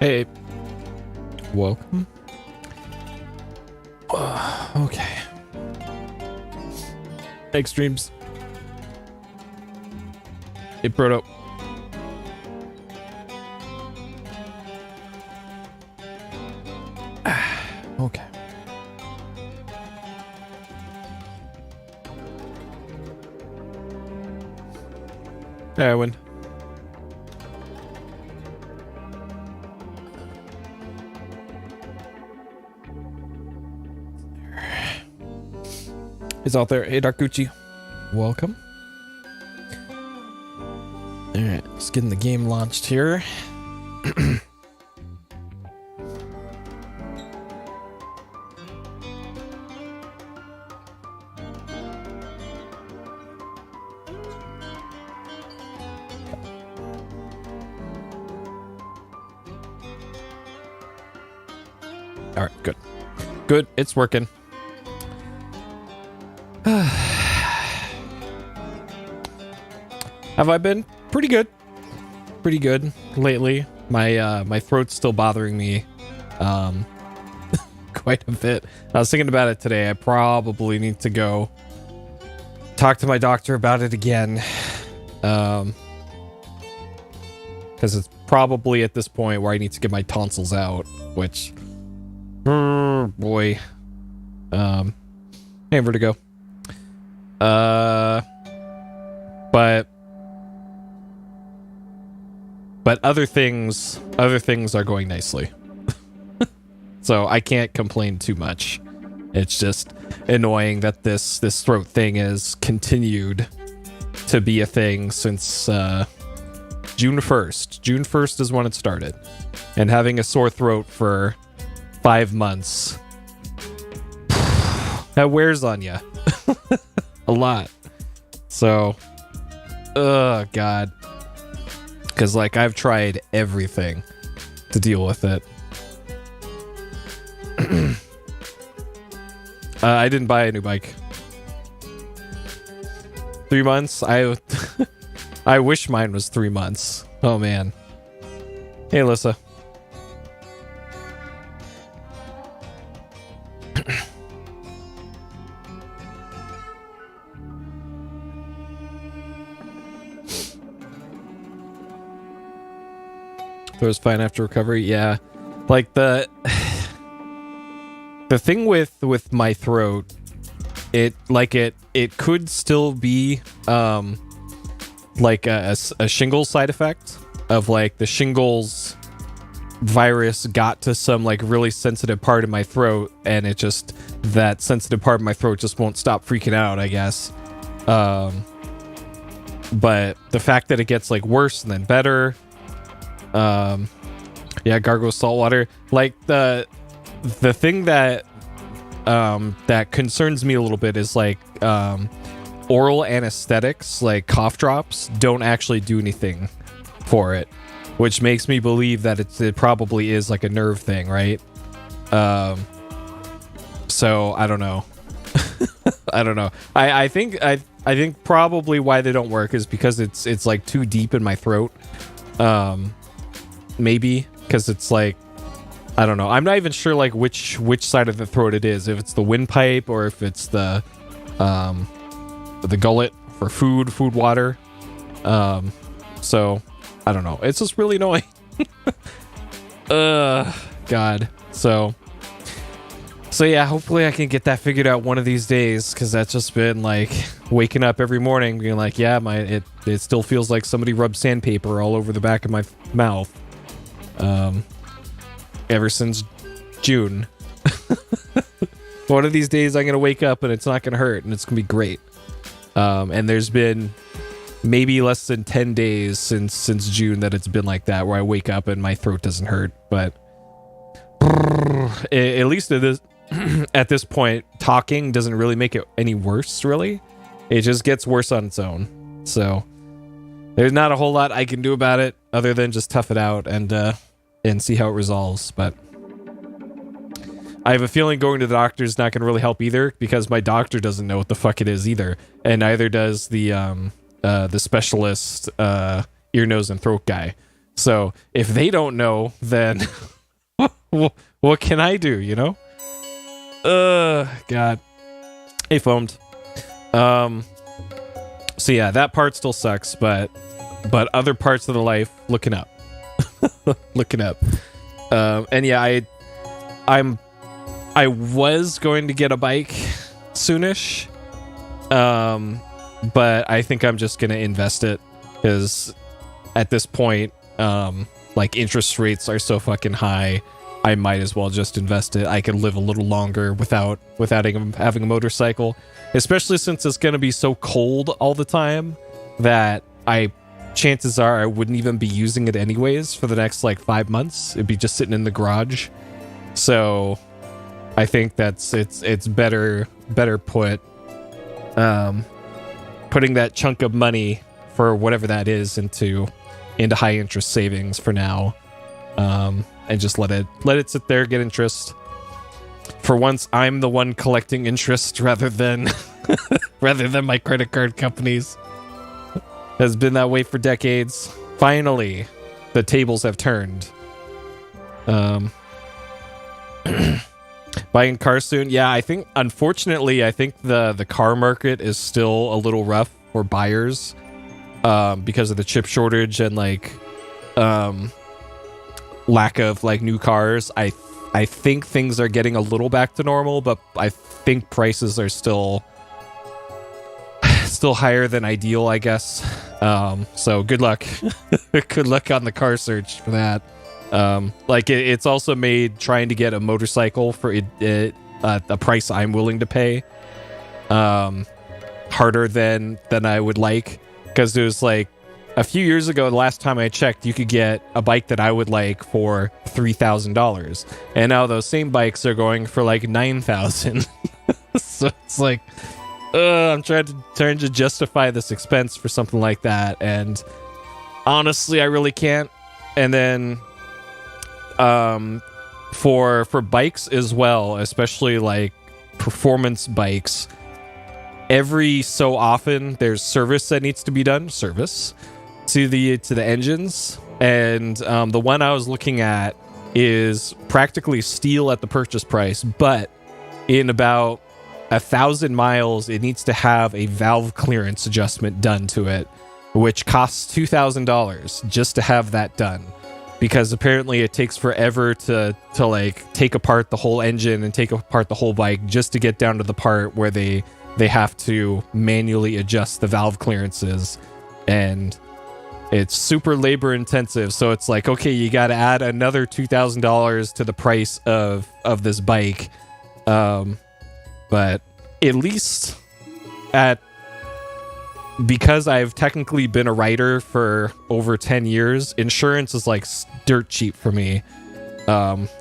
Hey. Welcome. Okay. Extremes. Hey, Proto. Okay. Hey, I win. He's out there. Hey, Darkuchi. Welcome. Alright, let's get the game launched here. Alright, good. Good, it's working. Have I been pretty good? Pretty good lately. My throat's still bothering me quite a bit. I was thinking about it today. I probably need to go talk to my doctor about it again. Because it's probably at this point where I need to get my tonsils out, which boy. Hey, Vertigo. But other things are going nicely. So I can't complain too much. It's just annoying that this throat thing has continued to be a thing since June 1st. June 1st is when it started. And having a sore throat for 5 months, that wears on you. A lot. So, God. Because, like, I've tried everything to deal with it. I didn't buy a new bike. 3 months? I wish mine was 3 months. Oh, man. Hey, Alyssa. It was fine after recovery. Yeah, like the thing with my throat, it could still be like a shingles side effect of like the shingles virus got to some like really sensitive part of my throat, and it just, that sensitive part of my throat just won't stop freaking out, I guess. But the fact that it gets like worse and then better. Yeah, gargle salt water. Like the thing that that concerns me a little bit is like oral anesthetics, like cough drops, don't actually do anything for it, which makes me believe that it probably is like a nerve thing, right? So I don't know. I don't know. I think probably why they don't work is because it's like too deep in my throat. Maybe because it's like, I don't know. I'm not even sure like which side of the throat it is. If it's the windpipe or if it's the gullet for food, water. So I don't know. It's just really annoying. God. So yeah, hopefully I can get that figured out one of these days, because that's just been like waking up every morning being like, yeah, it still feels like somebody rubbed sandpaper all over the back of my mouth. Ever since June. One of these days I'm gonna wake up and it's not gonna hurt and it's gonna be great. And there's been maybe less than 10 days since June that it's been like that, where I wake up and my throat doesn't hurt. But at least at this point, talking doesn't really make it any worse, really. It just gets worse on its own. So there's not a whole lot I can do about it other than just tough it out and see how it resolves. But I have a feeling going to the doctor is not going to really help either, because my doctor doesn't know what the fuck it is either, and neither does the specialist ear, nose, and throat guy. So if they don't know, then what can I do, you know? God. Hey, foamed. So yeah, that part still sucks, but other parts of the life looking up. Looking up. And yeah, I was going to get a bike soonish. But I think I'm just gonna invest it, because at this point, like, interest rates are so fucking high. I might as well just invest it. I can live a little longer without having a motorcycle, especially since it's gonna be so cold all the time that chances are I wouldn't even be using it anyways for the next like 5 months. It'd be just sitting in the garage. So I think it's better put putting that chunk of money for whatever that is into high interest savings for now, and just let it sit there, get interest. For once, I'm the one collecting interest rather than my credit card companies. Has been that way for decades. Finally, the tables have turned. Buying cars soon? Yeah, I think, unfortunately, the car market is still a little rough for buyers, because of the chip shortage and like lack of like new cars. I think things are getting a little back to normal, but I think prices are still higher than ideal, I guess. So good luck. Good luck on the car search for that. Like it's also made trying to get a motorcycle for a price I'm willing to pay harder than I would like, because there's like a few years ago, the last time I checked, you could get a bike that I would like for $3,000, and now those same bikes are going for like $9,000. So it's like, I'm trying to justify this expense for something like that, and honestly, I really can't. And then for bikes as well, especially like performance bikes, every so often there's service that needs to be done, to the engines, and the one I was looking at is practically steel at the purchase price, but in about 1,000 miles it needs to have a valve clearance adjustment done to it, which costs $2,000 just to have that done, because apparently it takes forever to like take apart the whole engine and take apart the whole bike just to get down to the part where they have to manually adjust the valve clearances, and it's super labor intensive. So it's like, okay, you got to add another $2,000 to the price of this bike. But at least because I've technically been a rider for over 10 years, insurance is like dirt cheap for me,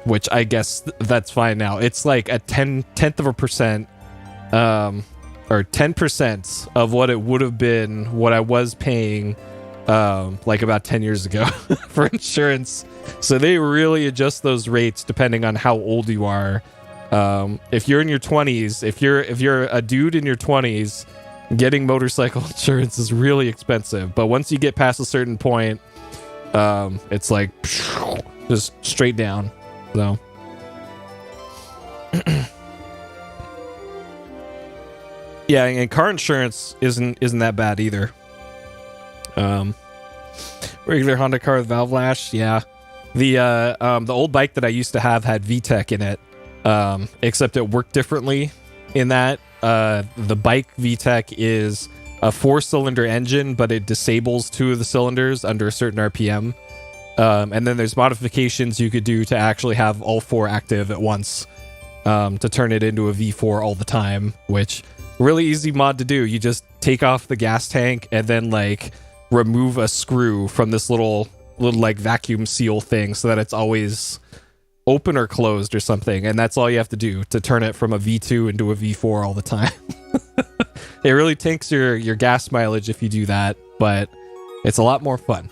which I guess that's fine now. It's like a tenth of a percent, or 10% of what it would have been, what I was paying like about 10 years ago for insurance. So they really adjust those rates depending on how old you are. If you're in your 20s, if you're a dude in your 20s, getting motorcycle insurance is really expensive. But once you get past a certain point, it's like just straight down. So yeah, and car insurance isn't that bad either. Regular Honda car with valve lash, yeah. The old bike that I used to have had VTEC in it, except it worked differently in that the bike VTEC is a 4-cylinder engine, but it disables 2 of the cylinders under a certain RPM. And then there's modifications you could do to actually have all 4 active at once, to turn it into a V4 all the time, which really easy mod to do. You just take off the gas tank and then like remove a screw from this little like vacuum seal thing so that it's always open or closed or something, and that's all you have to do to turn it from a V2 into a V4 all the time. It really tanks your gas mileage if you do that, but it's a lot more fun.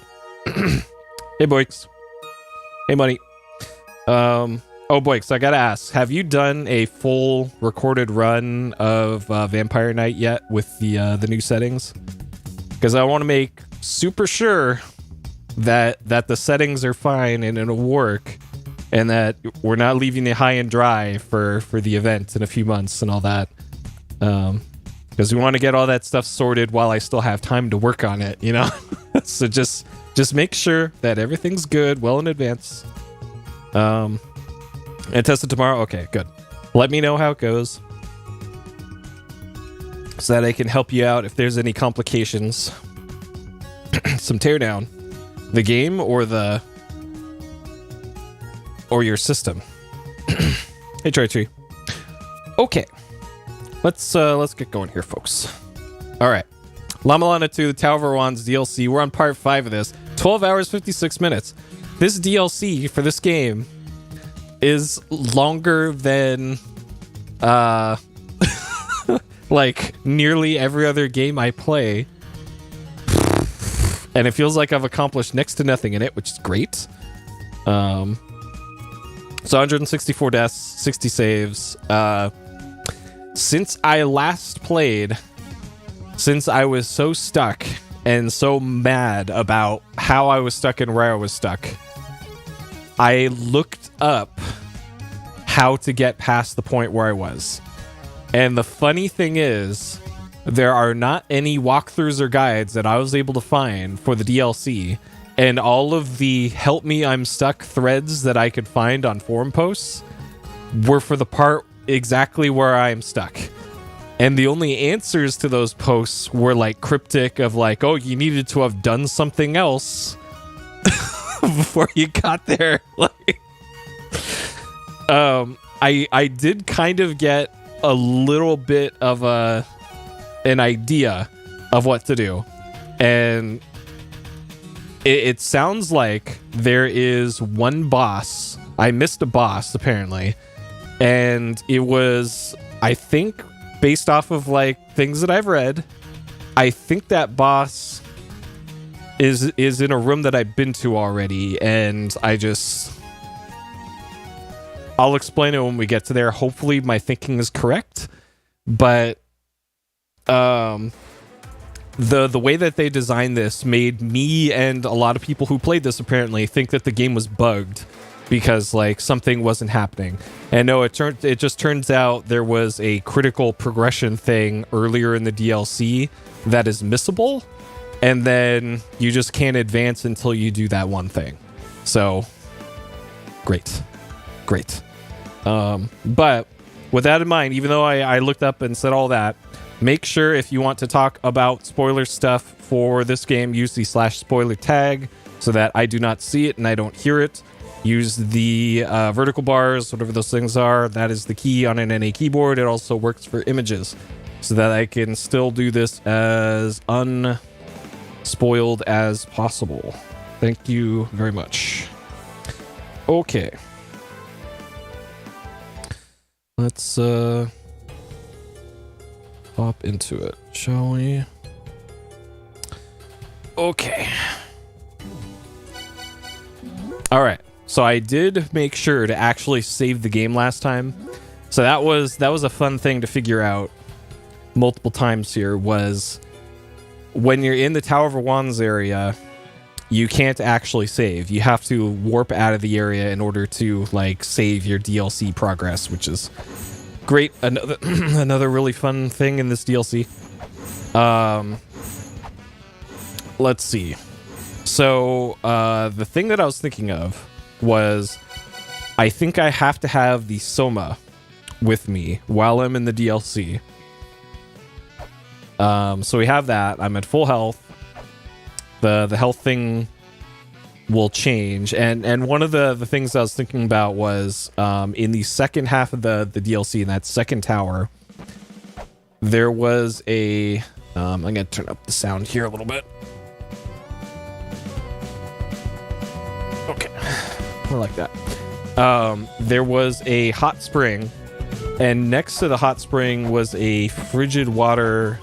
Hey Boix. Hey Money. Oh Boix, I gotta ask, have you done a full recorded run of Vampire Knight yet with the new settings? Because I want to make super sure that the settings are fine and it'll work, and that we're not leaving it high and dry for the event in a few months and all that. Because we want to get all that stuff sorted while I still have time to work on it, you know? So just make sure that everything's good well in advance. And test it tomorrow? Okay, good. Let me know how it goes, so that I can help you out if there's any complications. Some teardown. The game or your system. Hey, Tree. Okay. Let's get going here, folks. All right. La-Mulana 2, the Tower of Oannes DLC. We're on part 5 of this. 12 hours, 56 minutes. This DLC for this game is longer than like nearly every other game I play. And it feels like I've accomplished next to nothing in it, which is great. So 164 deaths, 60 saves. Since I last played, since I was so stuck and so mad about how I was stuck and where I was stuck, I looked up how to get past the point where I was. And the funny thing is, there are not any walkthroughs or guides that I was able to find for the DLC, and all of the help me I'm stuck threads that I could find on forum posts were for the part exactly where I'm stuck. And the only answers to those posts were like cryptic of like, oh, you needed to have done something else before you got there. Like, I did kind of get a little bit of an idea of what to do, and it sounds like there is one boss. I missed a boss apparently, and it was, I think, based off of like things that I've read, I think that boss is in a room that I've been to already, and I'll explain it when we get to there. Hopefully my thinking is correct, but the way that they designed this made me and a lot of people who played this apparently think that the game was bugged because like something wasn't happening. And no, it just turns out there was a critical progression thing earlier in the DLC that is missable, and then you just can't advance until you do that one thing. So great. But with that in mind, even though I looked up and said all that, make sure if you want to talk about spoiler stuff for this game, use the /spoiler tag so that I do not see it and I don't hear it. Use the vertical bars, whatever those things are. That is the key on an NA keyboard. It also works for images so that I can still do this as unspoiled as possible. Thank you very much. Okay. Let's hop into it, shall we? Okay. All right. So I did make sure to actually save the game last time. So that was a fun thing to figure out multiple times here, was when you're in the Tower of Oannes area, you can't actually save. You have to warp out of the area in order to like save your DLC progress, which is great. Another really fun thing in this DLC. Let's see. So the thing that I was thinking of was, I think I have to have the Soma with me while I'm in the DLC. So we have that. I'm at full health. The health thing will change, and one of the things I was thinking about was in the second half of the DLC, in that second tower, there was a I'm gonna turn up the sound here a little bit. Okay, more like that. There was a hot spring, and next to the hot spring was a frigid waterfall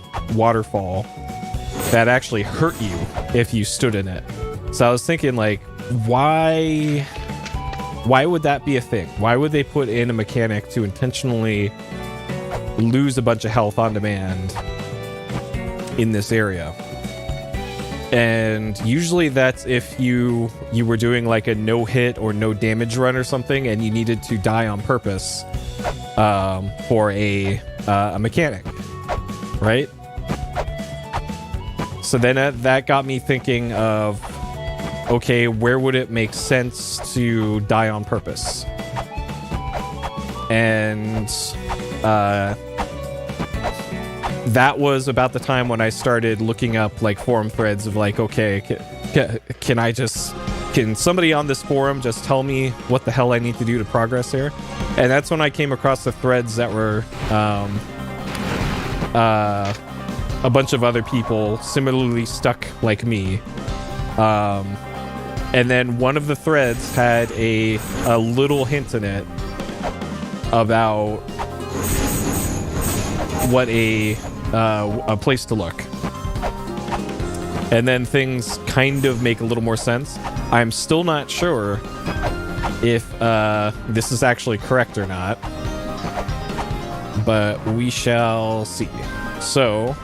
that actually hurt you if you stood in it. So I was thinking, like, why would that be a thing? Why would they put in a mechanic to intentionally lose a bunch of health on demand in this area? And usually that's if you were doing like a no hit or no damage run or something, and you needed to die on purpose for a mechanic, right? So then that got me thinking of, okay, where would it make sense to die on purpose? And that was about the time when I started looking up like forum threads of like, okay, can somebody on this forum just tell me what the hell I need to do to progress here? And that's when I came across the threads that were a bunch of other people similarly stuck like me. And then one of the threads had a little hint in it about what a place to look. And then things kind of make a little more sense. I'm still not sure if this is actually correct or not, but we shall see. So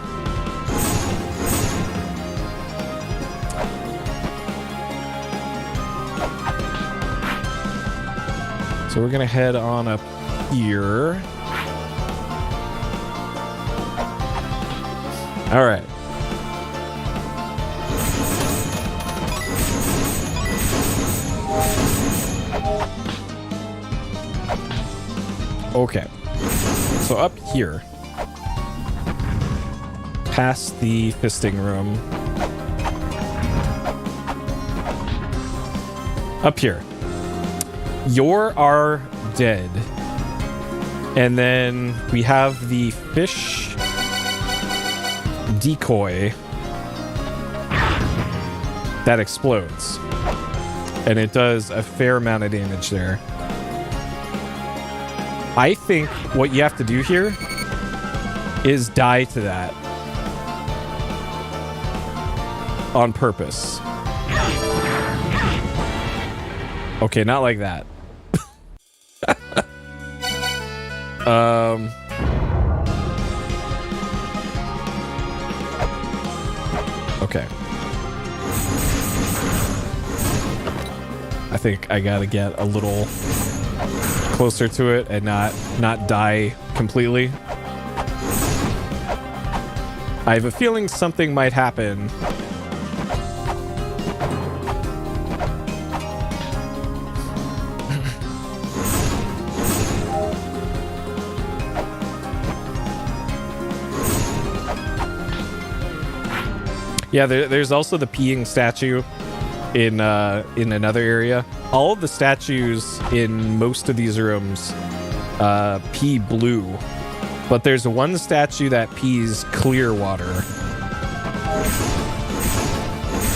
we're gonna head on up here. All right. Okay. So up here, past the fisting room. Up here. You're dead. And then we have the fish decoy that explodes. And it does a fair amount of damage there. I think what you have to do here is die to that on purpose. Okay, not like that. Okay. I think I gotta get a little closer to it and not die completely. I have a feeling something might happen. Yeah, there's also the peeing statue in another area. All of the statues in most of these rooms pee blue, but there's one statue that pees clear water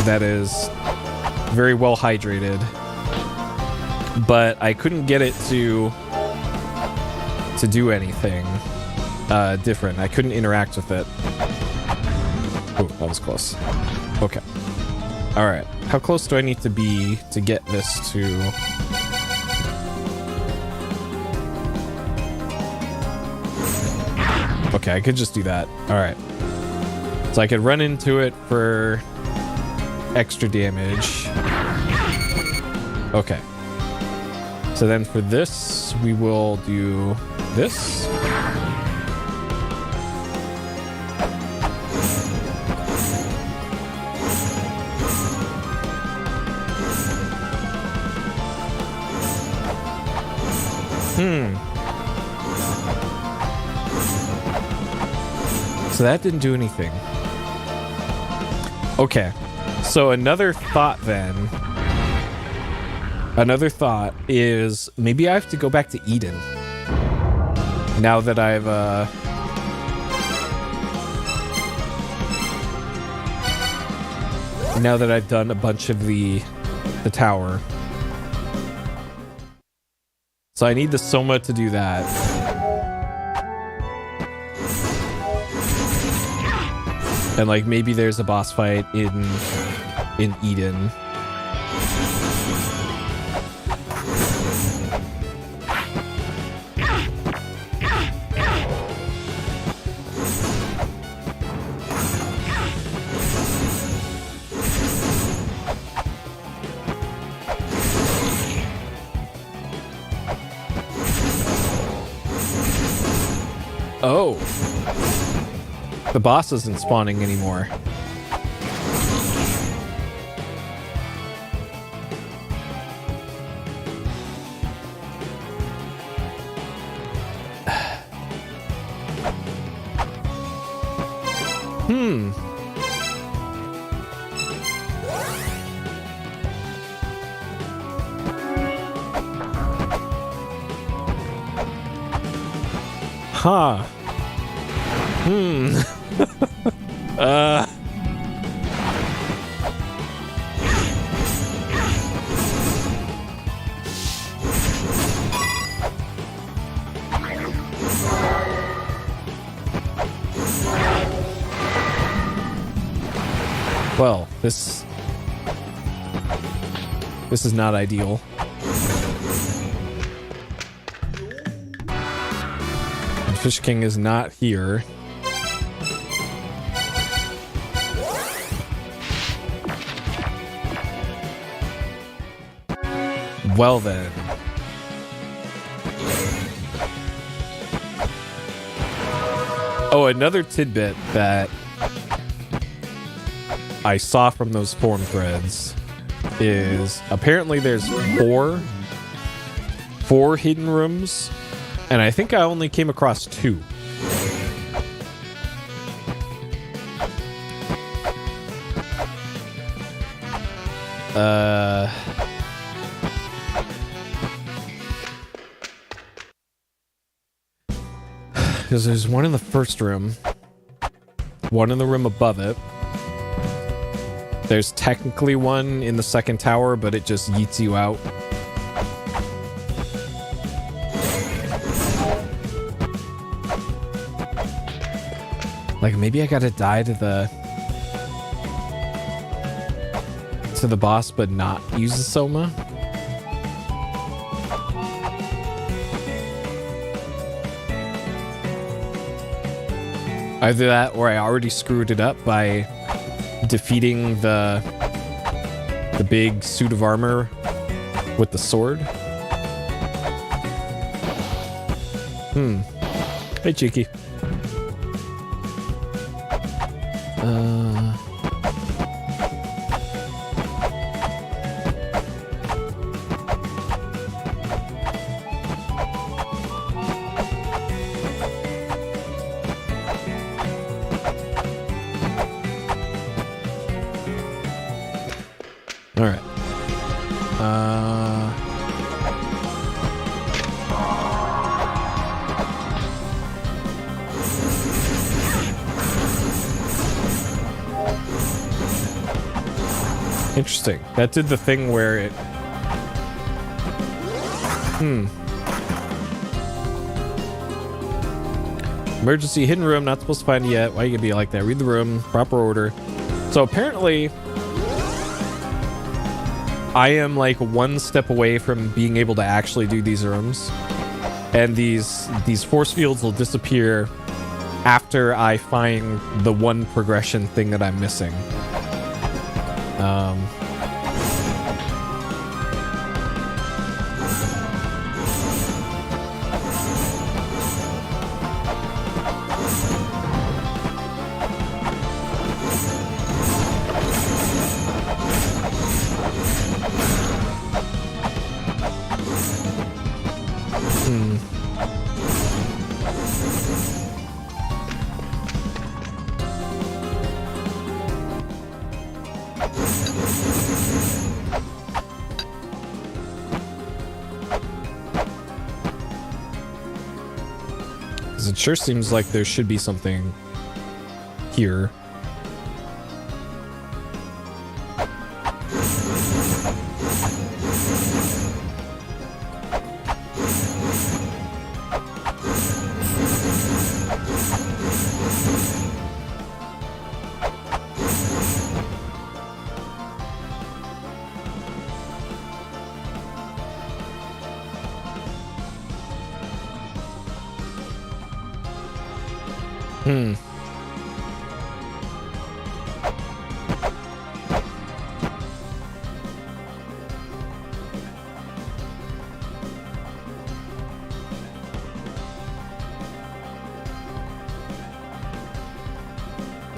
that is very well hydrated, but I couldn't get it to do anything different. I couldn't interact with it. Oh, that was close. Okay. All right. How close do I need to be to get this to... Okay, I could just do that. All right. So I could run into it for extra damage. Okay. So then for this, we will do this. So that didn't do anything. Okay. So another thought then. Another thought is maybe I have to go back to Eden. Now that I've done a bunch of the tower. So I need the Soma to do that. And like maybe there's a boss fight in Eden. Oh. The boss isn't spawning anymore. Huh. Well, this is not ideal. And Fish King is not here. Well then. Oh, another tidbit that I saw from those forum threads is apparently there's four hidden rooms, and I think I only came across 2. Because there's one in the first room, one in the room above it. There's technically one in the second tower, but it just yeets you out. Like, maybe I gotta die to the boss, but not use the Soma. Either that, or I already screwed it up by defeating the big suit of armor with the sword. Hey, Cheeky. All right. Interesting. That did the thing where it... Emergency hidden room, not supposed to find it yet. Why you gonna be like that? Read the room, proper order. So apparently, I am like one step away from being able to actually do these rooms. And these force fields will disappear after I find the one progression thing that I'm missing. It sure seems like there should be something here.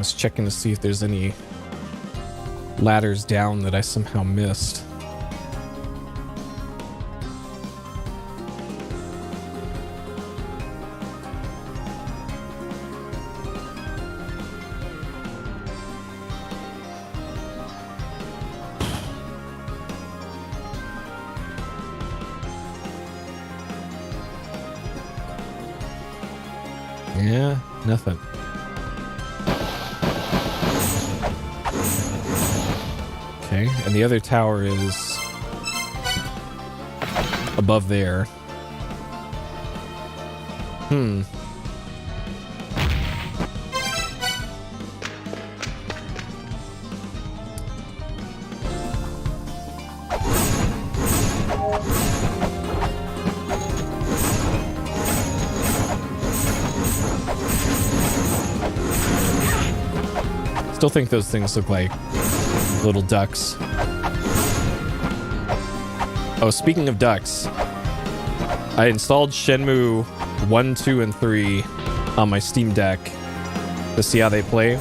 was checking to see if there's any ladders down that I somehow missed. Yeah, nothing. Okay, and the other tower is above there. Still think those things look like little ducks. Oh, speaking of ducks, I installed Shenmue 1, 2, and 3 on my Steam Deck to see how they play.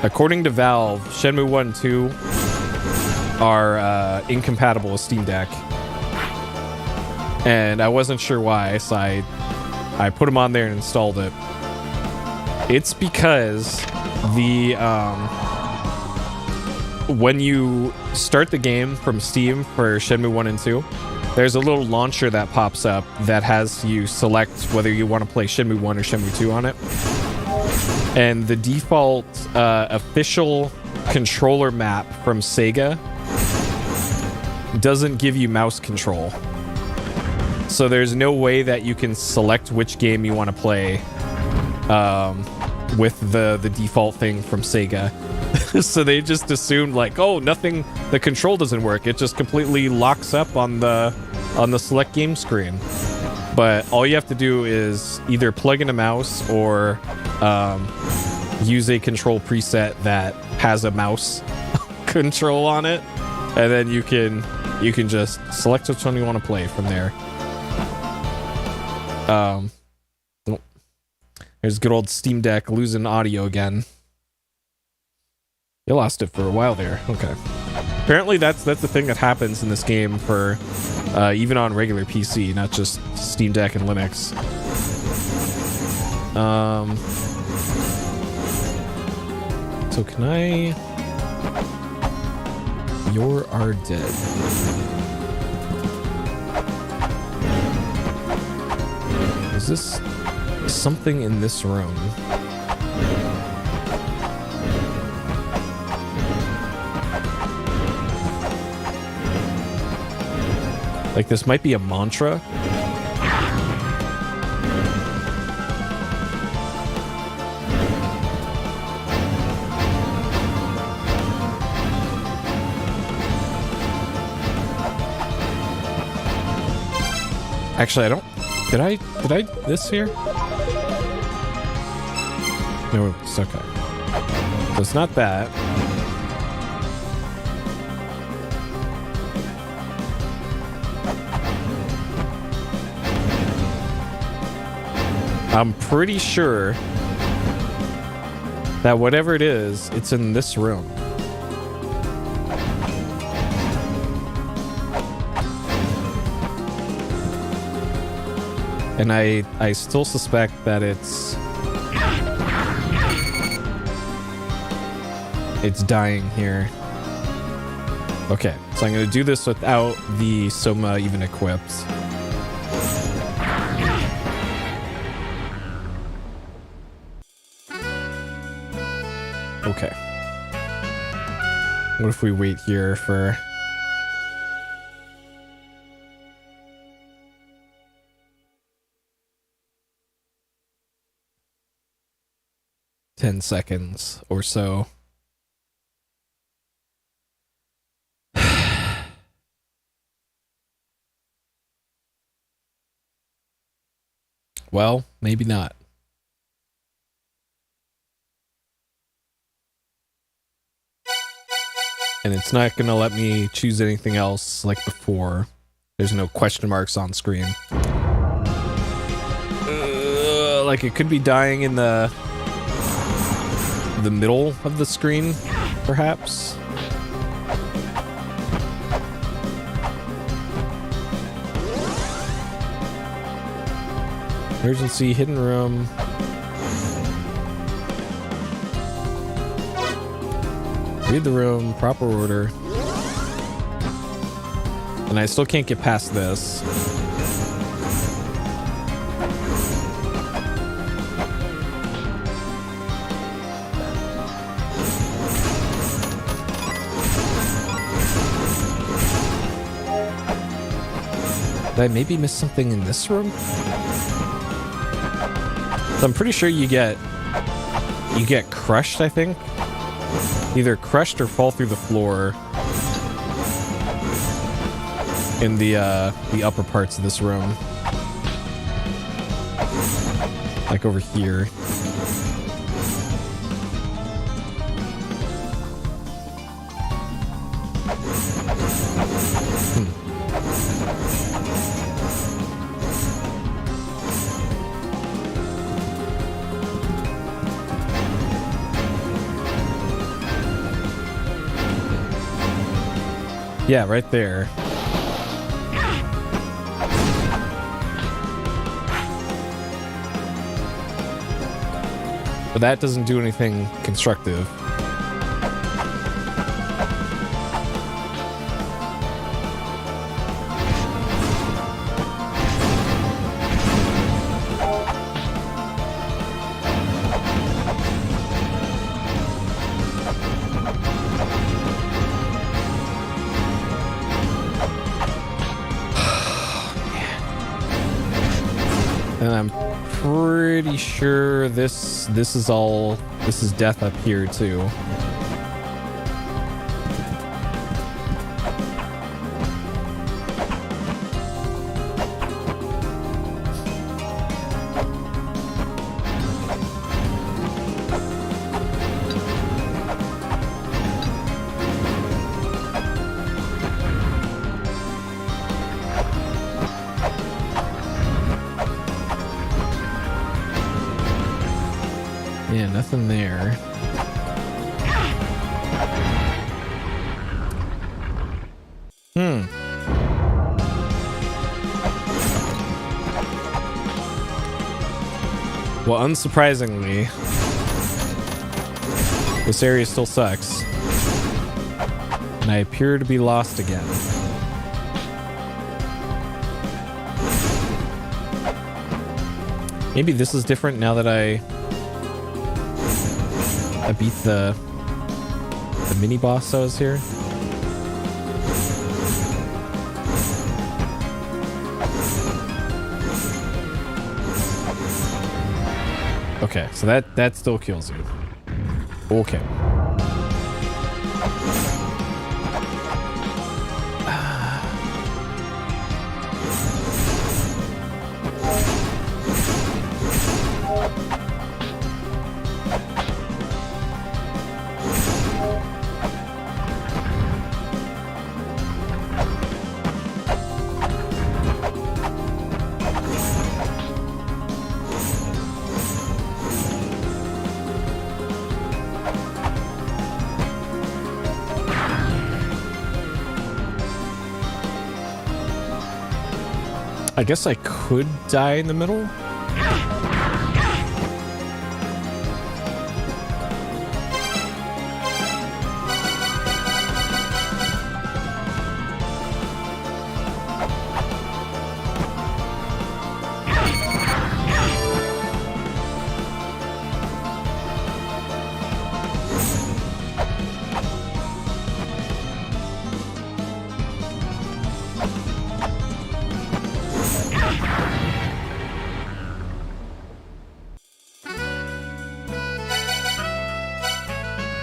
According to Valve, Shenmue 1 and 2 are incompatible with Steam Deck. And I wasn't sure why, so I put them on there and installed it. It's because the when you start the game from Steam for Shenmue 1 and 2, there's a little launcher that pops up that has you select whether you want to play Shenmue 1 or Shenmue 2 on it. And the default official controller map from Sega doesn't give you mouse control. So there's no way that you can select which game you want to play with the default thing from Sega. So they just assumed like, oh, nothing, the control doesn't work. It just completely locks up on the select game screen. But all you have to do is either plug in a mouse or use a control preset that has a mouse control on it, and then you can just select which one you want to play from there. There's good old Steam Deck losing audio again. You lost it for a while there. Okay. Apparently that's the thing that happens in this game for even on regular PC, not just Steam Deck and Linux. So can I... You are dead. Is this something in this room? Like, this might be a mantra. Actually, I don't... Did I this here? No, it's okay. So it's not that. I'm pretty sure that whatever it is, it's in this room. And I still suspect that it's dying here. Okay, so I'm gonna do this without the Soma even equipped. Okay. What if we wait here for... $10 seconds or so. Well, maybe not. And it's not gonna let me choose anything else like before. There's no question marks on screen. Like it could be dying in the the middle of the screen, perhaps. Emergency, hidden room. Read the room, proper order. And I still can't get past this. Did I maybe miss something in this room? So I'm pretty sure you get crushed, I think. Either crushed or fall through the floor in the upper parts of this room. Like over here. Yeah, right there. But that doesn't do anything constructive. And I'm pretty sure this is death up here too. Yeah, nothing there. Well, unsurprisingly, this area still sucks. And I appear to be lost again. Maybe this is different now that I beat the mini boss that was here. Okay, so that still kills you. Okay. I guess I could die in the middle.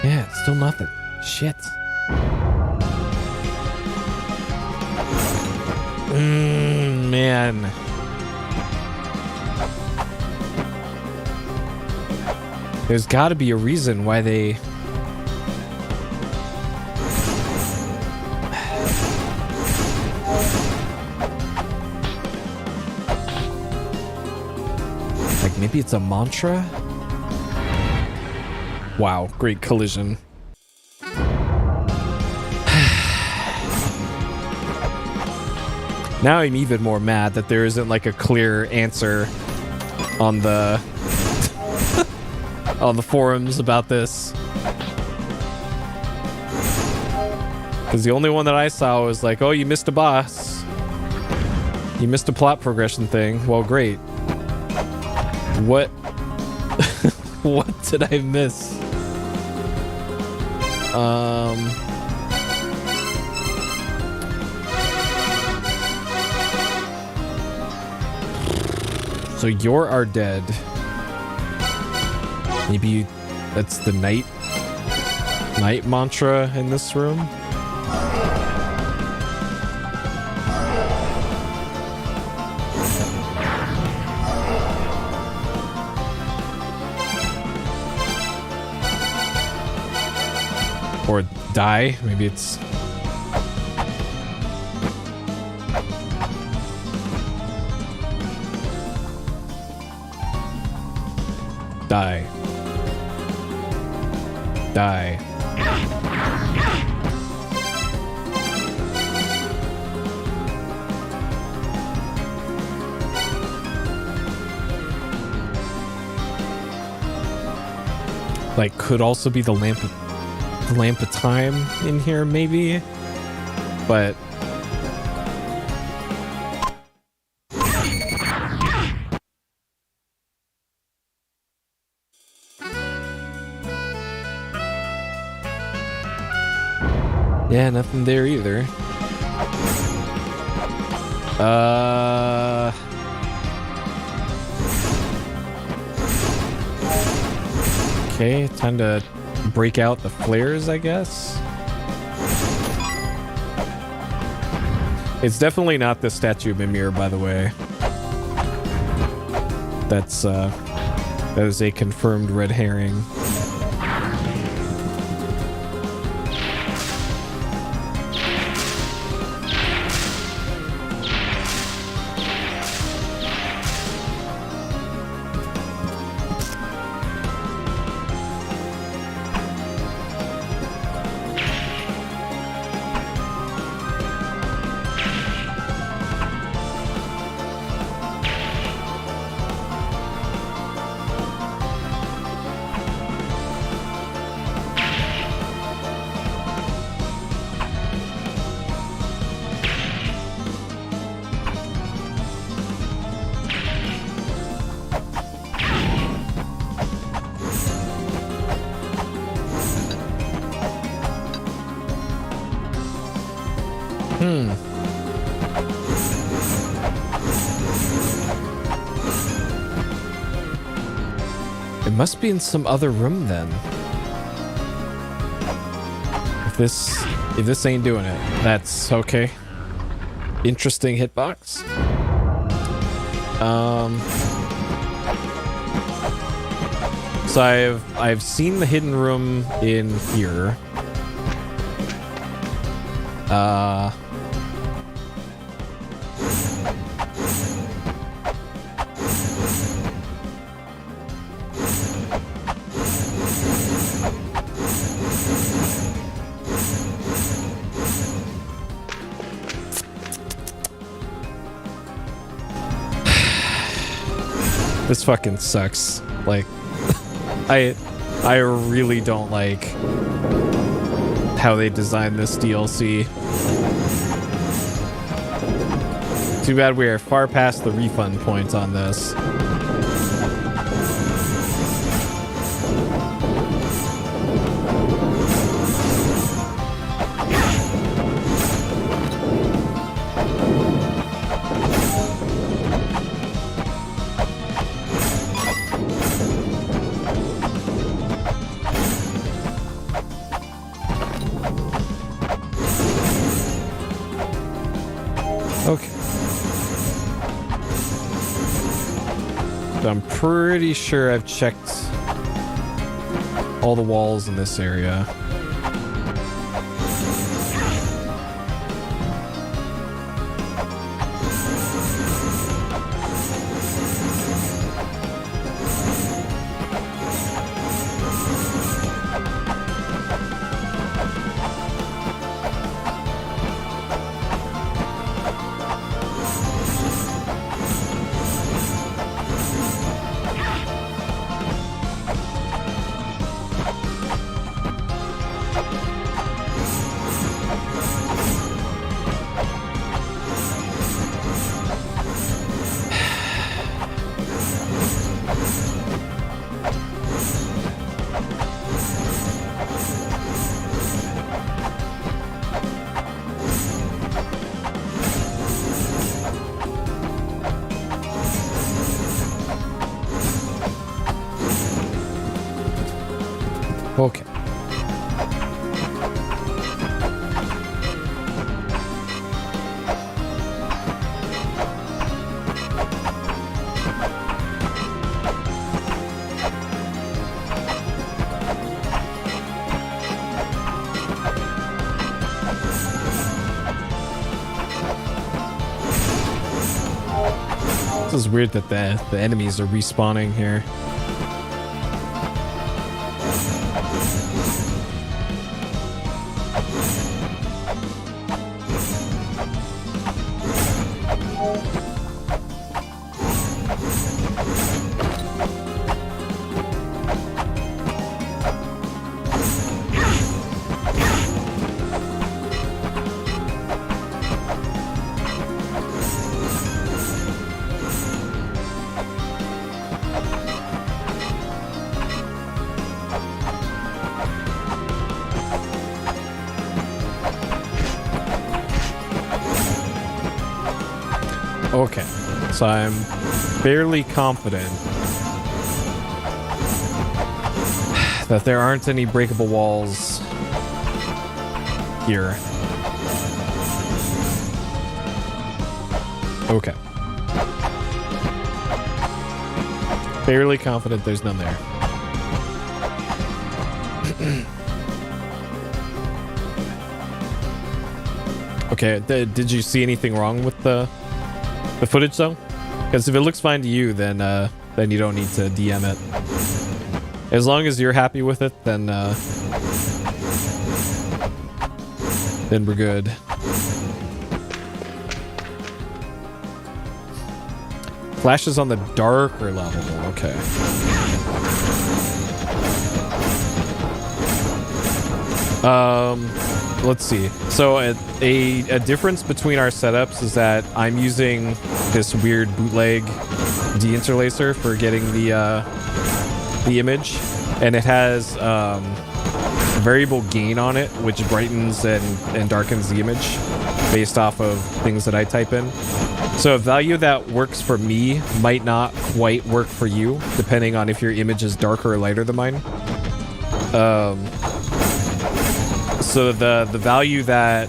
Yeah, it's still nothing. Shit. Man. There's got to be a reason why they... Like, maybe it's a mantra? Wow, great collision. Now I'm even more mad that there isn't like a clear answer on the on the forums about this. Because the only one that I saw was like, oh, you missed a boss. You missed a plot progression thing. Well, great. What? What did I miss? So you're our dead. Maybe that's the night mantra in this room. Or die. Maybe it's die. Die. Like, could also be the lamp of time in here, maybe, but yeah, nothing there either. Okay, time to break out the flares, I guess. It's definitely not the statue of Mimir, by the way. That is a confirmed red herring. It must be in some other room then. If this ain't doing it, that's okay. Interesting hitbox. So I've seen the hidden room in here. This fucking sucks. Like, I really don't like how they designed this DLC. Too bad we are far past the refund points on this. I'm pretty sure I've checked all the walls in this area. Okay. This is weird that the enemies are respawning here. Okay, so I'm fairly confident that there aren't any breakable walls here. Okay. Fairly confident there's none there. Okay, did you see anything wrong with the footage though? Because if it looks fine to you, then you don't need to DM it. As long as you're happy with it, then we're good. Flashes on the darker level. Okay. Let's see. So a difference between our setups is that I'm using this weird bootleg deinterlacer for getting the image, and it has variable gain on it, which brightens and darkens the image based off of things that I type in. So a value that works for me might not quite work for you, depending on if your image is darker or lighter than mine. So the value that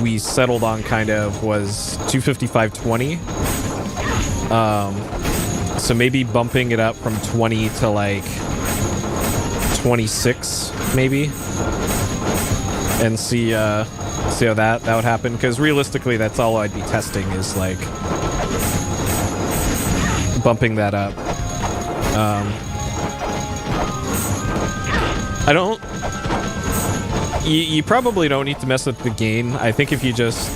we settled on kind of was 255.20. So maybe bumping it up from 20 to like 26 maybe, and see how that would happen, because realistically that's all I'd be testing is like bumping that up. I don't. You probably don't need to mess with the gain. I think if you just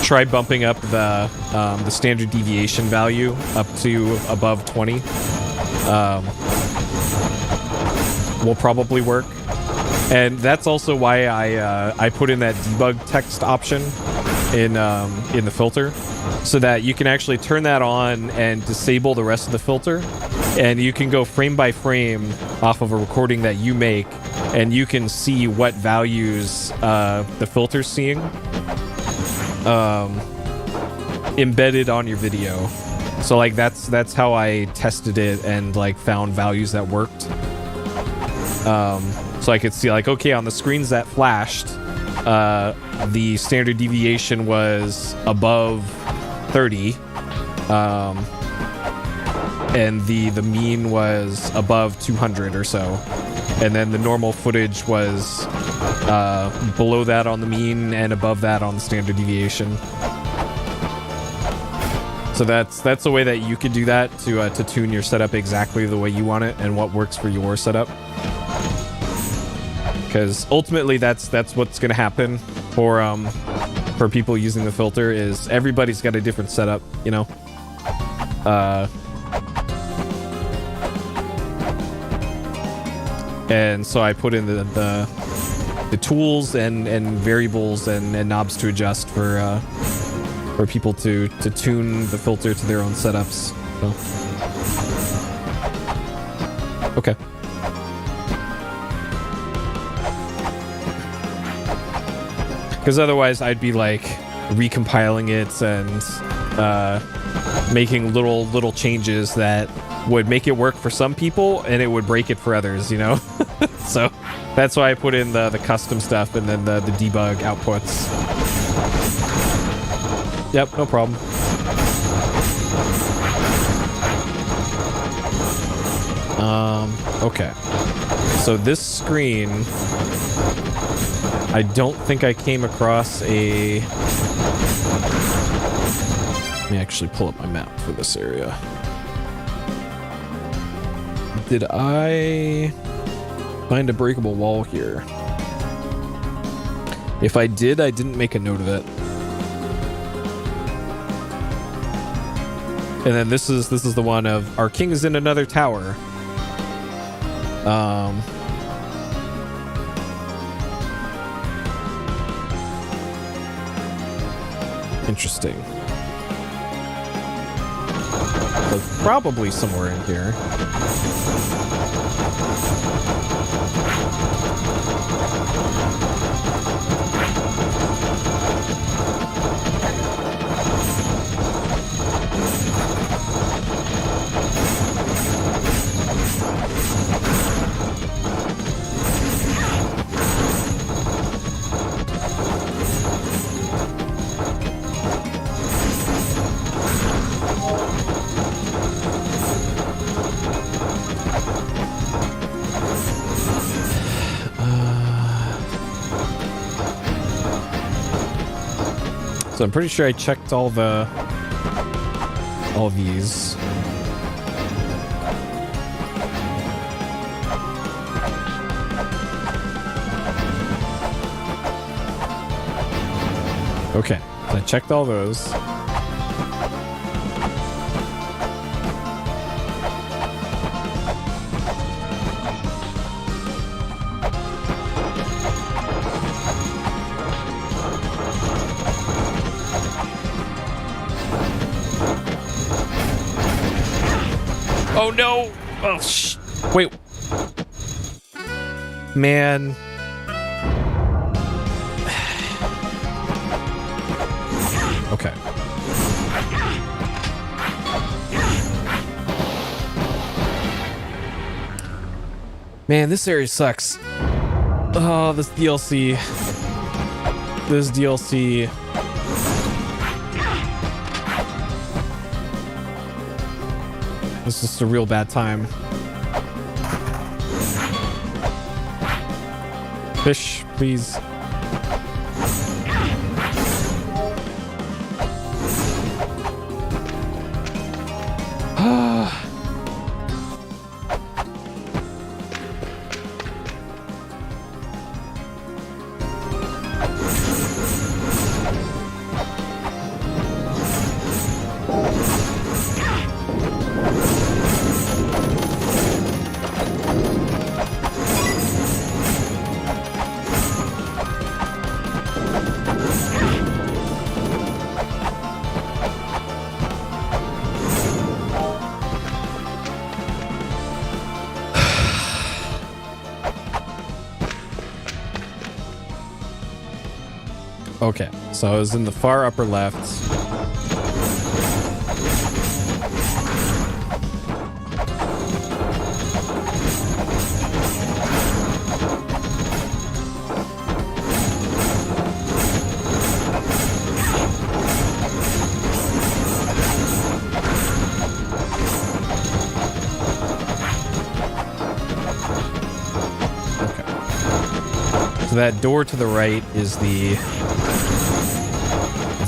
try bumping up the standard deviation value up to above 20, will probably work. And that's also why I put in that debug text option in the filter, so that you can actually turn that on and disable the rest of the filter, and you can go frame by frame off of a recording that you make, and you can see what values the filter's seeing embedded on your video. So like that's how I tested it and like found values that worked. So I could see like, okay, on the screens that flashed, the standard deviation was above 30, and the mean was above 200 or so. And then the normal footage was below that on the mean and above that on the standard deviation. So that's the way that you could do that to tune your setup exactly the way you want it and what works for your setup. Because ultimately that's what's going to happen for people using the filter, is everybody's got a different setup, you know. And so I put in the tools and variables and knobs to adjust for people to tune the filter to their own setups. So. Okay. Because otherwise I'd be like recompiling it and making little changes that would make it work for some people and it would break it for others, you know? So that's why I put in the custom stuff and then the debug outputs. Yep, no problem. Okay. So this screen, I don't think I came across a... Let me actually pull up my map for this area. Did I find a breakable wall here? If I did, I didn't make a note of it. And then this is the one of our king is in another tower. Interesting. So probably somewhere in here. So I'm pretty sure I checked all these. Okay, so I checked all those. Oh no! Oh wait. Man. Okay. Man, this area sucks. Oh, this DLC. This DLC. This is just a real bad time. Fish, please. Okay, so I was in the far upper left. Okay. So that door to the right is the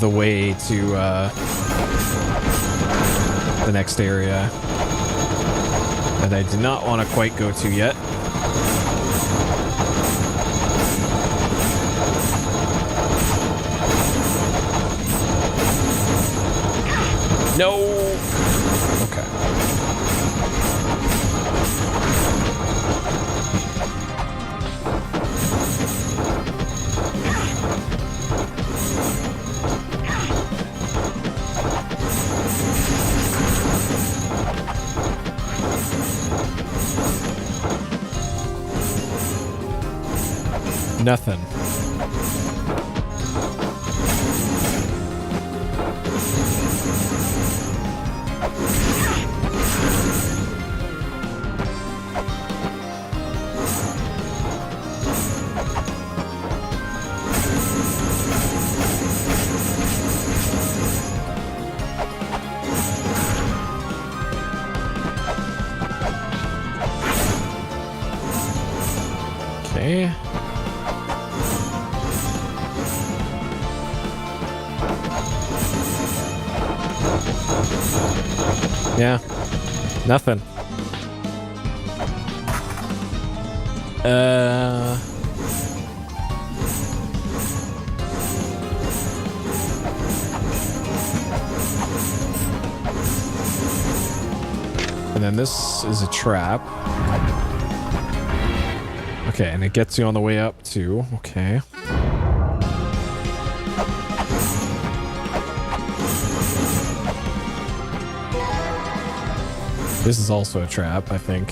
way to the next area that I did not want to quite go to yet. No. Okay. Nothing. Okay. Yeah. Nothing. And then this is a trap. Okay, and it gets you on the way up too. Okay. This is also a trap, I think.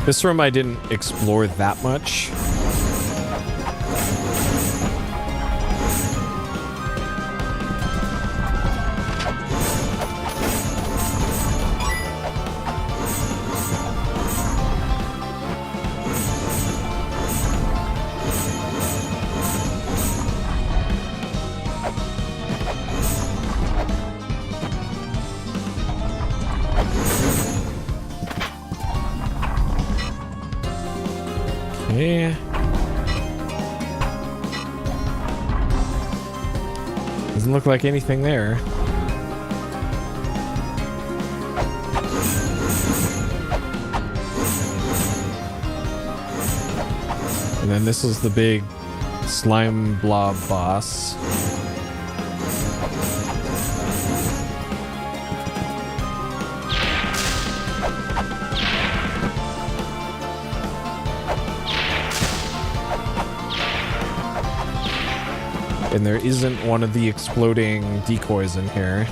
This room I didn't explore that much. Okay. Doesn't look like anything there. And then this is the big slime blob boss. And there isn't one of the exploding decoys in here.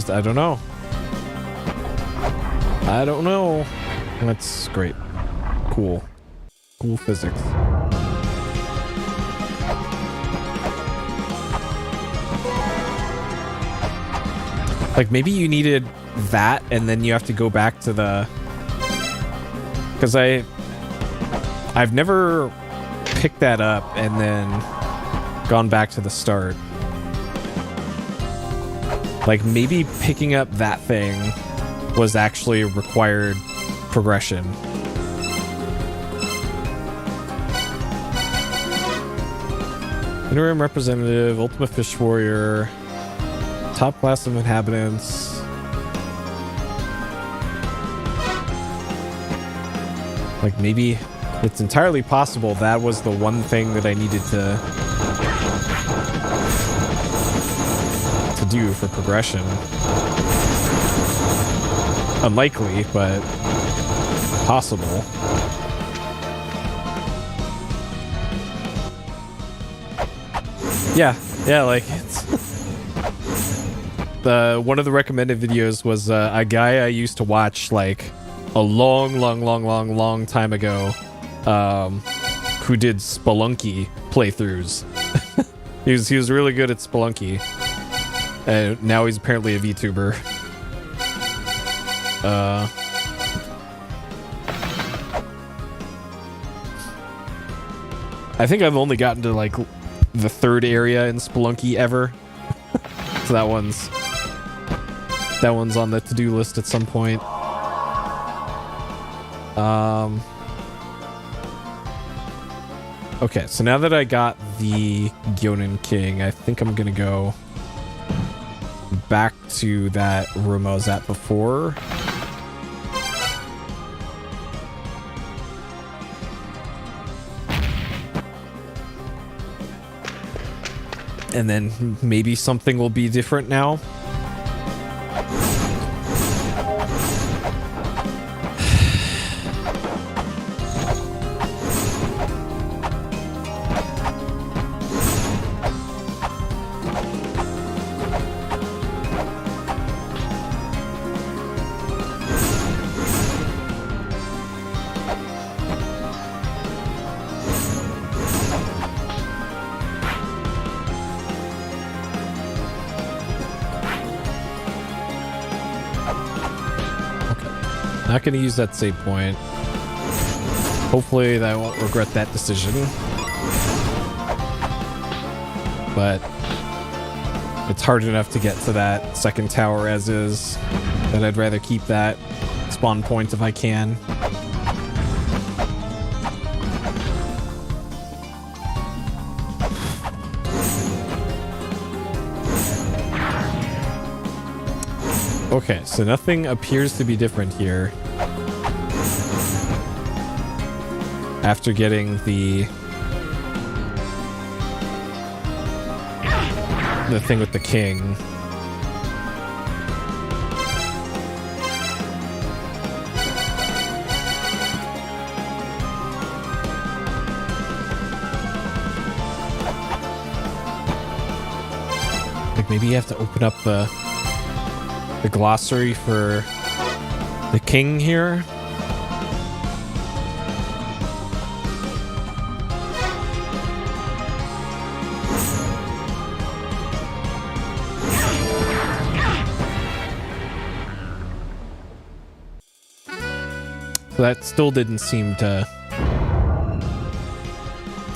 I don't know. I don't know. That's great. Cool. Cool physics. Like, maybe you needed that and then you have to go back to the... Because I've never picked that up and then gone back to the start. Like, maybe picking up that thing was actually required progression. Interim representative, ultimate fish warrior, top class of inhabitants. Like, maybe it's entirely possible that was the one thing that I needed to do for progression. Unlikely, but possible. Yeah, like it's one of the recommended videos was a guy I used to watch like a long time ago, who did Spelunky playthroughs. he was really good at Spelunky. And now he's apparently a VTuber. I think I've only gotten to like the third area in Spelunky ever. So that one's on the to-do list at some point. Okay, so now that I got the Gyonin King, I think I'm gonna go back to that room I was at before. And then maybe something will be different now. not going to use that save point. Hopefully that I won't regret that decision. But it's hard enough to get to that second tower as is that I'd rather keep that spawn point if I can. Okay, so nothing appears to be different here. After getting the thing with the king. Like maybe you have to open up the glossary for the king here. So that still didn't seem to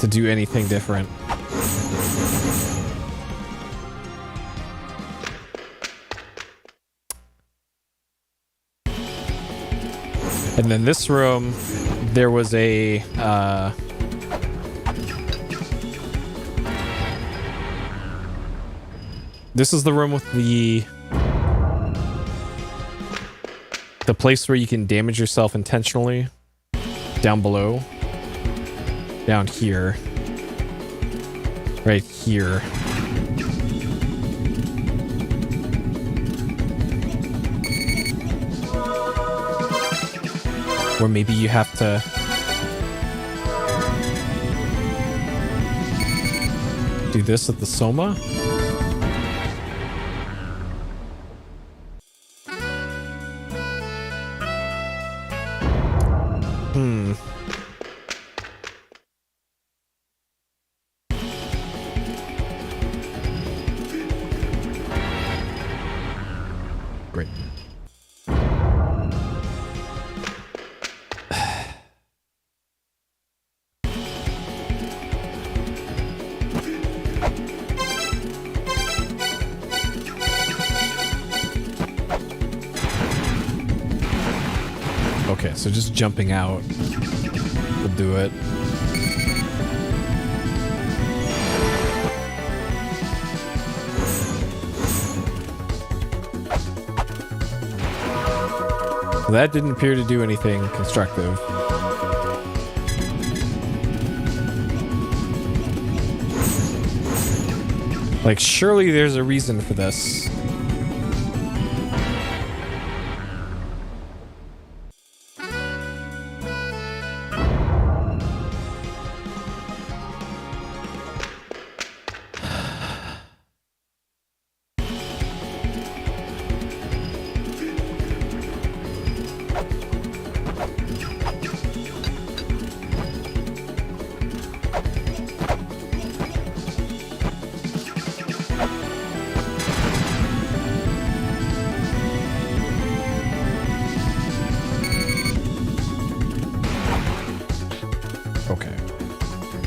do anything different. And then this room, there was a this is the room with the place where you can damage yourself intentionally. Down below. Down here. Right here. Or maybe you have to do this at the Soma? Great. Okay, so just jumping out will do it. So that didn't appear to do anything constructive. Like, surely there's a reason for this.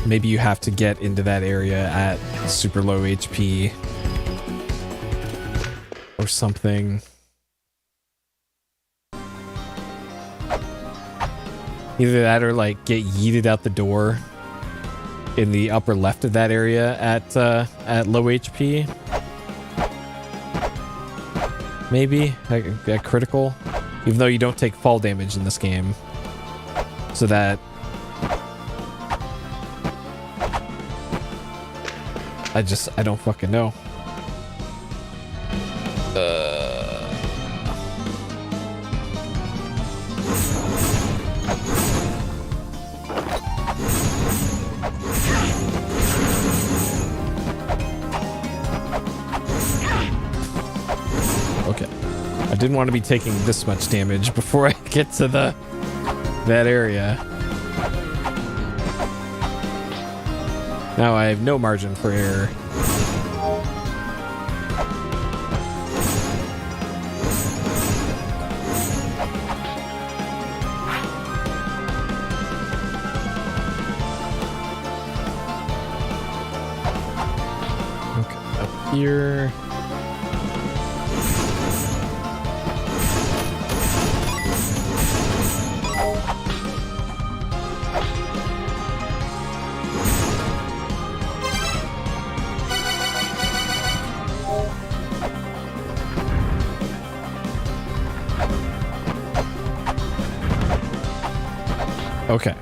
Maybe you have to get into that area at super low HP or something. Either that or like get yeeted out the door in the upper left of that area at low HP. Maybe at critical, even though you don't take fall damage in this game, so that I don't fucking know. Okay. I didn't want to be taking this much damage before I get to that area. Now I have no margin for error. here. Okay.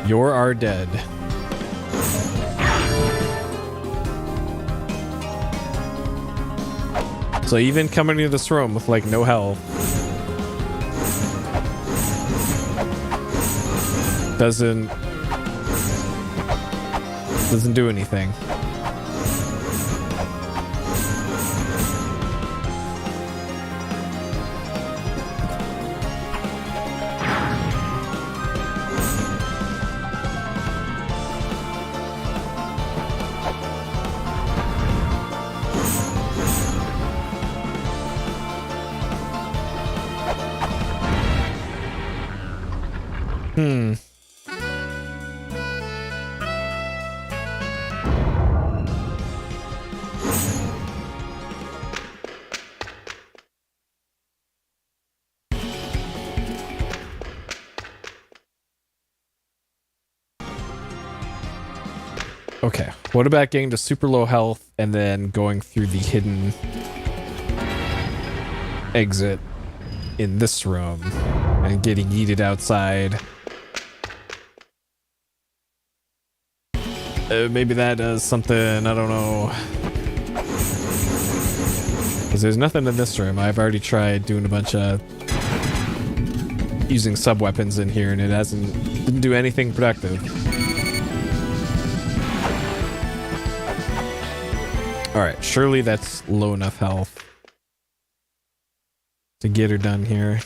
You're our dead. So even coming into this room with like no health doesn't do anything. Okay, what about getting to super low health and then going through the hidden exit in this room and getting yeeted outside? Maybe that does something, I don't know. Because there's nothing in this room. I've already tried doing a bunch of using sub-weapons in here and it didn't do anything productive. Alright, surely that's low enough health to get her done here.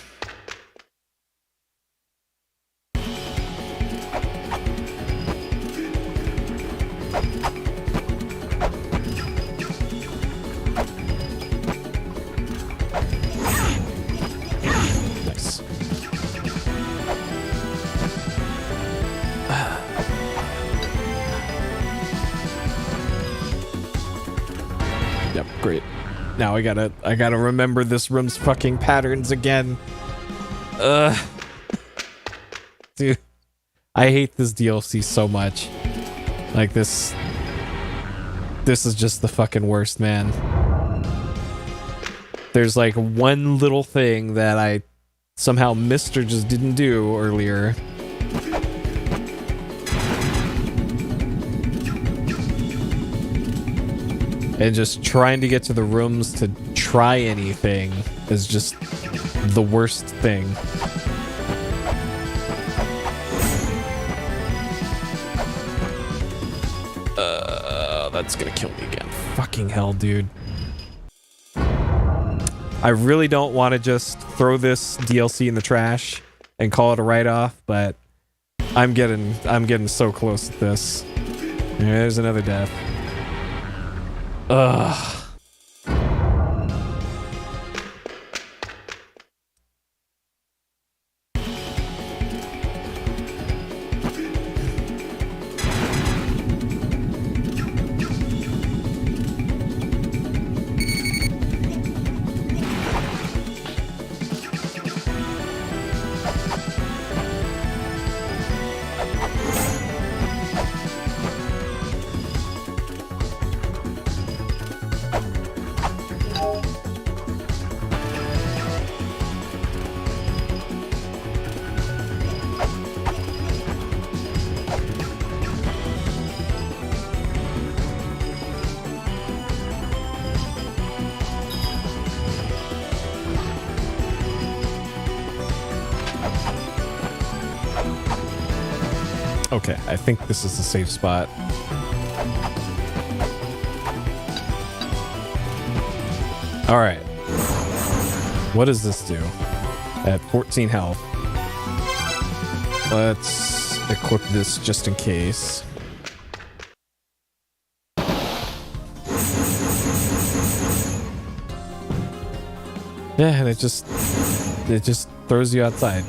Nice. Yep, great. Now I gotta remember this room's fucking patterns again. Dude, I hate this DLC so much. Like this is just the fucking worst, man. There's like one little thing that I somehow missed or just didn't do earlier. And just trying to get to the rooms to try anything is just the worst thing. That's gonna kill me again. Fucking hell, dude. I really don't want to just throw this DLC in the trash and call it a write-off, but I'm getting so close to this. There's another death. Ugh. Okay, I think this is a safe spot. All right. What does this do? At 14 health. Let's equip this just in case. Yeah, and it just throws you outside.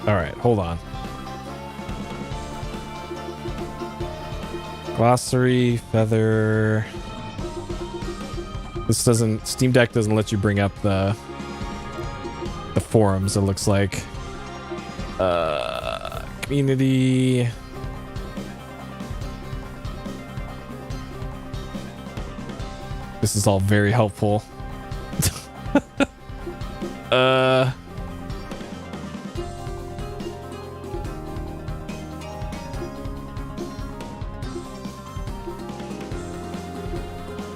All right, hold on. Glossary, feather. This doesn't, Steam Deck doesn't let you bring up the forums, it looks like. Community. This is all very helpful.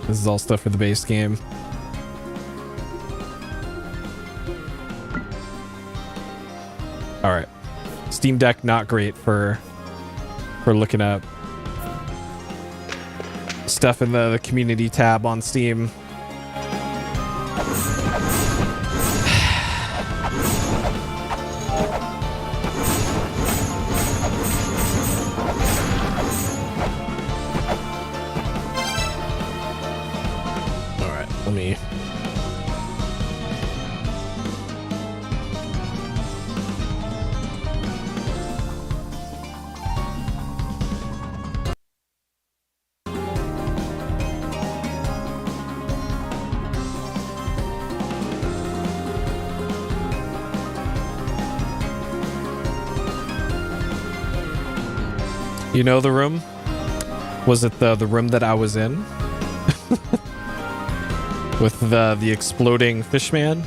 This is all stuff for the base game. All right. Steam Deck not great for looking up stuff in the community tab on Steam. Me. You know the room? Was it the room that I was in? With the exploding fish man.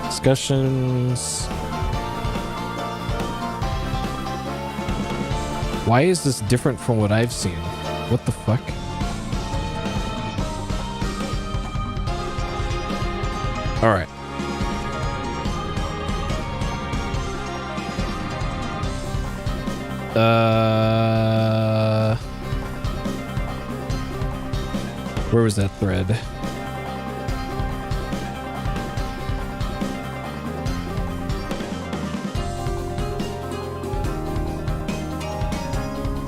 Discussions. Why is this different from what I've seen? What the fuck? All right. Where was that thread?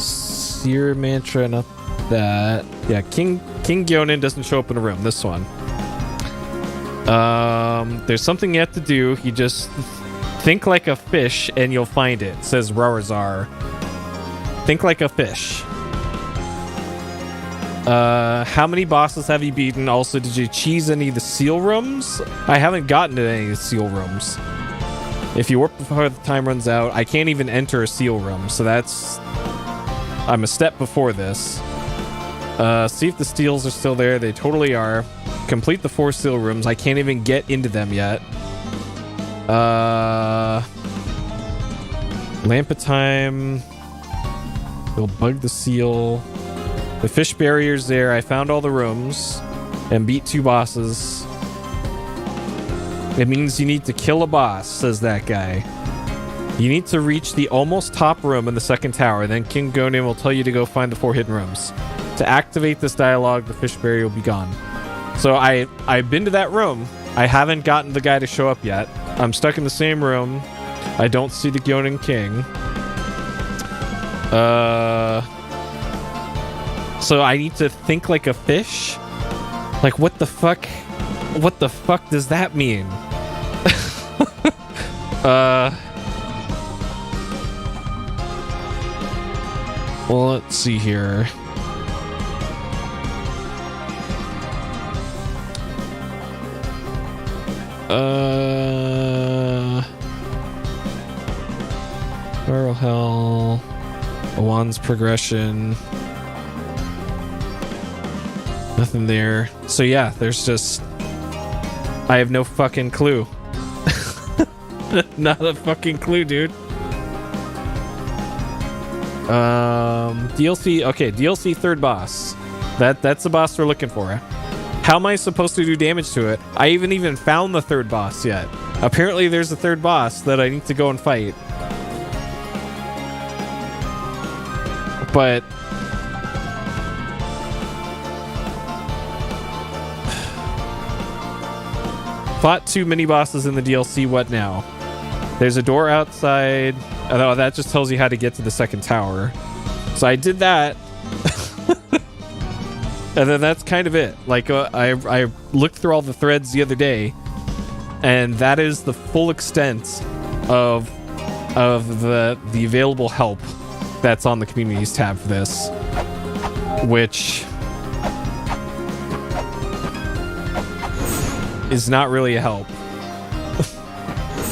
Seer mantra, not that. Yeah, King Gyonin doesn't show up in a room. This one. There's something you have to do. You just think like a fish and you'll find it. It says Rarazar. Think like a fish. How many bosses have you beaten? Also, did you cheese any of the seal rooms? I haven't gotten to any of the seal rooms. If you work before the time runs out, I can't even enter a seal room. So that's... I'm a step before this. See if the steals are still there. They totally are. Complete the 4 seal rooms. I can't even get into them yet. Lamp of time. They'll bug the seal. The fish barrier's there. I found all the rooms and beat 2 bosses. It means you need to kill a boss, says that guy. You need to reach the almost top room in the 2nd tower. Then King Gonian will tell you to go find the 4 hidden rooms. To activate this dialogue, the fish barrier will be gone. So I've been to that room. I haven't gotten the guy to show up yet. I'm stuck in the same room. I don't see the Gyonin King. So I need to think like a fish? Like, what the fuck? What the fuck does that mean? Well, let's see here. Feral Hell. Oannes progression. Nothing there. So yeah, there's just... I have no fucking clue. Not a fucking clue, dude. DLC... Okay, DLC 3rd boss. That's the boss we're looking for. How am I supposed to do damage to it? I haven't even found the 3rd boss yet. Apparently there's a 3rd boss that I need to go and fight. But... Fought 2 mini bosses in the DLC. What now? There's a door outside. Oh, that just tells you how to get to the second tower. So I did that. And then that's kind of it. Like, I looked through all the threads the other day, and that is the full extent of the available help that's on the communities tab for this, which is not really a help,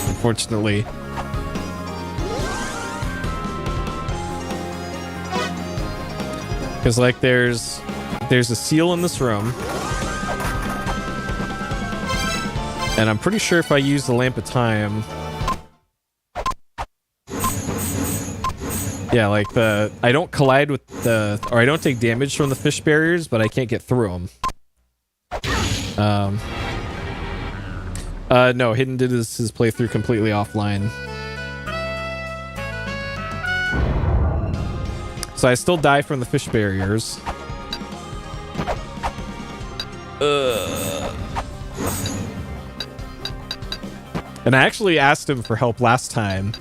unfortunately. Because, like, there's a seal in this room, and I'm pretty sure if I use the Lamp of Time, yeah, like I don't collide with or I don't take damage from the fish barriers, but I can't get through them. No, Hidden did his playthrough completely offline. So I still die from the fish barriers. And I actually asked him for help last time,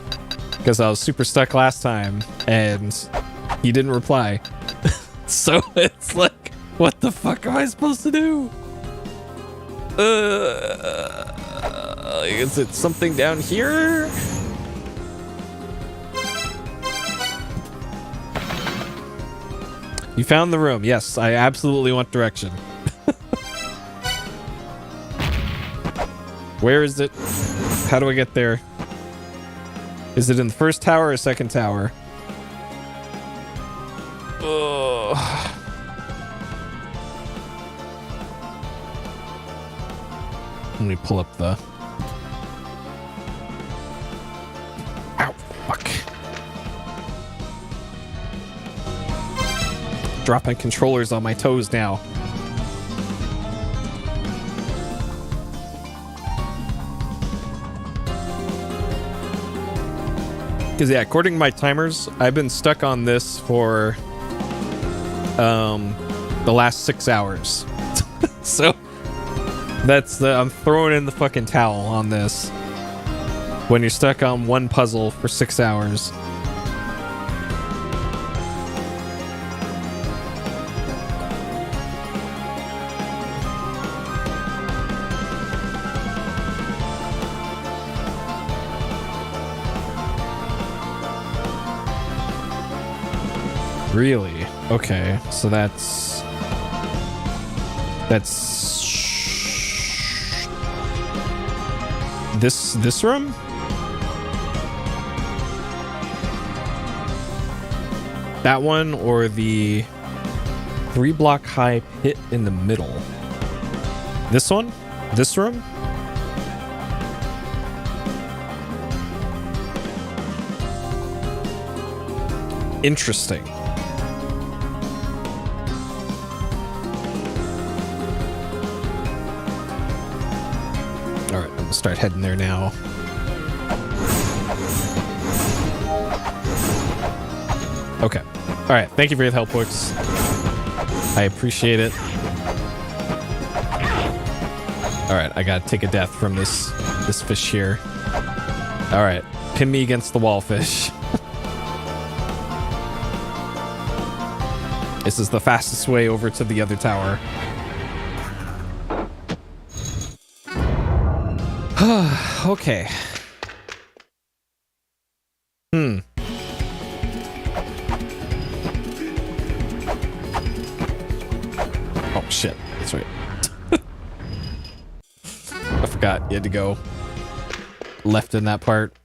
because I was super stuck last time, and he didn't reply. So it's like, what the fuck am I supposed to do? Is it something down here? You found the room. Yes, I absolutely want direction. Where is it? How do I get there? Is it in the first tower or second tower? Ugh. Let me pull up the... Ow, fuck. Dropping controllers on my toes now. Because, yeah, according to my timers, I've been stuck on this for the last 6 hours. So that's I'm throwing in the fucking towel on this when you're stuck on one puzzle for 6 hours. Really? Okay, so that's this room? That one, or the 3-block high pit in the middle? This one? This room? Interesting. Alright, I'm gonna start heading there now. Okay. Alright, thank you for your help, folks. I appreciate it. Alright, I gotta take a death from this fish here. Alright, pin me against the wall, fish. This is the fastest way over to the other tower. Okay. Oh, shit. That's right. I forgot you had to go left in that part.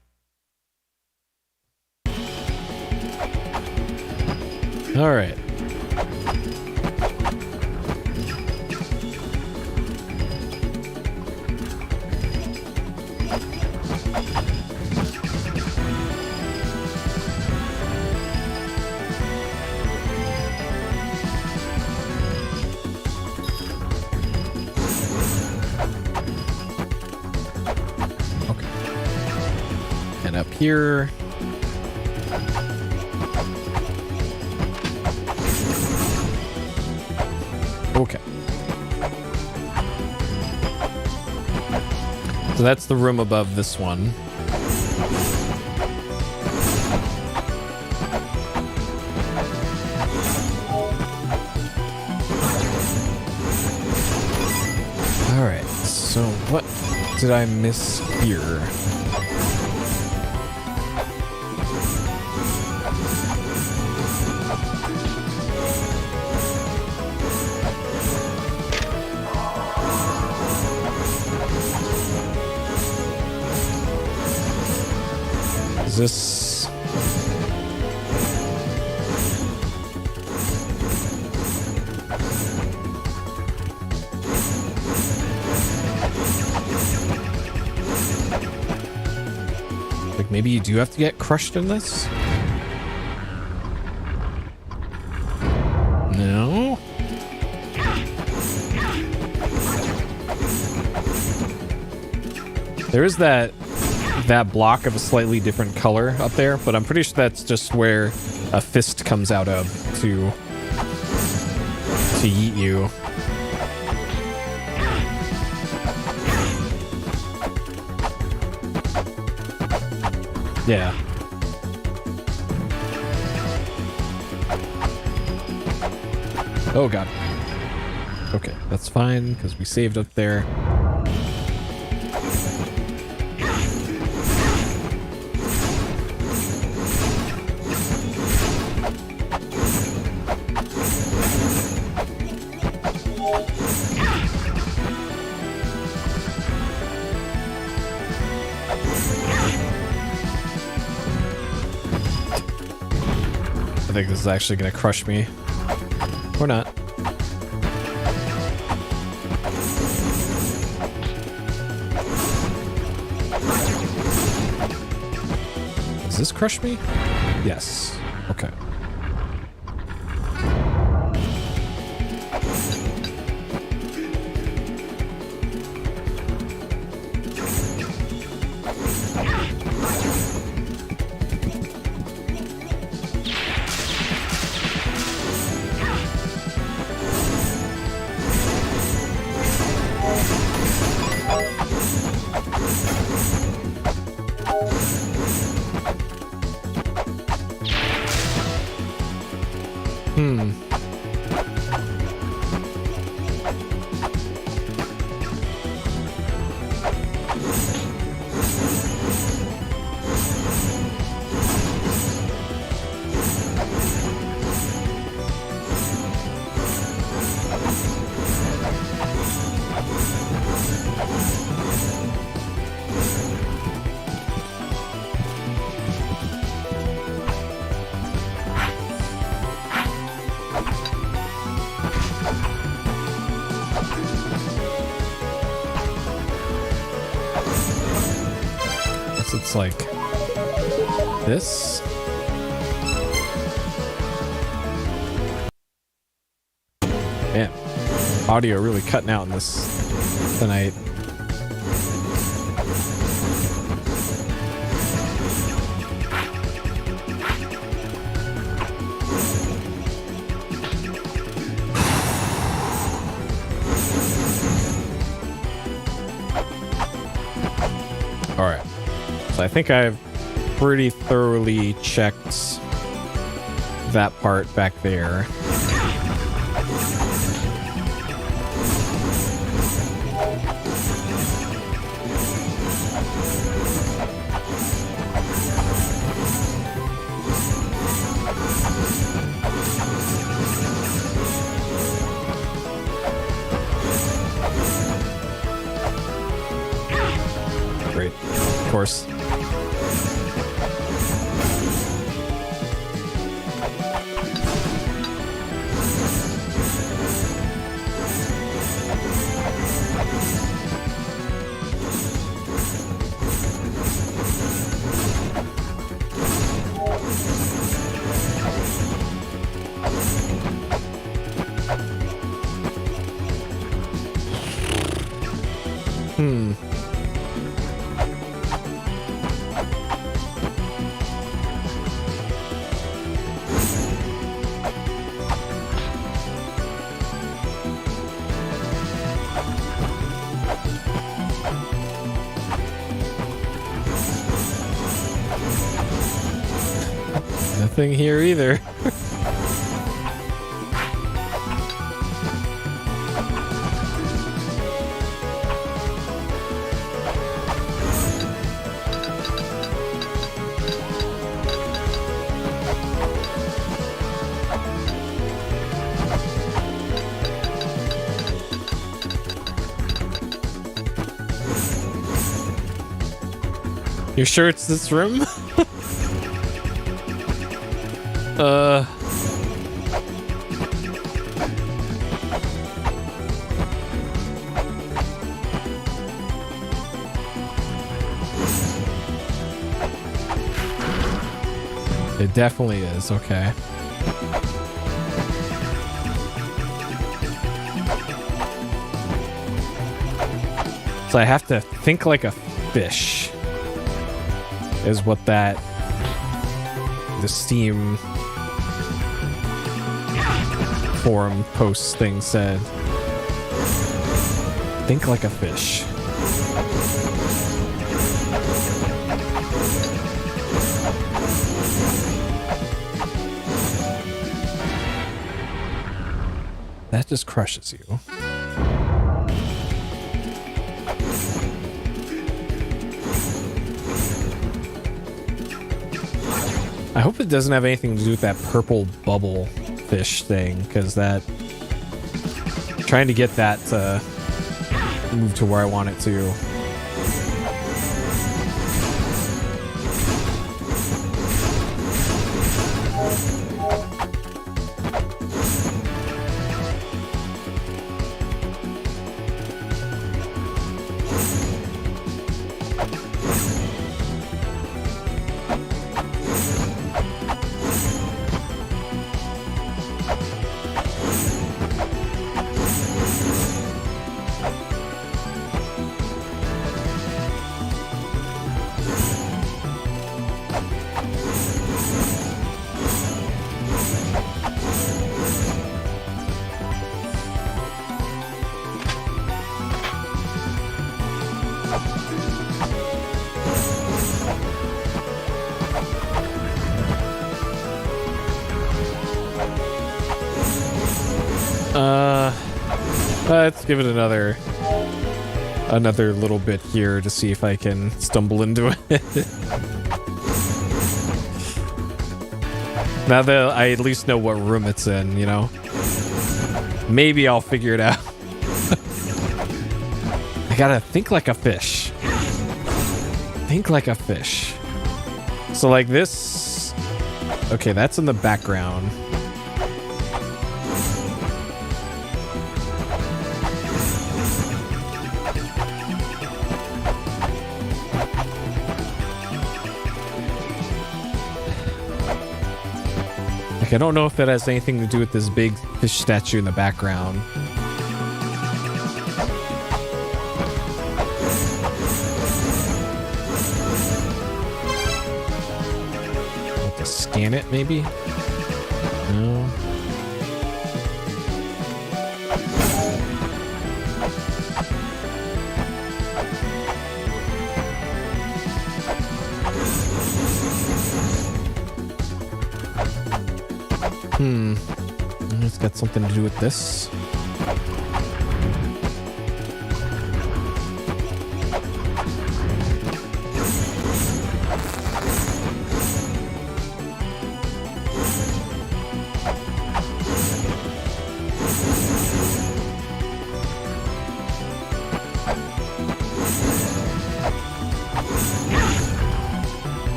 All right. Up here. Okay. So that's the room above this one. Alright, so what did I miss here? Is this... like maybe you do have to get crushed in this? No? There is that block of a slightly different color up there, but I'm pretty sure that's just where a fist comes out of to yeet you. Yeah. Oh god. Okay, that's fine because we saved up there. I think this is actually going to crush me. Or not. Does this crush me? Yes. Okay. It's like this. Man, audio really cutting out in this tonight. All right. I think I've pretty thoroughly checked that part back there. Great, of course. Nothing here either. You sure it's this room? It definitely is, okay. So I have to think like a fish, is what the Steam forum post thing said. Think like a fish. That just crushes you. I hope it doesn't have anything to do with that purple bubble fish thing, because that... trying to get that to move to where I want it to. Let's give it another little bit here to see if I can stumble into it. Now that I at least know what room it's in, you know? Maybe I'll figure it out. I gotta think like a fish. Think like a fish. So like this... Okay, that's in the background. I don't know if that has anything to do with this big fish statue in the background. Have to scan it, maybe? No. It's got something to do with this.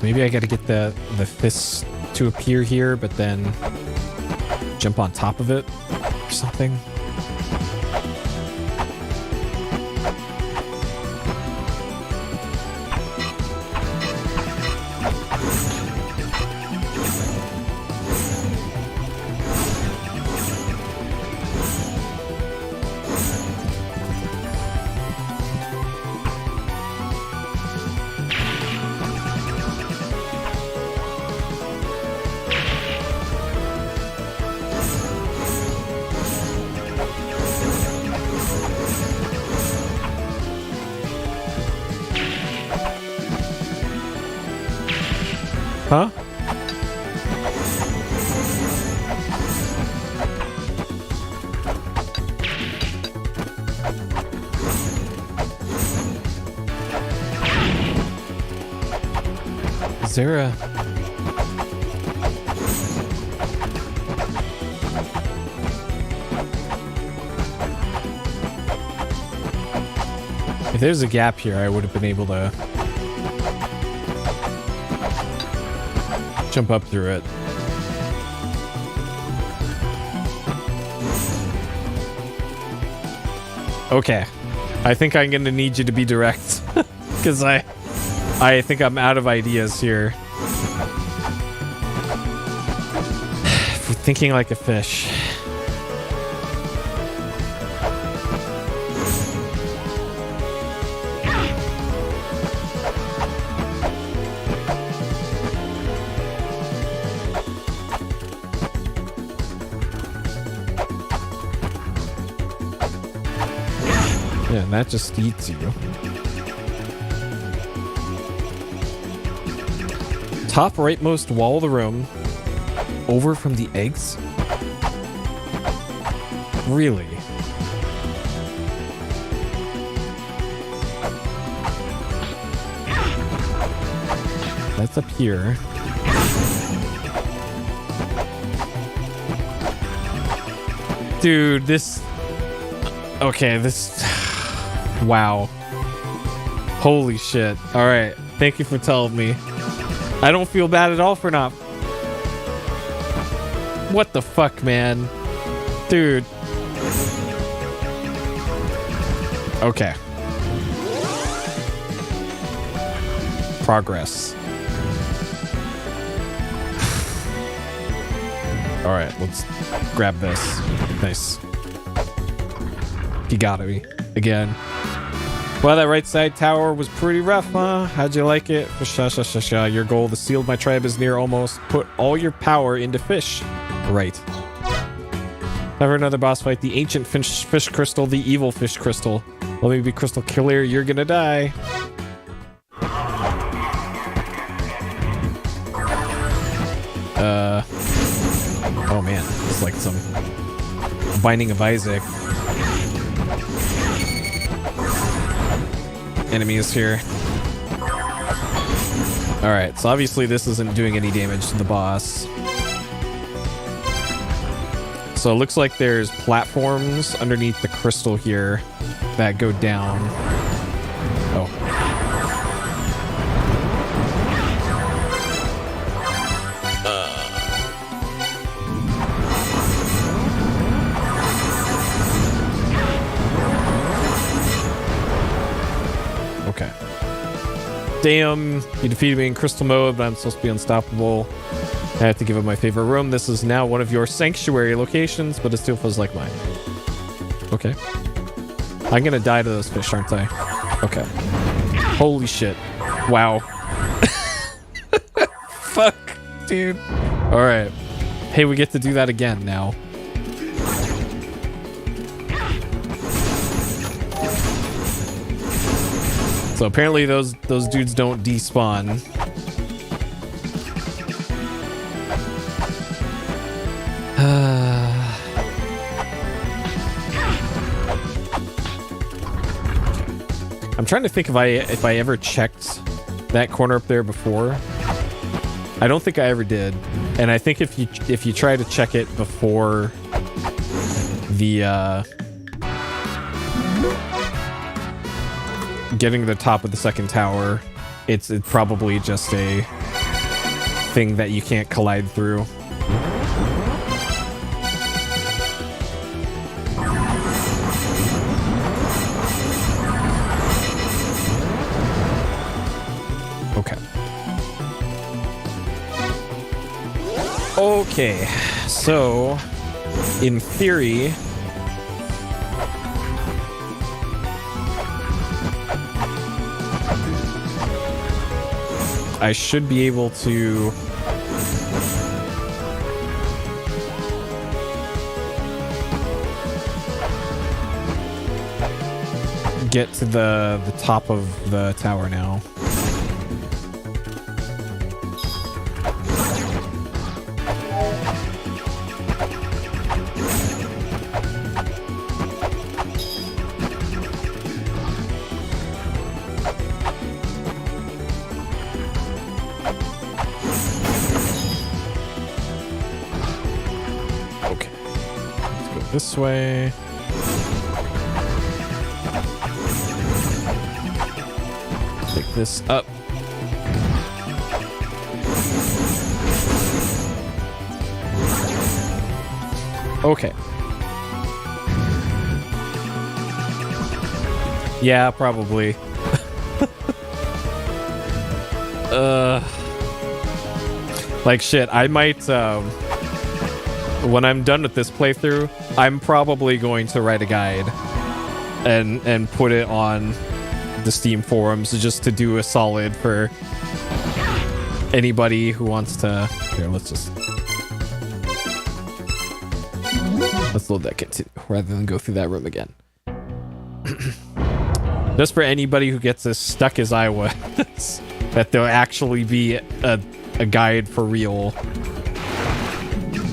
Maybe I gotta get the fist to appear here, but then jump on top of it or something. Huh? Is there a... If there's a gap here, I would have been able to jump up through it. Okay. I think I'm going to need you to be direct. Because I think I'm out of ideas here. For thinking like a fish. Yeah, and that just eats you. Top rightmost wall of the room. Over from the eggs? Really? That's up here. Dude, this... Okay, this... Wow. Holy shit. Alright, thank you for telling me. I don't feel bad at all for not... What the fuck, man? Dude. Okay. Progress. Alright, let's grab this. Nice. You gotta be. Again. Well, that right side tower was pretty rough, huh? How'd you like it? Sha. Your goal to seal my tribe is near almost. Put all your power into fish. Right. Never another boss fight. The ancient fish crystal, the evil fish crystal. Let me be crystal clear. You're gonna die. Oh man, it's like some Binding of Isaac. Enemies here. Alright, so obviously this isn't doing any damage to the boss. So it looks like there's platforms underneath the crystal here that go down. Oh. Okay. Damn, you defeated me in crystal mode, but I'm supposed to be unstoppable. I have to give up my favorite room. This is now one of your sanctuary locations, but it still feels like mine. Okay. I'm gonna die to those fish, aren't I? Okay. Holy shit. Wow. Fuck, dude. Alright. Hey, we get to do that again now. So apparently those dudes don't despawn. I'm trying to think if I ever checked that corner up there before. I don't think I ever did, and I think if you try to check it before the getting to the top of the second tower, it's probably just a thing that you can't collide through. Okay, so in theory, I should be able to get to the top of the tower now. this way. Pick this up. Okay. Yeah, probably. Like shit, I might, when I'm done with this playthrough, I'm probably going to write a guide and put it on the Steam forums just to do a solid for anybody who wants to. Here, let's load that continue rather than go through that room again. Just for anybody who gets as stuck as I was, that there'll actually be a guide for real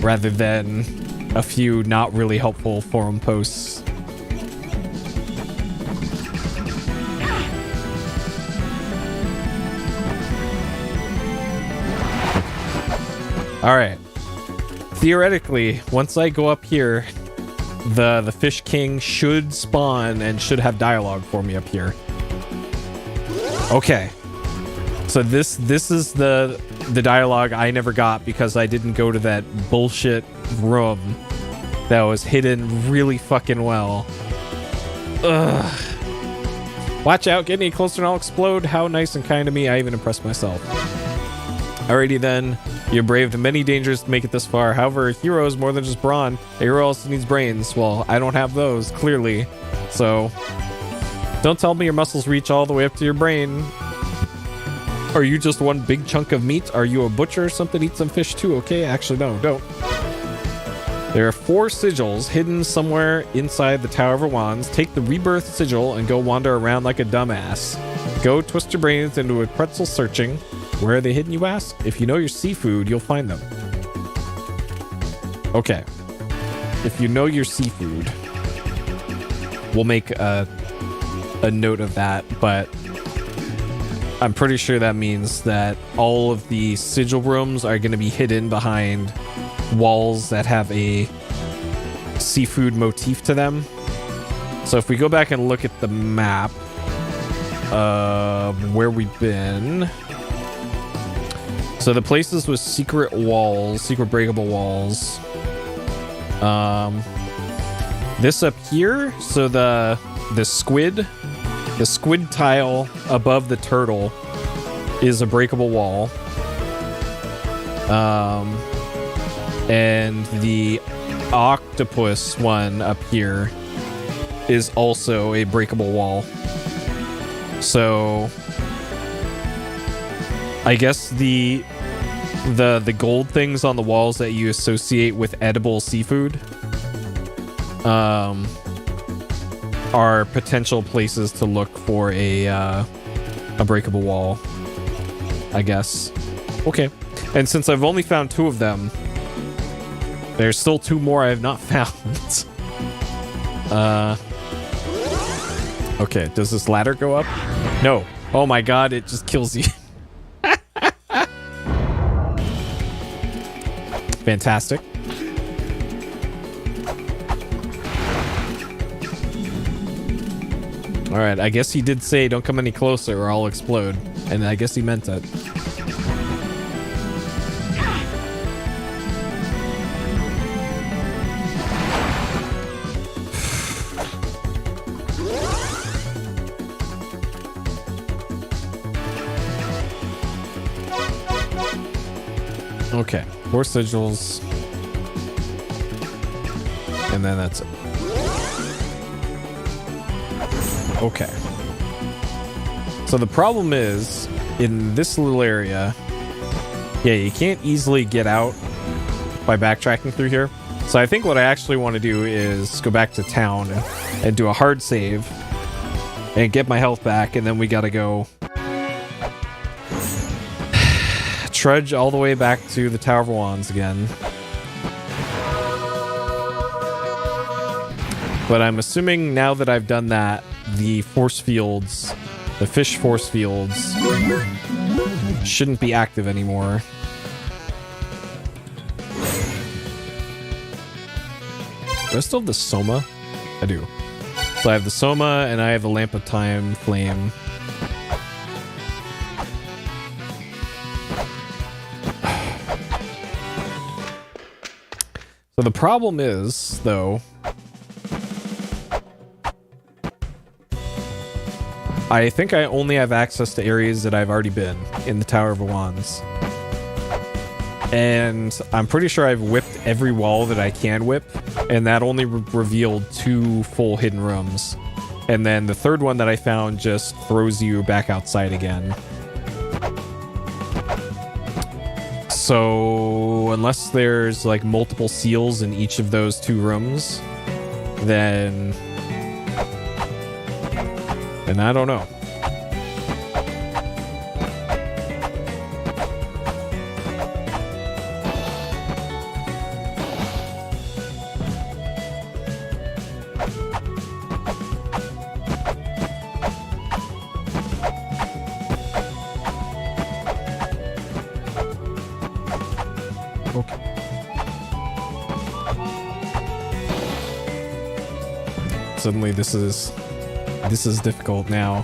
rather than a few not really helpful forum posts. All right. Theoretically, once I go up here, the Fish King should spawn and should have dialogue for me up here. Okay. So this is the dialogue I never got because I didn't go to that bullshit room that was hidden really fucking well. Ugh. Watch out, get any closer and I'll explode. How nice and kind of me. I even impressed myself. Alrighty then. You braved many dangers to make it this far. However, a hero is more than just brawn. A hero also needs brains. Well, I don't have those, clearly. So, don't tell me your muscles reach all the way up to your brain. Are you just one big chunk of meat? Are you a butcher or something? Eat some fish too, okay? Actually, no, don't. There are 4 sigils hidden somewhere inside the Tower of Oannes. Take the rebirth sigil and go wander around like a dumbass. Go twist your brains into a pretzel searching. Where are they hidden, you ask? If you know your seafood, you'll find them. Okay. If you know your seafood, we'll make a note of that, but I'm pretty sure that means that all of the sigil rooms are going to be hidden behind walls that have a seafood motif to them. So if we go back and look at the map of where we've been... So the places with secret walls, secret breakable walls. This up here, so the squid tile above the turtle is a breakable wall. And the octopus one up here is also a breakable wall. So I guess the gold things on the walls that you associate with edible seafood are potential places to look for a breakable wall, I guess. Okay. And since I've only found 2 of them, there's still 2 more I have not found. Okay, does this ladder go up? No. Oh my god, it just kills you. Fantastic. Alright, I guess he did say don't come any closer or I'll explode. And I guess he meant it. Okay, 4 sigils. And then that's it. Okay. So the problem is, in this little area, yeah, you can't easily get out by backtracking through here. So I think what I actually want to do is go back to town and do a hard save and get my health back, and then we gotta go trudge all the way back to the Tower of Oannes again. But I'm assuming now that I've done that, the force fields, the fish force fields, shouldn't be active anymore. I still have the Soma? I do. So I have the Soma and I have the Lamp of Time Flame. So the problem is, though, I think I only have access to areas that I've already been in the Tower of Oannes. And I'm pretty sure I've whipped every wall that I can whip, and that only revealed 2 full hidden rooms. And then the third one that I found just throws you back outside again. So unless there's like multiple seals in each of those 2 rooms, then I don't know. Suddenly this is difficult now.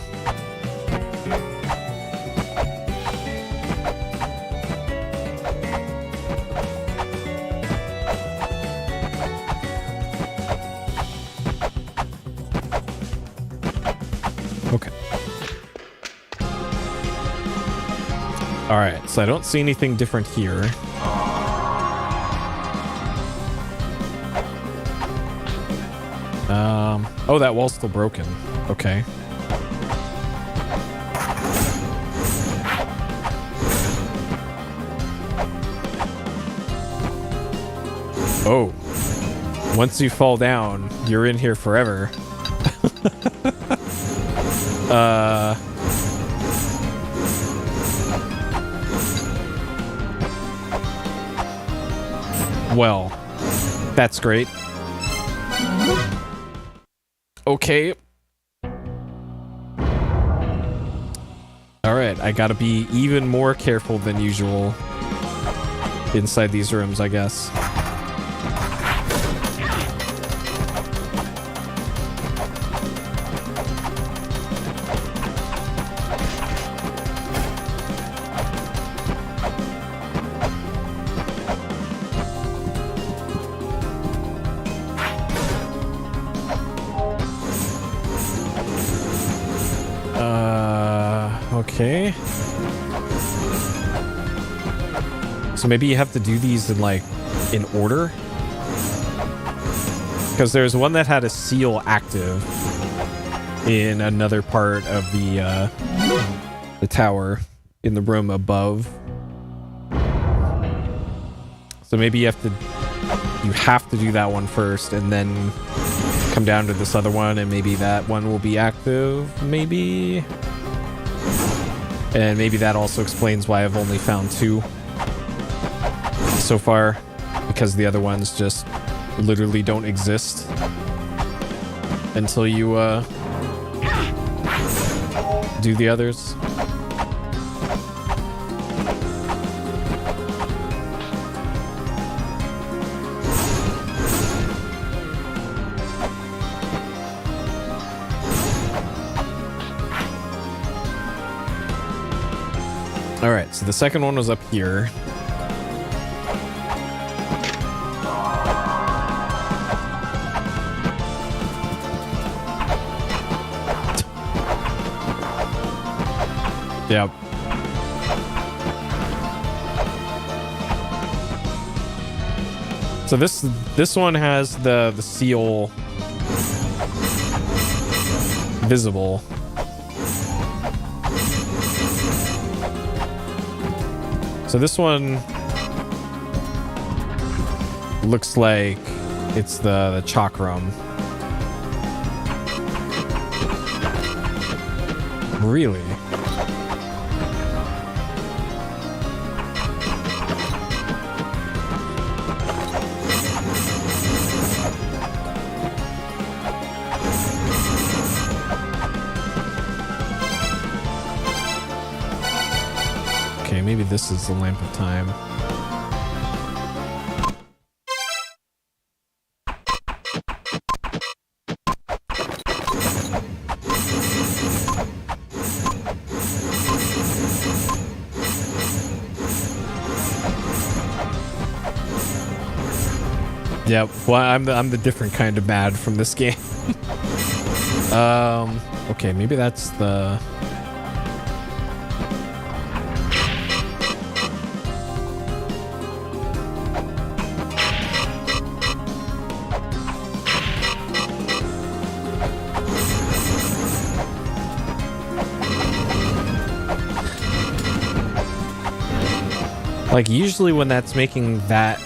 Okay. All right, so I don't see anything different here. Oh, that wall's still broken. Okay. Oh. Once you fall down, you're in here forever. Well, that's great. Okay. Alright, I gotta be even more careful than usual inside these rooms, I guess. Okay. So maybe you have to do these in in order? Because there's one that had a seal active in another part of the tower in the room above. So maybe you have to do that one first and then come down to this other one, and maybe that one will be active, maybe. And maybe that also explains why I've only found 2 so far, because the other ones just literally don't exist until you do the others. All right, so the second one was up here. Yep. So this one has the seal visible. So this one looks like it's the chakram. Really? Okay, maybe this is the Lamp of Time. Yep. Well, I'm the different kind of mad from this game. Okay, maybe that's the... Like, usually when that's making that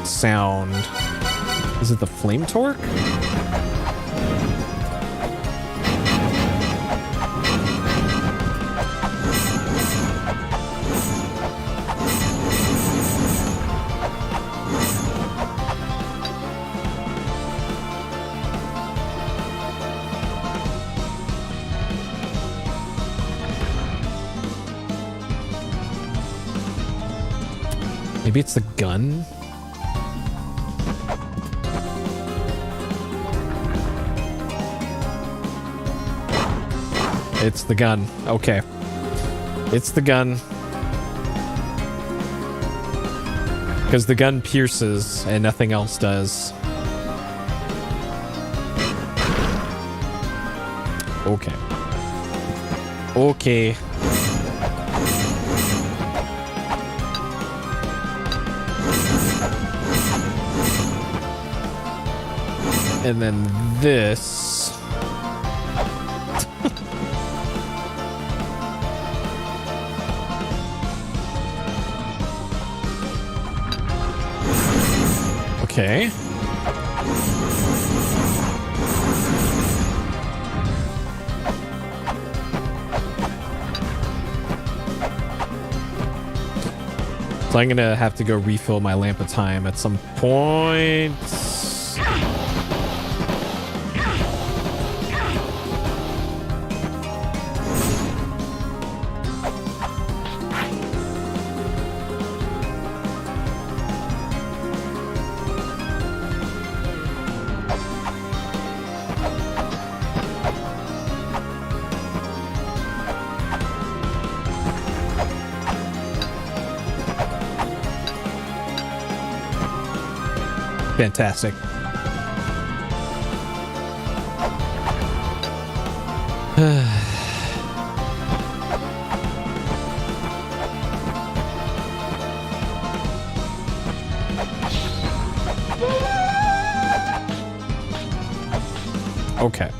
sound, is it the flame torque? Maybe it's the gun? It's the gun. Okay. It's the gun. Because the gun pierces and nothing else does. Okay. Okay. And then this. Okay. So I'm gonna have to go refill my lamp of time at some point. Fantastic. Okay.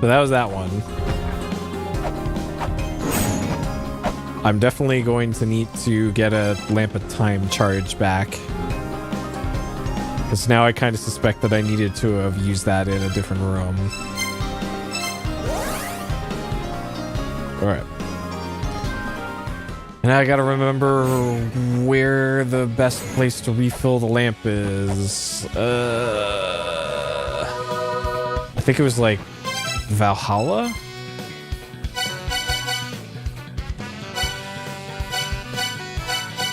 So that was that one. I'm definitely going to need to get a lamp of time charge back. Because now I kind of suspect that I needed to have used that in a different room. Alright. And I gotta remember where the best place to refill the lamp is. I think it was like Valhalla?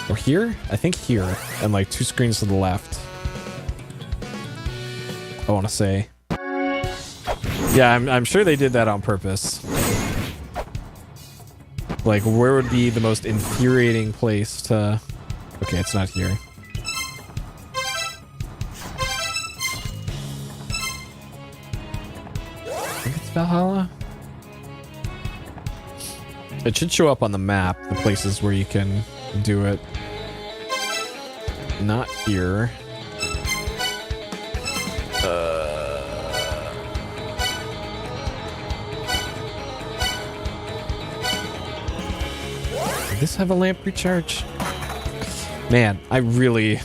Or here? I think here. And like 2 screens to the left. I want to say. Yeah, I'm sure they did that on purpose. Like, where would be the most infuriating place to... Okay, it's not here. I think it's Valhalla? It should show up on the map, the places where you can do it. Not here. Did this have a lamp recharge? Man, I really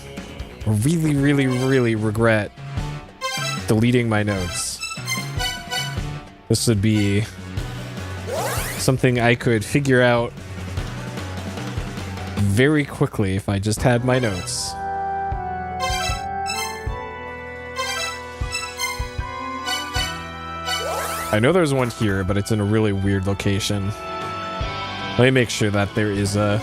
regret deleting my notes. This would be something I could figure out very quickly if I just had my notes. I know there's one here, but it's in a really weird location. Let me make sure that there is a...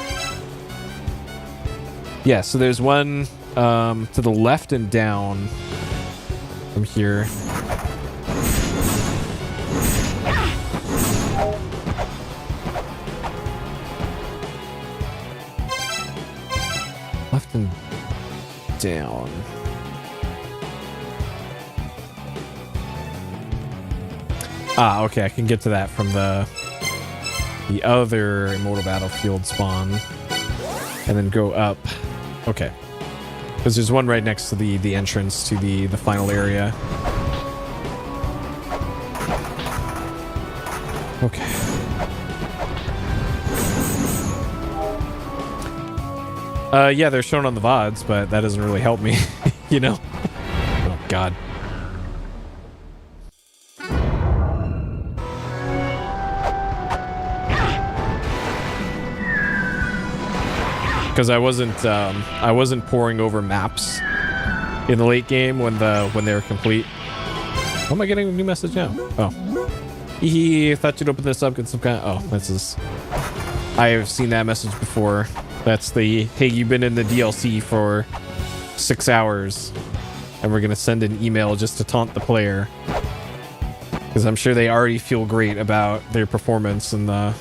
Yeah, so there's one to the left and down from here. Left and down. Ah, okay, I can get to that from the other Immortal Battlefield spawn. And then go up. Okay. Because there's one right next to the entrance to the final area. Okay. Yeah, they're shown on the VODs, but that doesn't really help me, you know? Oh, God. Because I wasn't poring over maps in the late game when they were complete. How am I getting a new message now? Oh. Thought you'd open this up, get some kind of... Oh, this is... I have seen that message before. That's the, hey, you've been in the DLC for 6 hours, and we're gonna send an email just to taunt the player. Because I'm sure they already feel great about their performance in the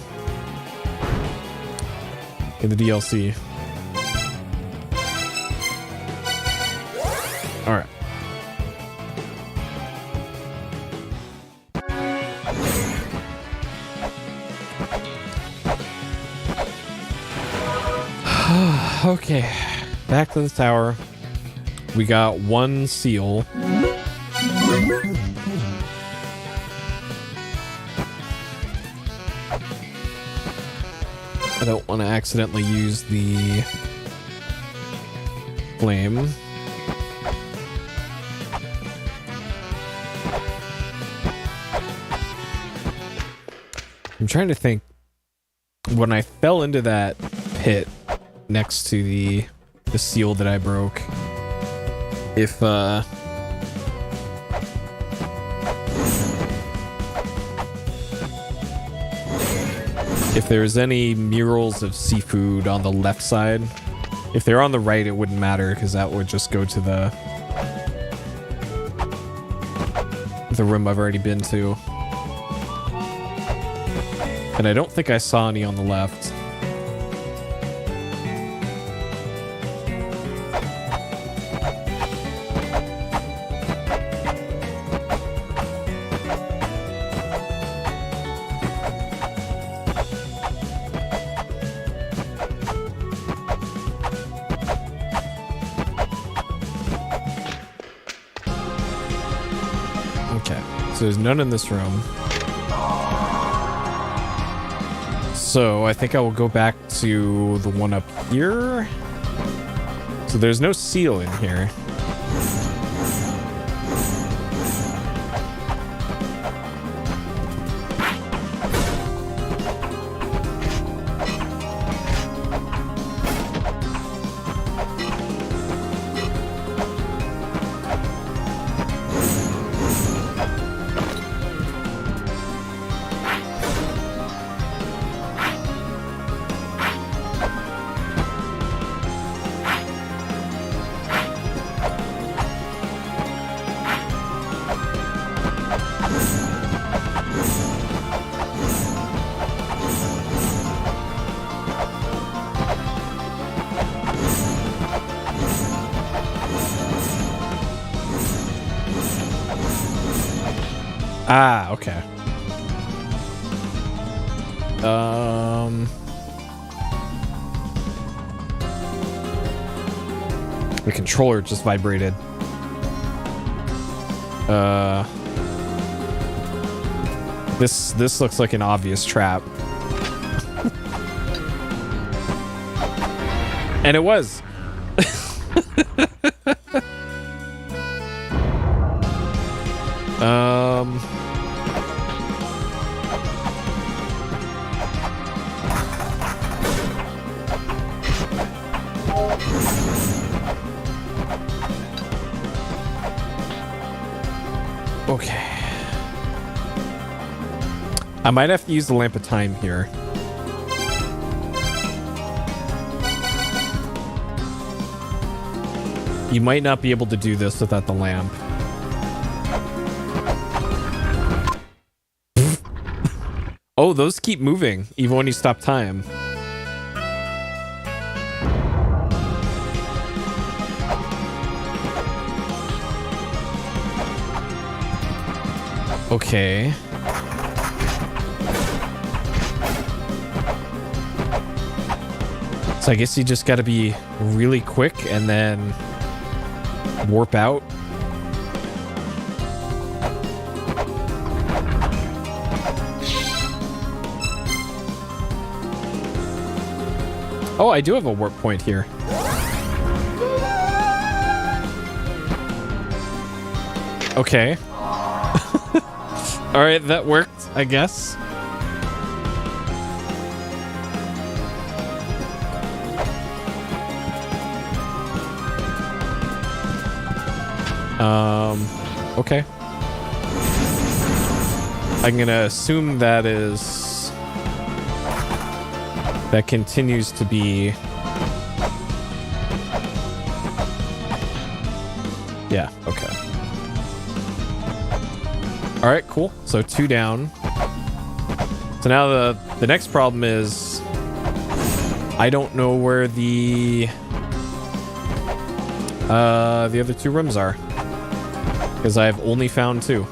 DLC. All right. Okay, back to the tower. We got one seal. I don't want to accidentally use the flame. I'm trying to think. When I fell into that pit next to the seal that I broke, if there's any murals of seafood on the left side, if they're on the right, it wouldn't matter because that would just go to the room I've already been to. And I don't think I saw any on the left. Okay, so there's none in this room. So I think I will go back to the one up here. So there's no seal in here. Ah, okay. The controller just vibrated. This looks like an obvious trap. And it was. Okay. I might have to use the lamp of time here. You might not be able to do this without the lamp. Oh, those keep moving even when you stop time. Okay. So I guess you just gotta be really quick and then warp out. Oh, I do have a warp point here. Okay. All right, that worked, I guess. Okay. I'm gonna assume that continues to be... Yeah, okay. All right, cool. So 2 down. So now the next problem is I don't know where the other 2 rooms are, because I've only found 2.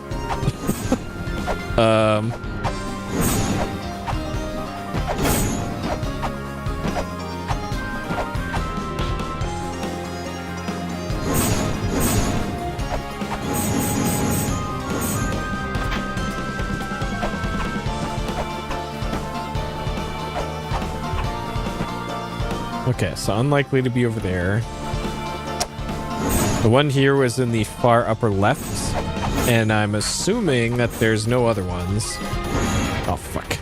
Okay, so unlikely to be over there. The one here was in the far upper left, and I'm assuming that there's no other ones. Oh, fuck.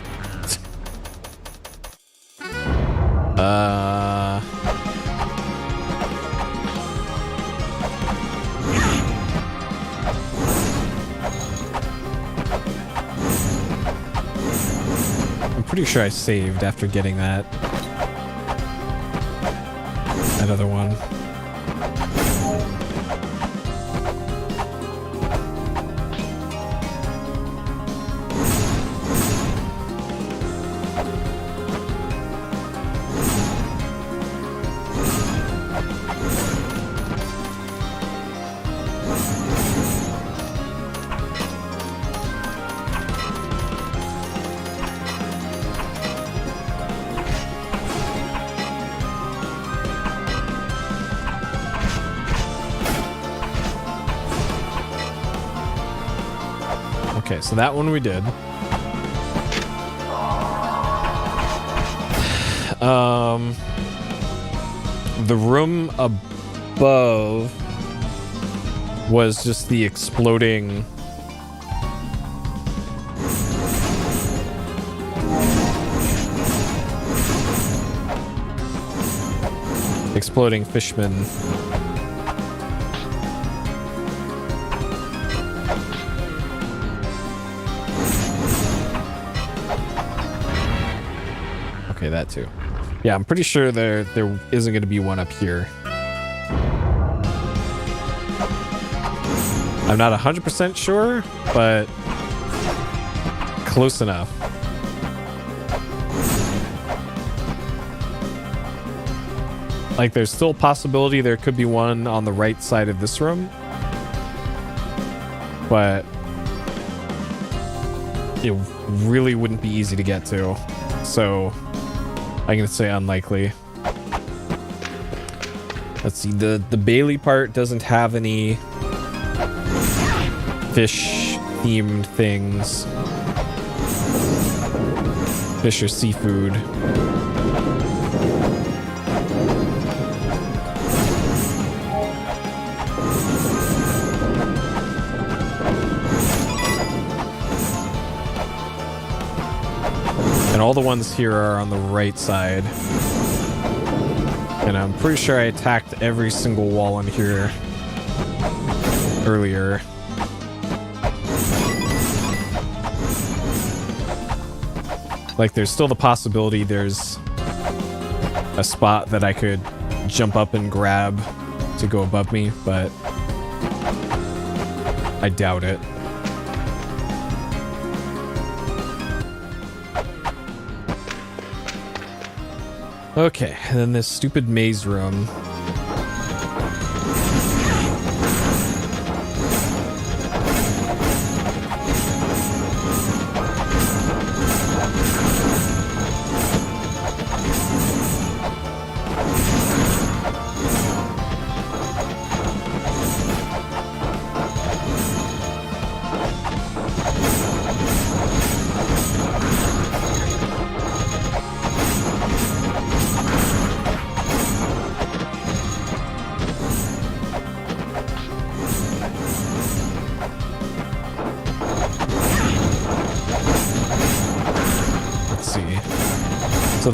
I'm pretty sure I saved after getting that. Another one. Okay, so that one we did. The room above was just the exploding fishman. Okay, that too. Yeah, I'm pretty sure there isn't going to be one up here. I'm not 100% sure, but close enough. Like, there's still a possibility there could be one on the right side of this room, but it really wouldn't be easy to get to. So I'm gonna say unlikely. Let's see, the Bailey part doesn't have any fish themed things. Fish or seafood. And all the ones here are on the right side. And I'm pretty sure I attacked every single wall in here earlier. Like, there's still the possibility there's a spot that I could jump up and grab to go above me, but I doubt it. Okay, and then this stupid maze room.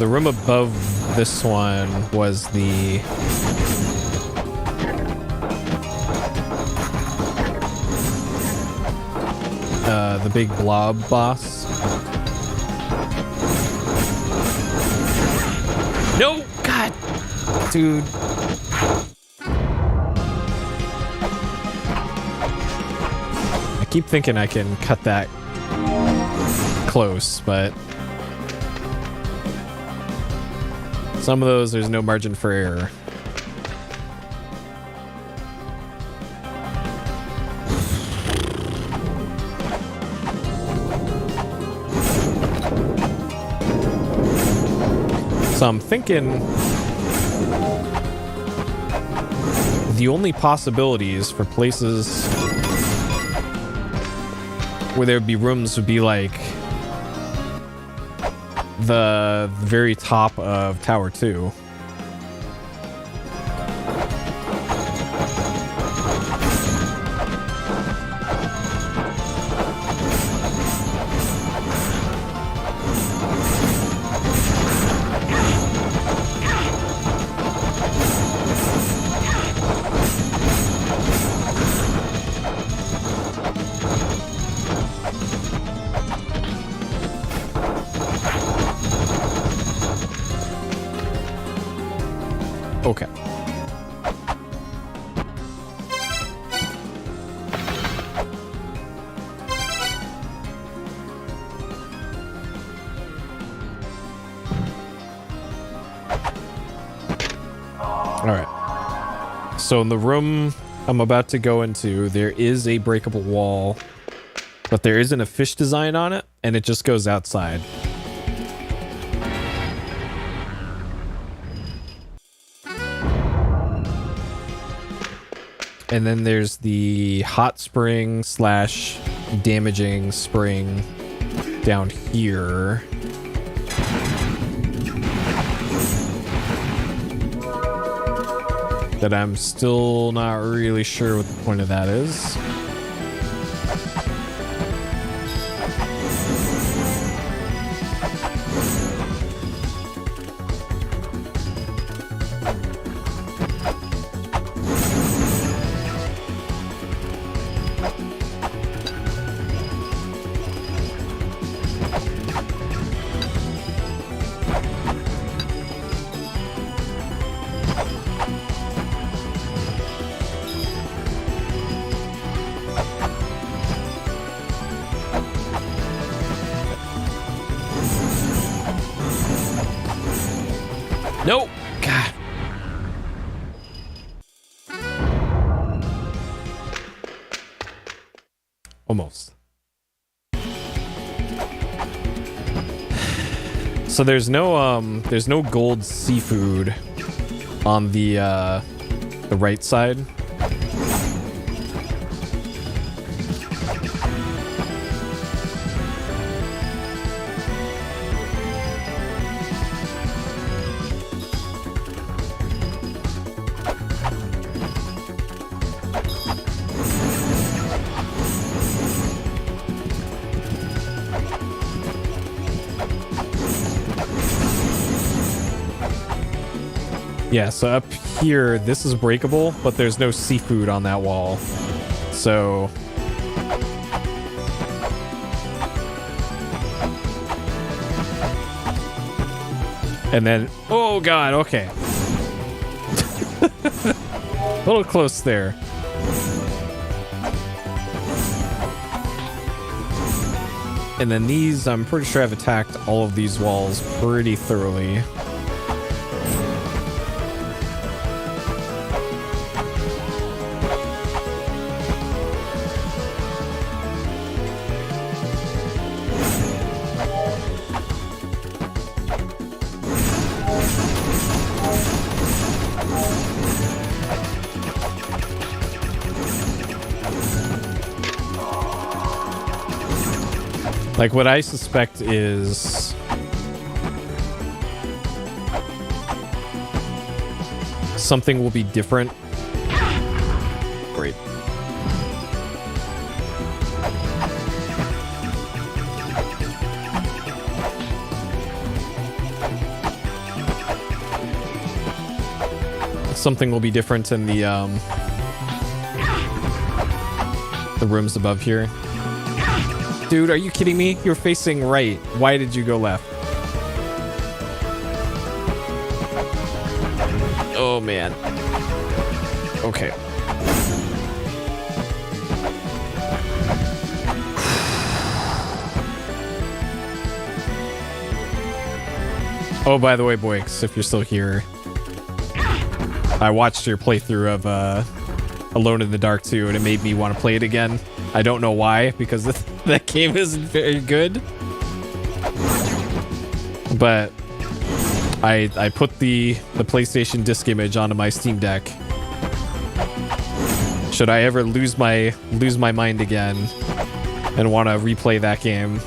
the room above this one was the big blob boss. No, God, dude. I keep thinking I can cut that close, but some of those, there's no margin for error. So I'm thinking the only possibilities for places where there'd be rooms would be like the very top of Tower 2. Okay. All right. So in the room I'm about to go into, there is a breakable wall, but there isn't a fish design on it, and it just goes outside. And then there's the hot spring slash damaging spring down here. That I'm still not really sure what the point of that is. Nope. God. Almost. So there's no gold seafood on the right side. Yeah, so up here, this is breakable, but there's no seafood on that wall. So... And then... Oh, God, okay. A little close there. And then these, I'm pretty sure I've attacked all of these walls pretty thoroughly. Like, what I suspect is... something will be different. Great. something will be different in the rooms above here. Dude, are you kidding me? You're facing right. Why did you go left? Oh, man. Okay. Oh, by the way, Boix, if you're still here, I watched your playthrough of Alone in the Dark 2, and it made me want to play it again. I don't know why, because that game isn't very good. But I put the PlayStation disc image onto my Steam Deck. Should I ever lose my mind again and want to replay that game?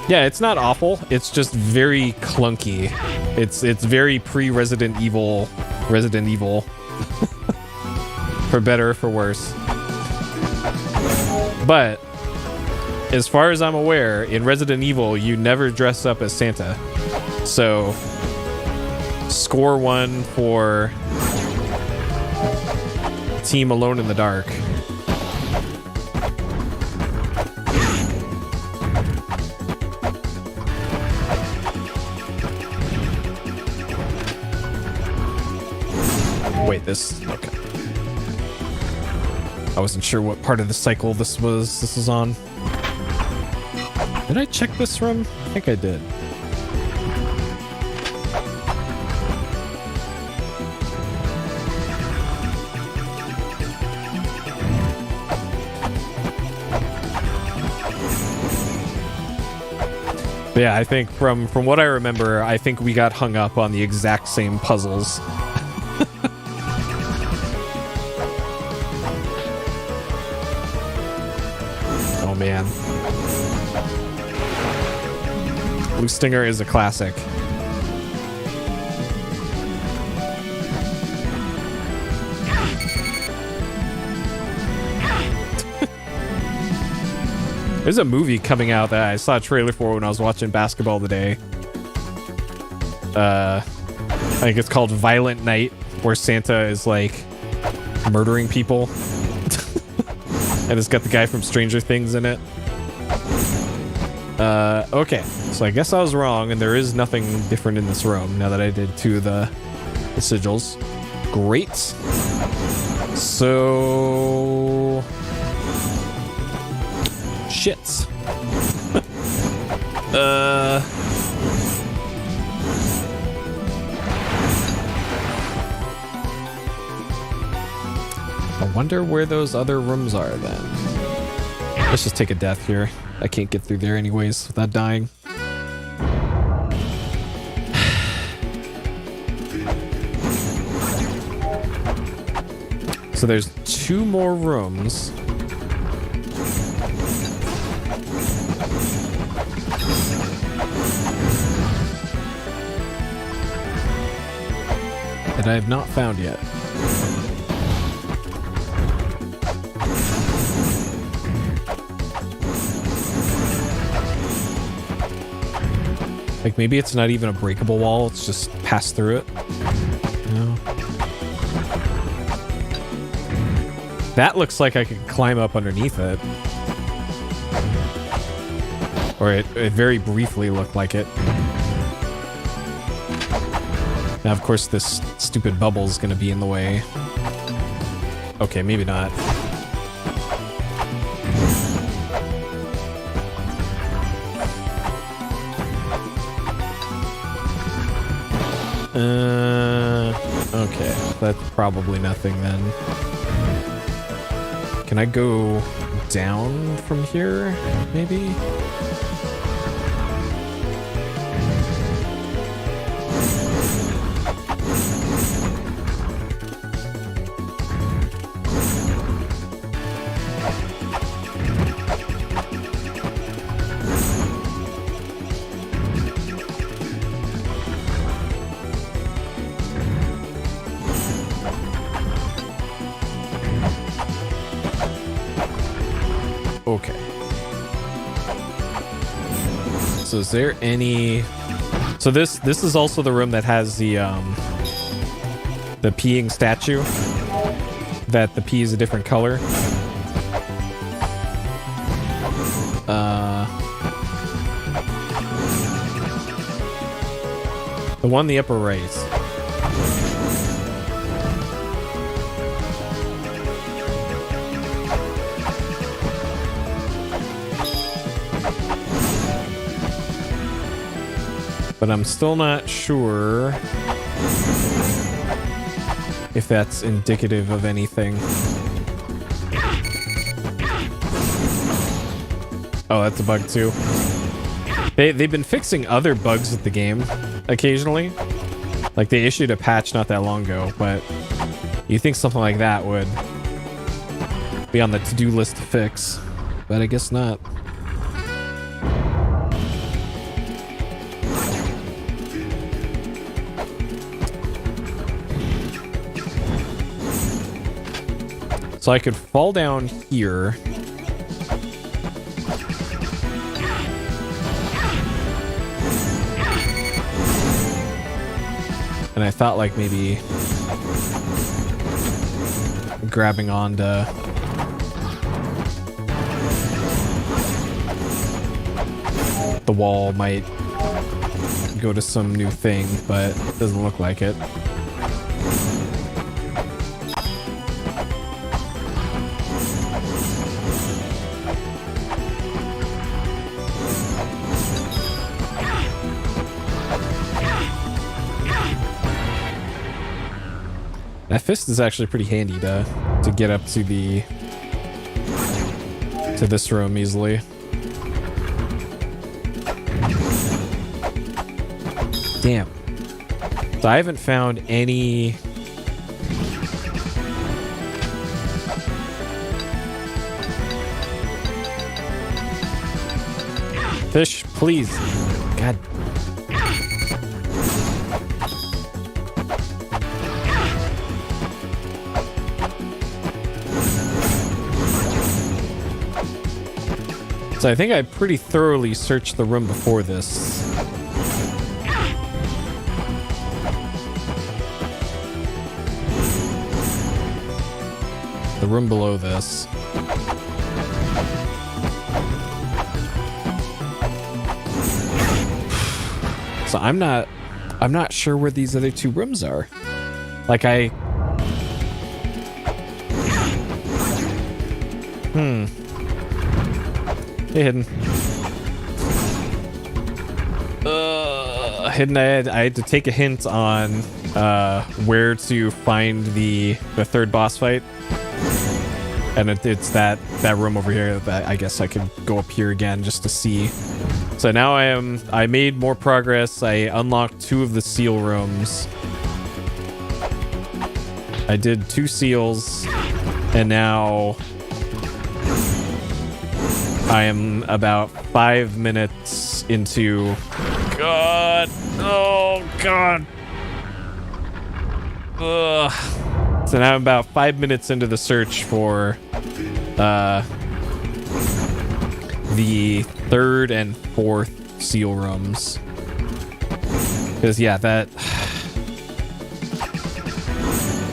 Yeah, it's not awful. It's just very clunky. It's very pre-Resident Evil. Resident Evil. For better or for worse. But as far as I'm aware, in Resident Evil, you never dress up as Santa. So score 1 for Team Alone in the Dark. Wait, this... Okay. I wasn't sure what part of the cycle this was on. Did I check this room? I think I did. But yeah, I think from what I remember, I think we got hung up on the exact same puzzles. Oh man. Blue Stinger is a classic. There's a movie coming out that I saw a trailer for when I was watching basketball today. I think it's called Violent Night, where Santa is like murdering people. And it's got the guy from Stranger Things in it. Okay, so I guess I was wrong, and there is nothing different in this room now that I did 2 of the sigils. Great. So... Shits. I wonder where those other rooms are then. Let's just take a death here. I can't get through there anyways without dying. So there's 2 more rooms. That I have not found yet. Like maybe it's not even a breakable wall, it's just pass through it. No. That looks like I could climb up underneath it. Or it very briefly looked like it. Now, of course, this stupid bubble is going to be in the way. Okay, maybe not. Okay, that's probably nothing then. Can I go down from here, maybe? So is there any... So this is also the room that has the peeing statue. That the pee is a different color. The one in the upper right. But I'm still not sure if that's indicative of anything. Oh, that's a bug too. They've been fixing other bugs at the game occasionally. Like they issued a patch not that long ago, but you think something like that would be on the to-do list to fix, but I guess not. So I could fall down here. And I thought like maybe grabbing onto the wall might go to some new thing, but it doesn't look like it. That fist is actually pretty handy to get up to this room easily. Damn. So I haven't found any fish, please. God. So I think I pretty thoroughly searched the room before this. The room below this. So I'm not sure where these other two rooms are. Like Hey, Hidden. Hidden, I had to take a hint on where to find the third boss fight. And it's that room over here that I guess I could go up here again just to see. So now I made more progress. I unlocked 2 of the seal rooms. I did 2 seals, and now I am about 5 minutes into... God! Oh, God! Ugh. So now I'm about 5 minutes into the search for the 3rd and 4th seal rooms. Because, yeah, that...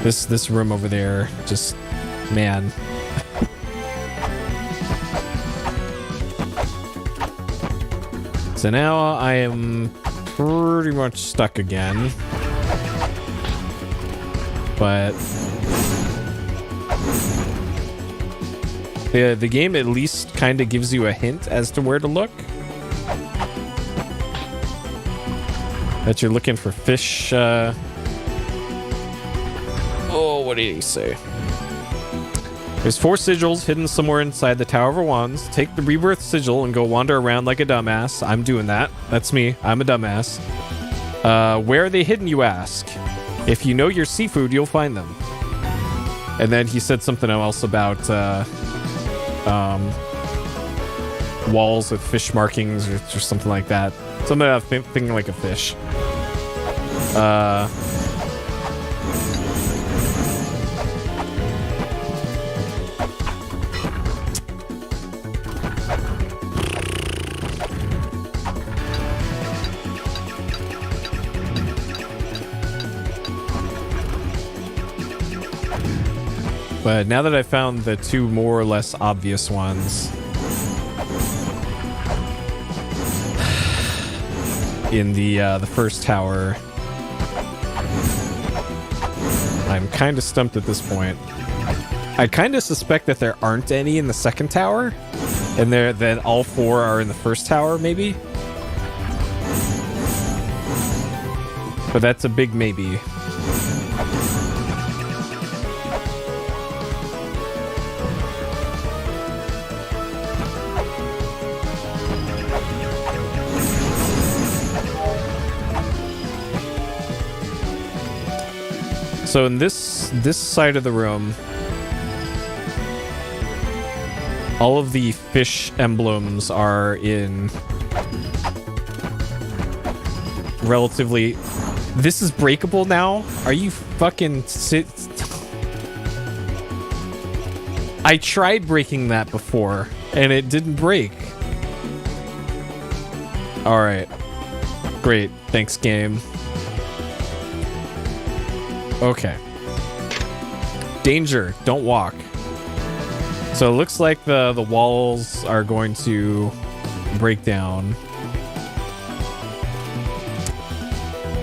This room over there, just... Man... So now I am pretty much stuck again. But the game at least kind of gives you a hint as to where to look. That you're looking for fish. Oh, what did he say? There's 4 sigils hidden somewhere inside the Tower of Oannes. Take the rebirth sigil and go wander around like a dumbass. I'm doing that. That's me. I'm a dumbass. Where are they hidden, you ask? If you know your seafood, you'll find them. And then he said something else about walls with fish markings or something like that. Something about thinking like a fish. But now that I found the two more or less obvious ones in the first tower, I'm kind of stumped at this point. I kind of suspect that there aren't any in the second tower, and that all four are in the first tower, maybe. But that's a big maybe. So in this side of the room, all of the fish emblems are in relatively... This is breakable now? Are you fucking... I tried breaking that before, and it didn't break. Alright. Great. Thanks, game. Okay. Danger. Don't walk. So it looks like the walls are going to break down.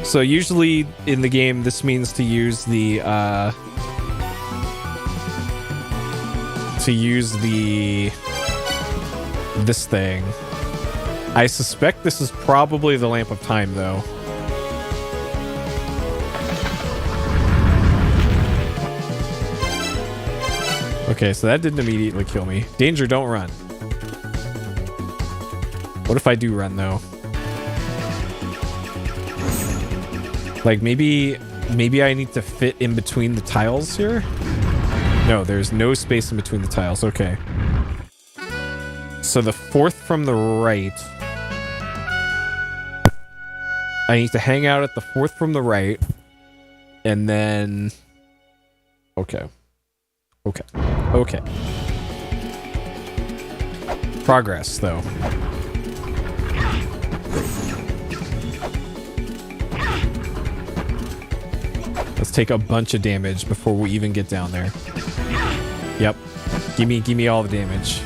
So usually in the game, this means to use the this thing. I suspect this is probably the Lamp of Time, though. Okay, so that didn't immediately kill me. Danger, don't run. What if I do run, though? Like, maybe I need to fit in between the tiles here? No, there's no space in between the tiles. Okay. So the fourth from the right. I need to hang out at the fourth from the right. And then... Okay. Okay. Okay. Progress, though. Let's take a bunch of damage before we even get down there. Yep. Give me all the damage.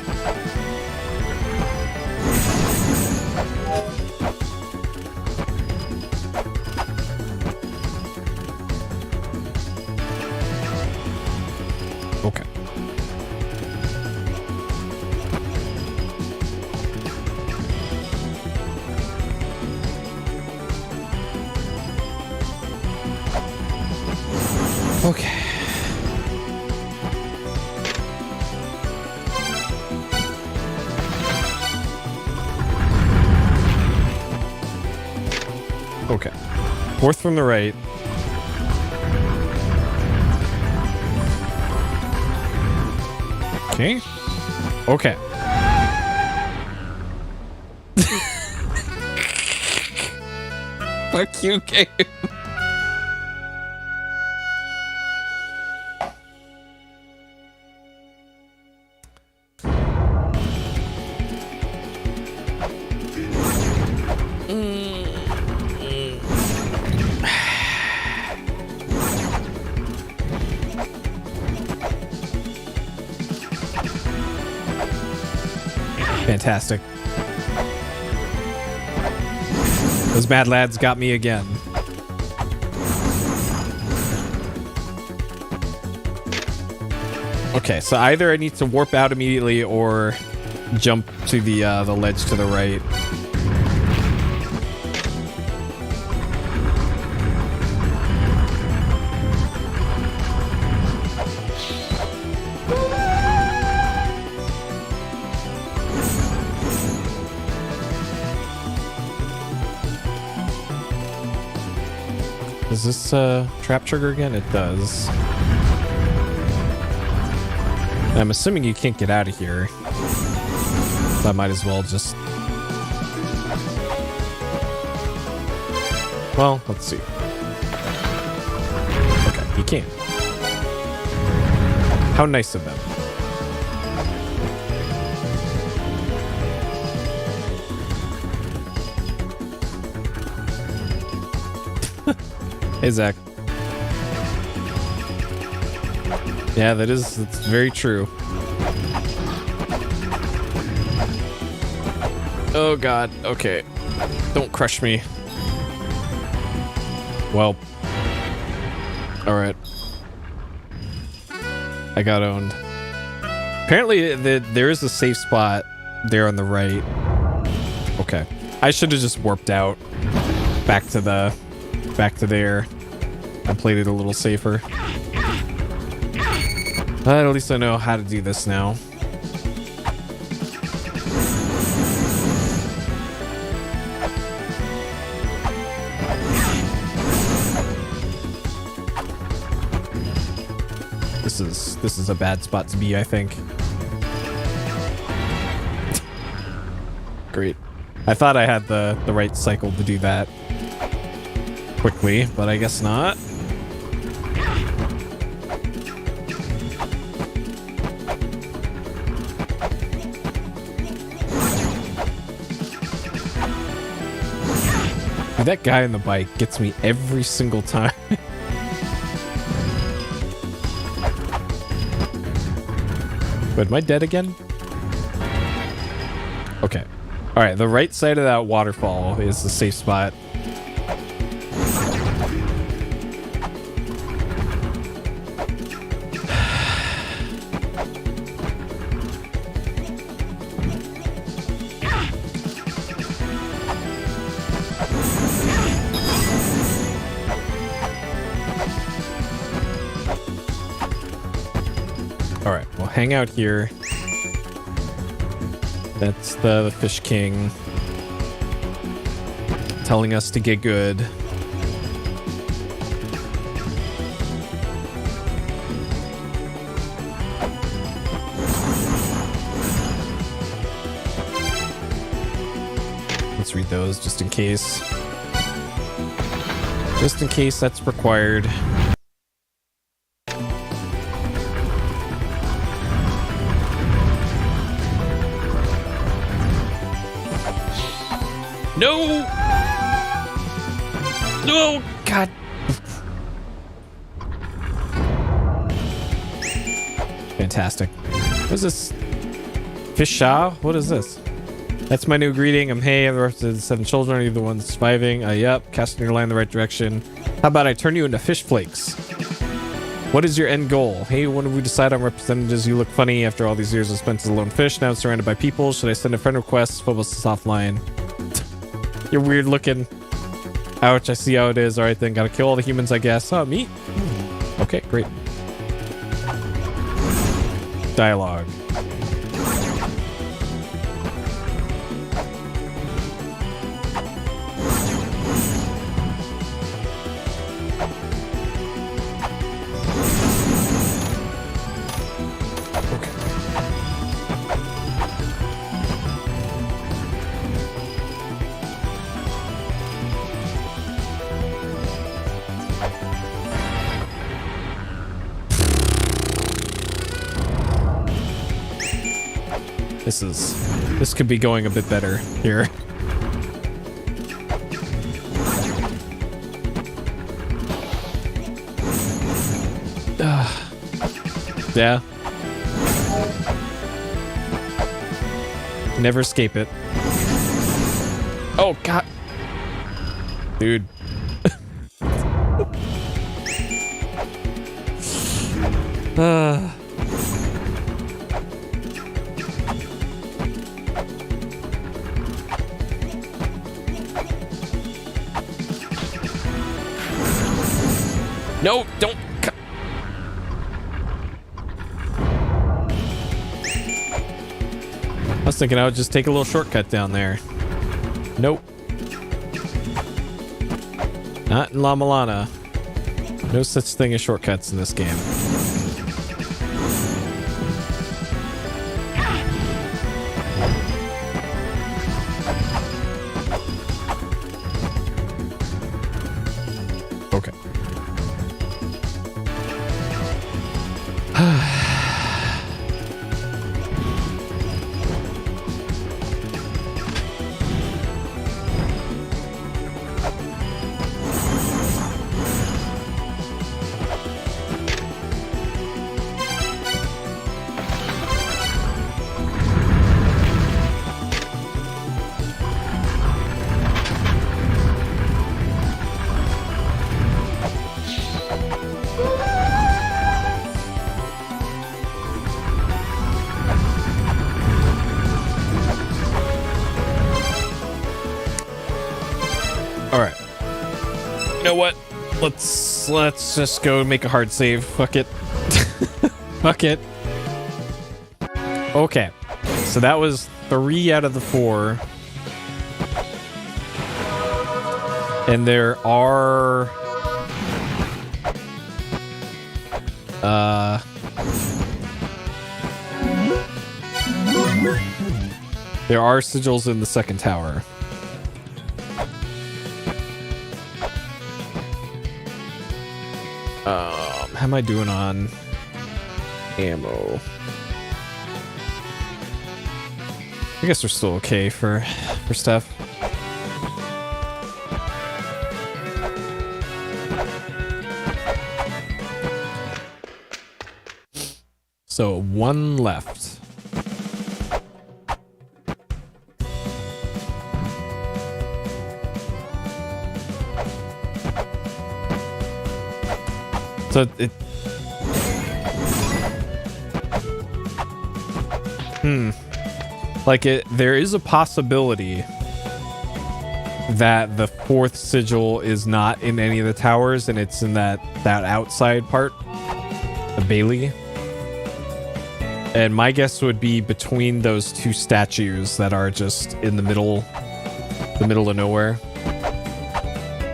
Okay. Okay. Okay. Fourth from the right. Okay. Okay. Fuck you, game. Fantastic. Those mad lads got me again. Okay, so either I need to warp out immediately or jump to the ledge to the right. Does this trap trigger again? It does. I'm assuming you can't get out of here. So I might as well just... Well, let's see. Okay, you can. How nice of them. Hey, Zach. Yeah, that's very true. Oh god, okay. Don't crush me. Well. Alright. I got owned. Apparently there is a safe spot there on the right. Okay. I should have just warped out back to there and played it a little safer. But at least I know how to do this now. This is a bad spot to be, I think. Great. I thought I had the right cycle to do that quickly, but I guess not. Dude, that guy on the bike gets me every single time. Wait, am I dead again? Okay. Alright, the right side of that waterfall is the safe spot. Alright, we'll hang out here. That's the Fish King telling us to get good. Let's read those just in case. Just in case that's required. No! No! God! Fantastic. What is this? Fish Shaw? What is this? That's my new greeting. I'm Hey, I'm the rest of the 7 children. Are you the ones surviving? Yep. Casting your line in the right direction. How about I turn you into fish flakes? What is your end goal? Hey, when did we decide on representatives? You look funny after all these years of spent as a lone fish. Now I'm surrounded by people. Should I send a friend request? Phobos is offline. You're weird looking. Ouch, I see how it is. Alright then, gotta kill all the humans, I guess. Oh, meat? Okay, great. Dialogue. This could be going a bit better here. Yeah. Never escape it. Oh god. Dude. No, don't. I was thinking I would just take a little shortcut down there. Nope. Not in La-Mulana. No such thing as shortcuts in this game. Okay. All right. You know what? Let's just go make a hard save. Fuck it. Fuck it. Okay. So that was 3 out of the 4. And there are there are sigils in the second tower. How am I doing on ammo? I guess we're still okay for stuff. So 1 left. So it... Like there is a possibility that the 4th sigil is not in any of the towers and it's in that outside part, the Bailey. And my guess would be between those 2 statues that are just in the middle of nowhere.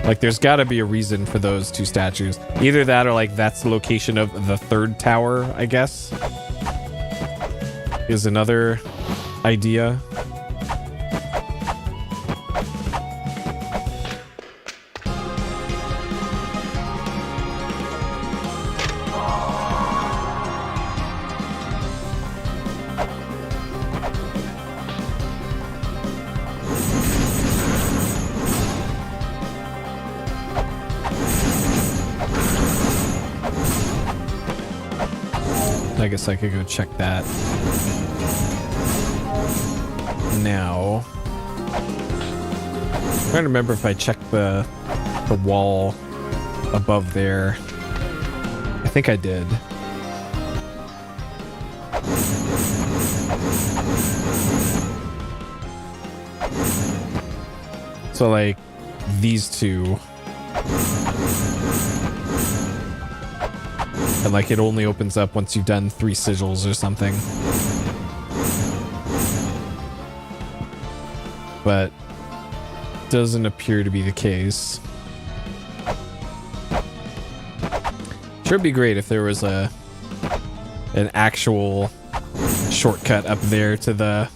Like there's got to be a reason for those 2 statues. Either that or like that's the location of the 3rd tower, I guess. Is another idea. I guess I could go check that now. I'm trying to remember if I checked the wall above there. I think I did. So like these 2. And like it only opens up once you've done 3 sigils or something. But doesn't appear to be the case. Sure, it'd be great if there was an actual shortcut up there to the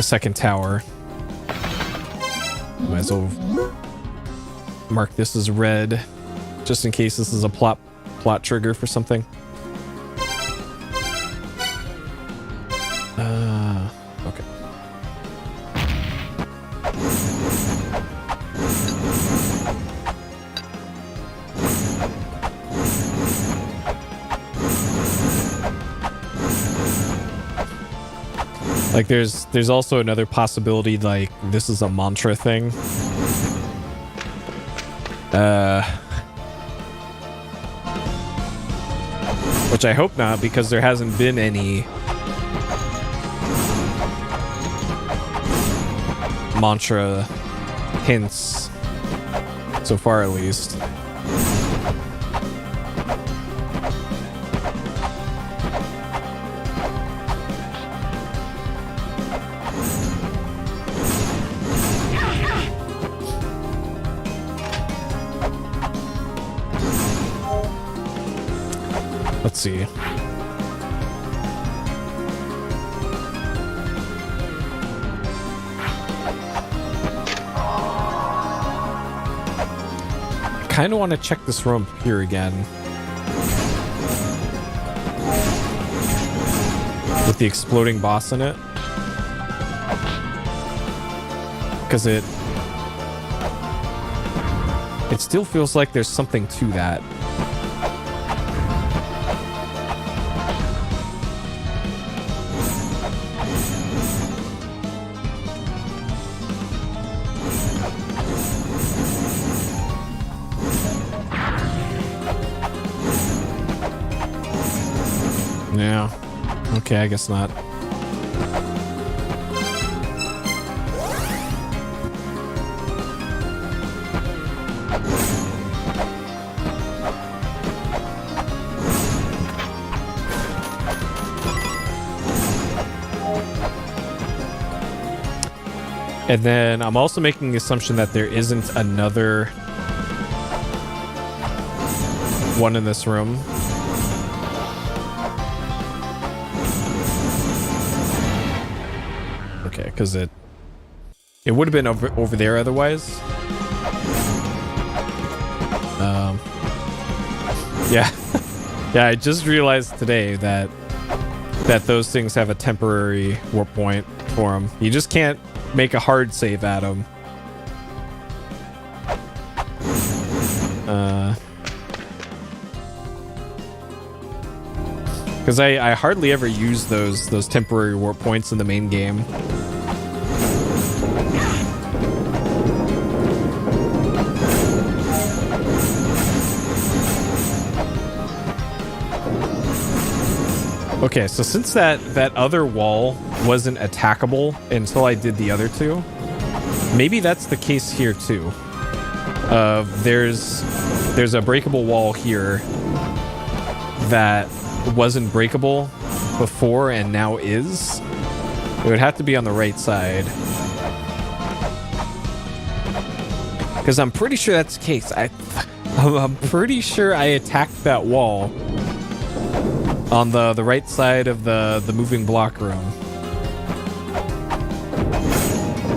second tower. Might as well mark this as red, just in case this is a plot trigger for something. Okay. Like there's also another possibility, like this is a mantra thing. Which I hope not, because there hasn't been any mantra hints so far, at least. Let's see. I kind of want to check this room here again. With the exploding boss in it. Because it still feels like there's something to that. Yeah. Okay, I guess not. And then I'm also making the assumption that there isn't another one in this room. Okay, because it would have been over there otherwise. Yeah. Yeah, I just realized today that those things have a temporary warp point for them. You just can't make a hard save at them. Because I hardly ever use those temporary warp points in the main game. Okay, so since that other wall wasn't attackable until I did the other two, maybe that's the case here too. There's a breakable wall here that wasn't breakable before and now is. It would have to be on the right side. Because I'm pretty sure that's the case. I'm pretty sure I attacked that wall on the right side of the moving block room.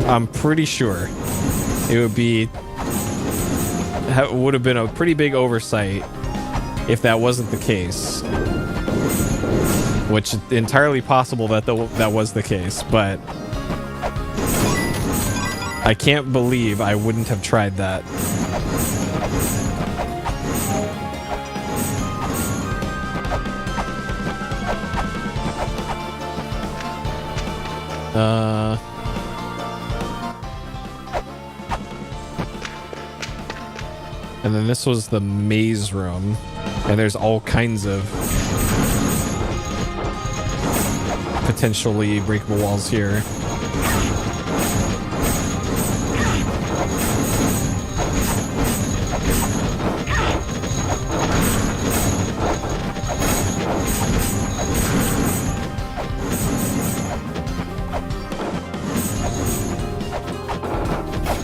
I'm pretty sure it would have been a pretty big oversight if that wasn't the case. Which entirely possible that that was the case, but I can't believe I wouldn't have tried that. And then this was the maze room, and there's all kinds of potentially breakable walls here.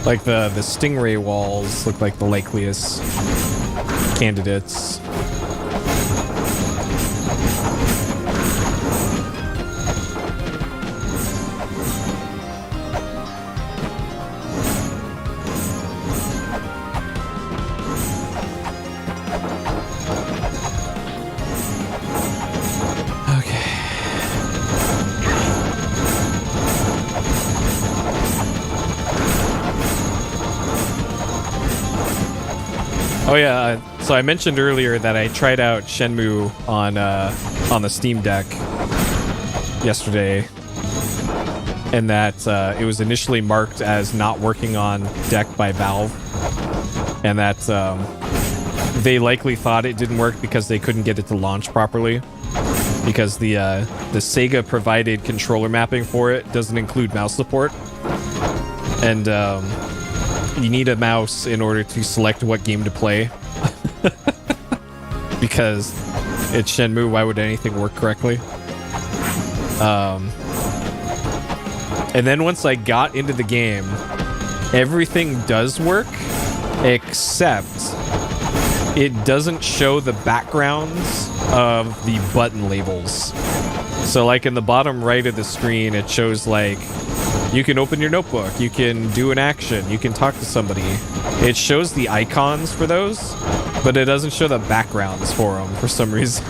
Like the stingray walls look like the likeliest candidates. Oh yeah, so I mentioned earlier that I tried out Shenmue on the Steam Deck yesterday, and that it was initially marked as not working on deck by Valve, and that they likely thought it didn't work because they couldn't get it to launch properly, because the Sega provided controller mapping for it doesn't include mouse support, and you need a mouse in order to select what game to play. Because it's Shenmue, why would anything work correctly? And then once I got into the game, everything does work, except it doesn't show the backgrounds of the button labels. So like in the bottom right of the screen, it shows like, you can open your notebook, you can do an action, you can talk to somebody. It shows the icons for those, but it doesn't show the backgrounds for them for some reason.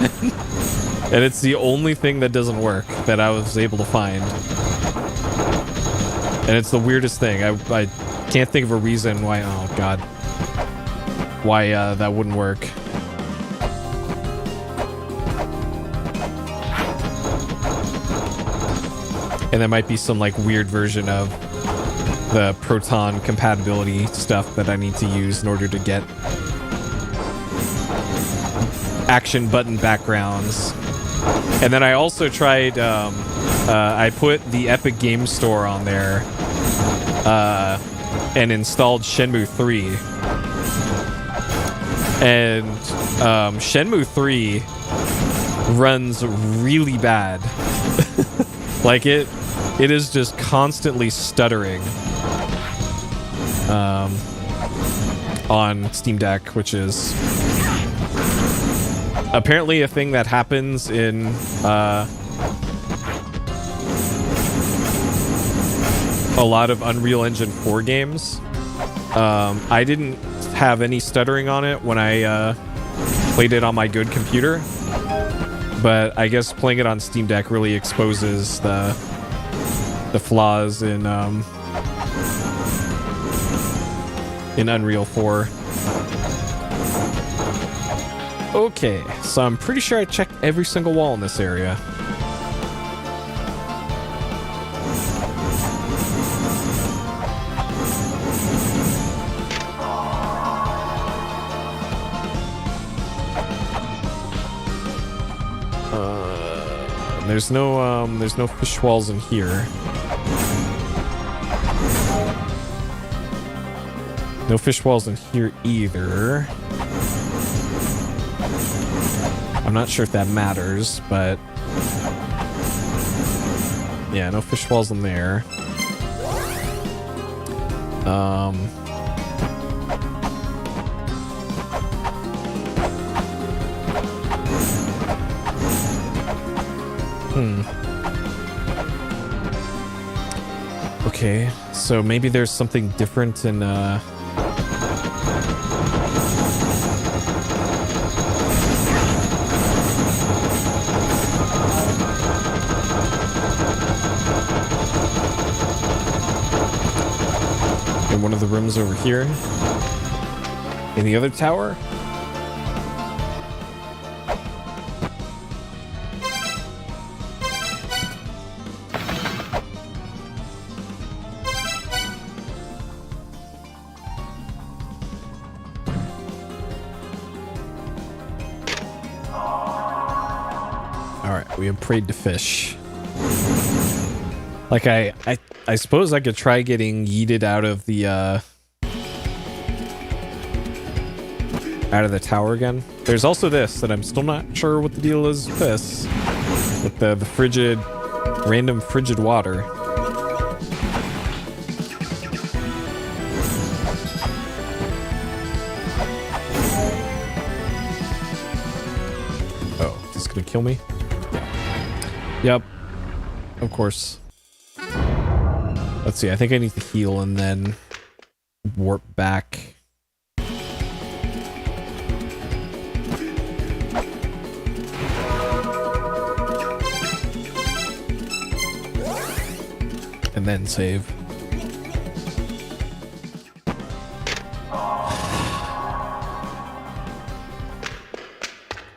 And it's the only thing that doesn't work that I was able to find. And it's the weirdest thing. I can't think of a reason why, oh god, why that wouldn't work. And there might be some like weird version of the Proton compatibility stuff that I need to use in order to get action button backgrounds. And then I also tried, I put the Epic Game Store on there and installed Shenmue 3. And Shenmue 3 runs really bad. Like it is just constantly stuttering on Steam Deck, which is apparently a thing that happens in a lot of Unreal Engine 4 games. I didn't have any stuttering on it when I played it on my good computer, but I guess playing it on Steam Deck really exposes the flaws in Unreal 4. Okay, so I'm pretty sure I checked every single wall in this area. There's no fish walls in here. No fish walls in here either. I'm not sure if that matters, but yeah, no fish walls in there. Okay, so maybe there's something different in one of the rooms over here in the other tower. We have prayed to fish. Like I suppose I could try getting yeeted out of the tower again. There's also this that I'm still not sure what the deal is with this. With the frigid, random frigid water. Oh, is this gonna kill me? Yep, of course. Let's see, I think I need to heal and then warp back. And then save.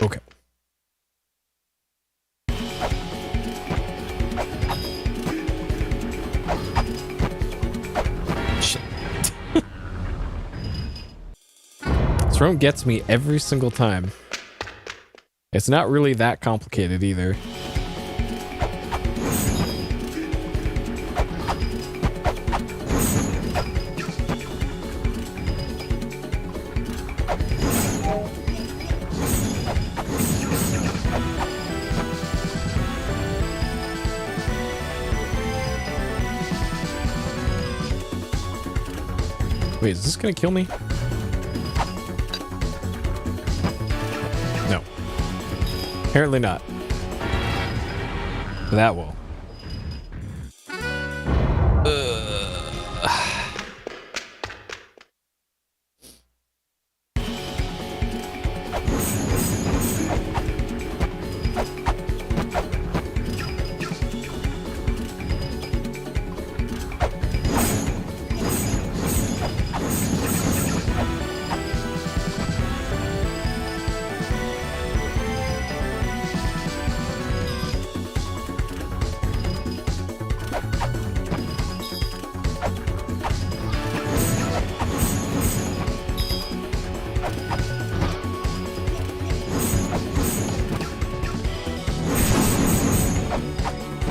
Okay. This room gets me every single time. It's not really that complicated either. Wait, is this gonna kill me? No. Apparently not. That will.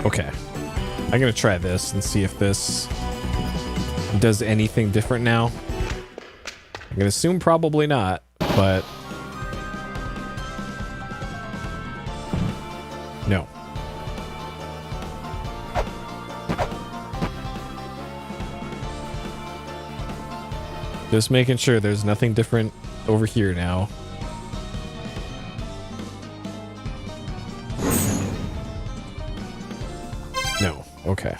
Okay. I'm gonna try this and see if this does anything different now. I'm gonna assume probably not, but no. Just making sure there's nothing different over here now. No. Okay.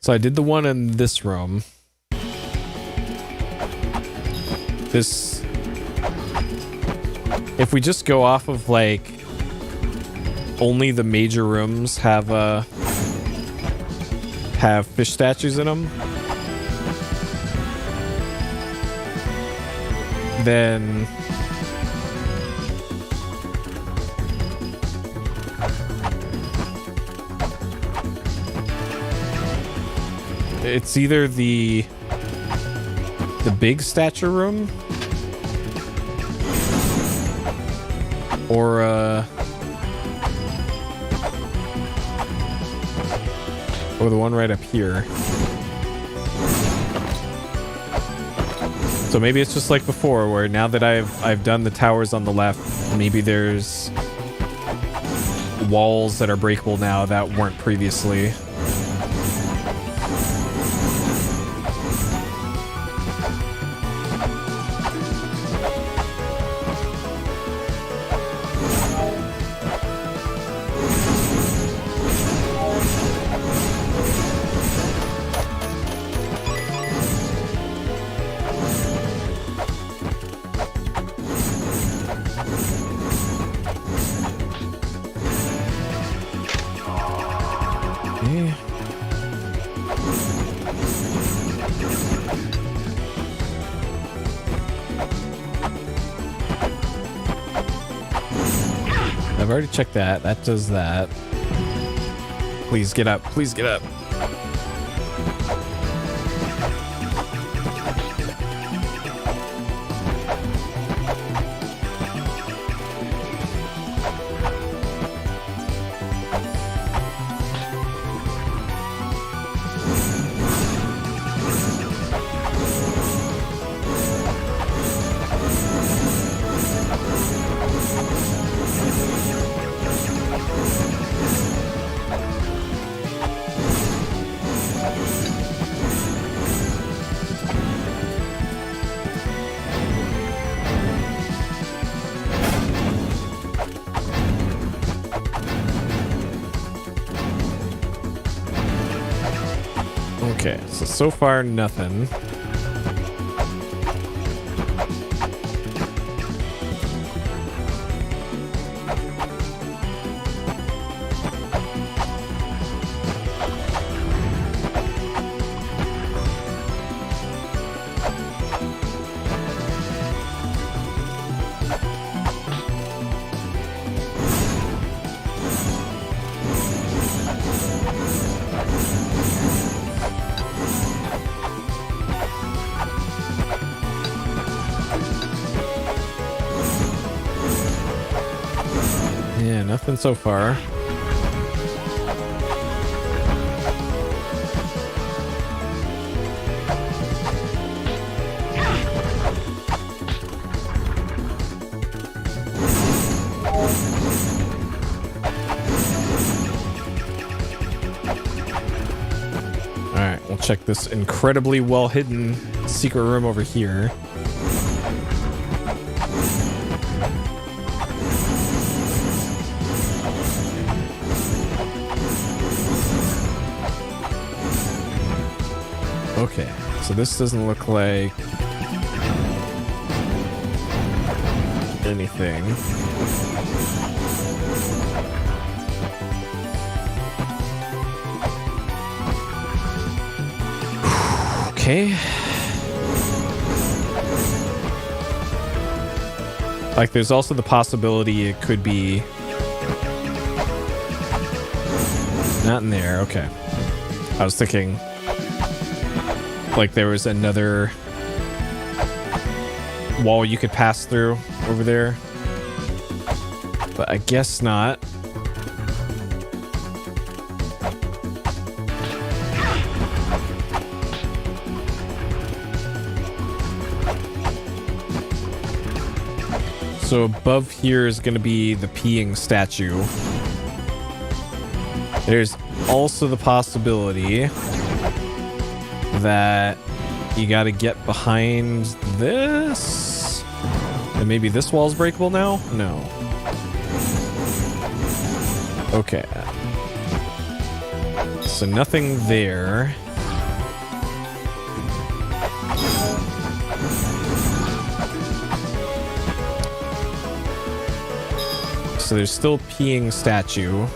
So I did the one in this room. This... If we just go off of, like, only the major rooms have fish statues in them, then it's either the big statue room or the one right up here. So maybe it's just like before, where now that I've done the towers on the left, maybe there's walls that are breakable now that weren't previously. I've already checked that. That does that. Please get up. Please get up. Okay, so far nothing. Yeah, nothing so far. Alright, we'll check this incredibly well hidden secret room over here. Okay, so this doesn't look like anything. Okay. Like, there's also the possibility it could be not in there. Okay. I was thinking like there was another wall you could pass through over there, but I guess not. So above here is going to be the peeing statue. also the possibility that you got to get behind this, and maybe this wall's breakable now? No. Okay. So nothing there. So there's still peeing statue.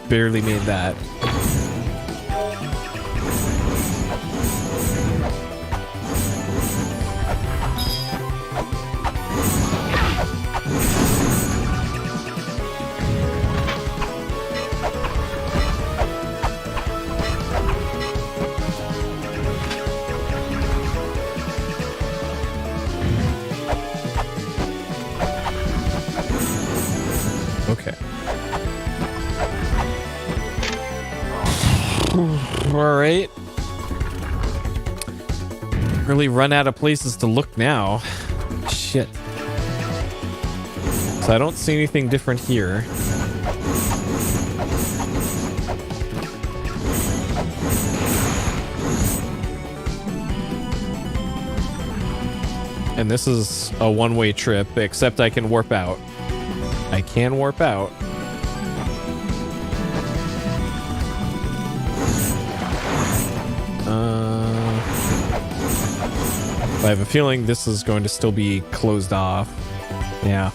Barely made that. Okay. All right. Really run out of places to look now. Shit. So I don't see anything different here. And this is a one-way trip, except I can warp out. I can warp out. I have a feeling this is going to still be closed off. Yeah.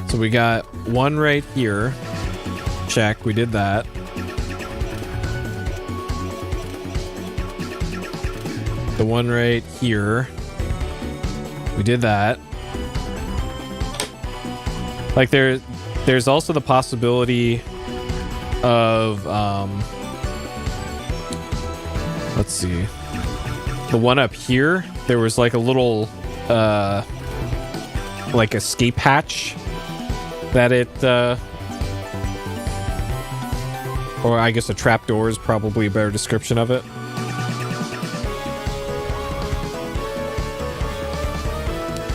So we got one right here. Check, we did that. The one right here. We did that. Like there's also the possibility of let's see. The one up here, there was like a little like escape hatch that it or I guess a trapdoor is probably a better description of it.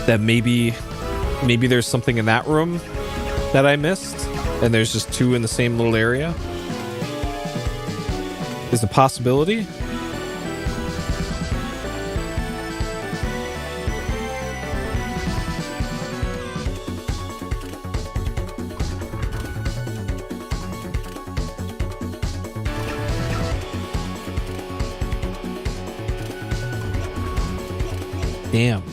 That maybe there's something in that room that I missed, and there's just two in the same little area. Is a possibility. Damn.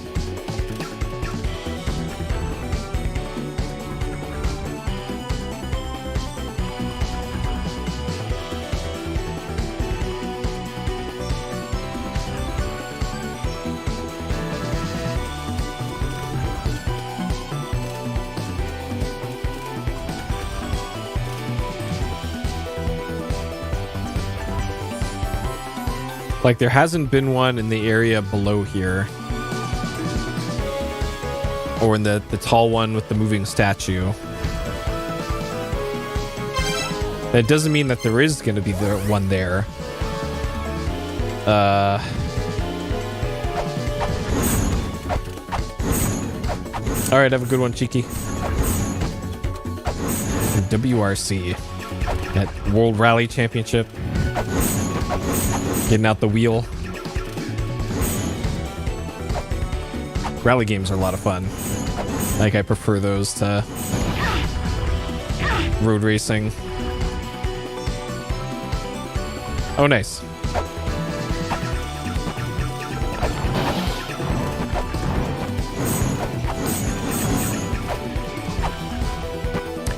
Like there hasn't been one in the area below here. Or in the tall one with the moving statue. That doesn't mean that there is going to be the one there. Alright, have a good one, Cheeky. WRC. That World Rally Championship. Getting out the wheel. Rally games are a lot of fun. Like, I prefer those to road racing. Oh, nice.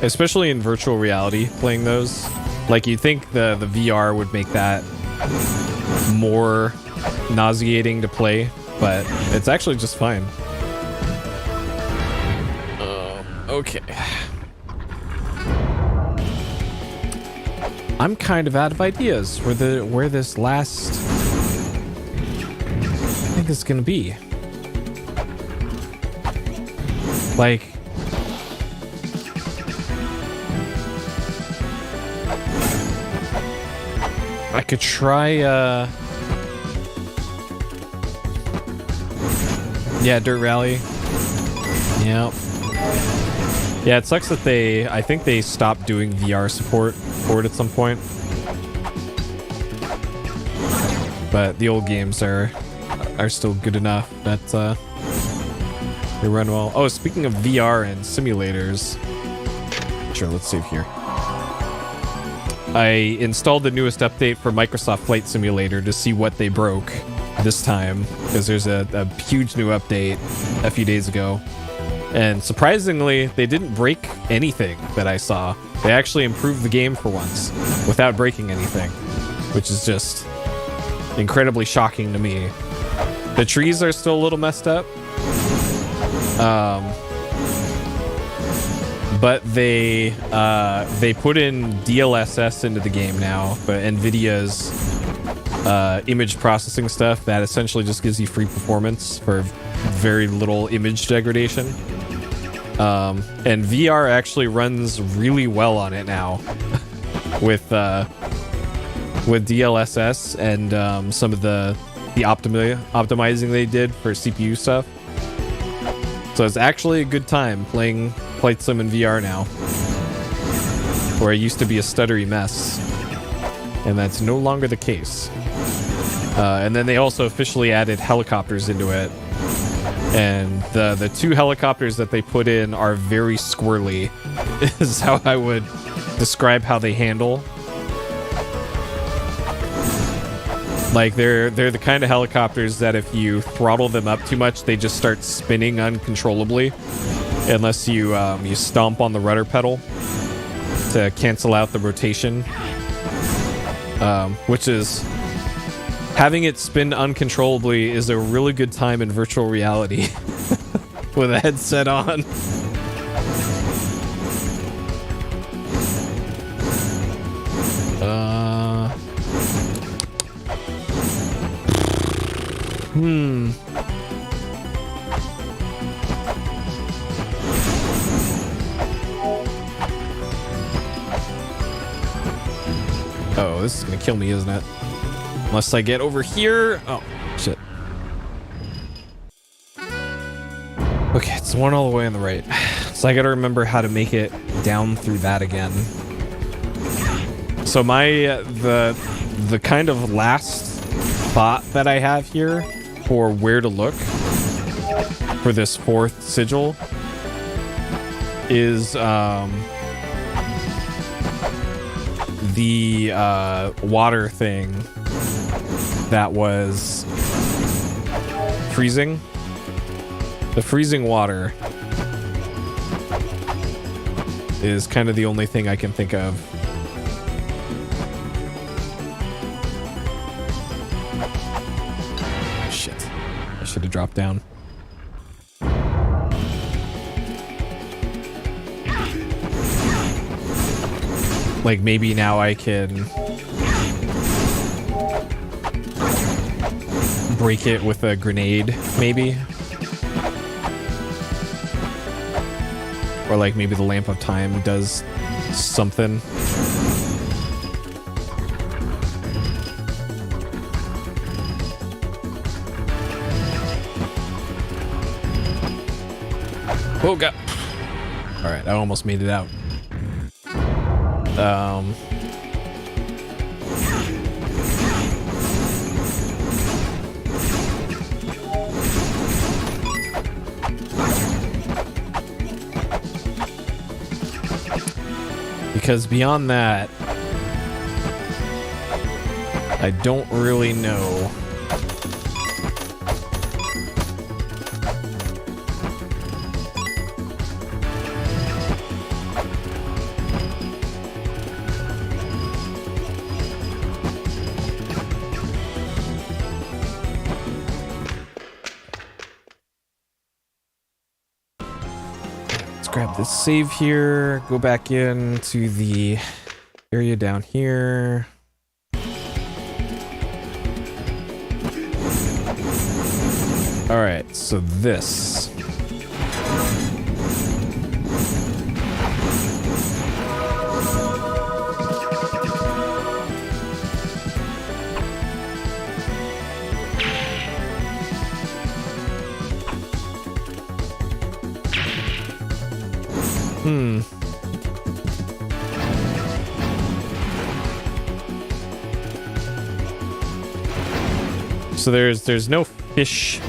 Especially in virtual reality, playing those. Like, you'd think the VR would make that more nauseating to play, but it's actually just fine. Okay. I'm kind of out of ideas where this last thing is gonna be. Like, I could try yeah, Dirt Rally. Yep. Yeah, it sucks that I think they stopped doing VR support for it at some point. But the old games are still good enough that they run well. Oh, speaking of VR and simulators. Sure, let's save here. I installed the newest update for Microsoft Flight Simulator to see what they broke this time, because there's a huge new update a few days ago. And surprisingly, they didn't break anything that I saw. They actually improved the game for once without breaking anything, which is just incredibly shocking to me. The trees are still a little messed up. But they put in DLSS into the game now, but NVIDIA's image processing stuff that essentially just gives you free performance for very little image degradation. And VR actually runs really well on it now with DLSS and some of the optimizing they did for CPU stuff. So it's actually a good time playing Flight Sim in VR now, where I used to be a stuttery mess, and that's no longer the case. And then they also officially added helicopters into it, and the two helicopters that they put in are very squirrely, is how I would describe how they handle. Like, they're the kind of helicopters that if you throttle them up too much, they just start spinning uncontrollably, unless you stomp on the rudder pedal to cancel out the rotation, which is, having it spin uncontrollably is a really good time in virtual reality with a headset on. Oh, this is gonna kill me, isn't it? Unless I get over here. Oh, shit. Okay, it's the one all the way on the right. So I gotta remember how to make it down through that again. So the kind of last thought that I have here for where to look for this fourth sigil is the water thing that was freezing. The freezing water is kind of the only thing I can think of. Shit. I should have dropped down. Like, maybe now I can break it with a grenade, maybe. Or like maybe the Lamp of Time does something. Oh god. Alright, I almost made it out. Because beyond that, I don't really know. Grab this save here, go back into the area down here. All right, so this. So there's no fish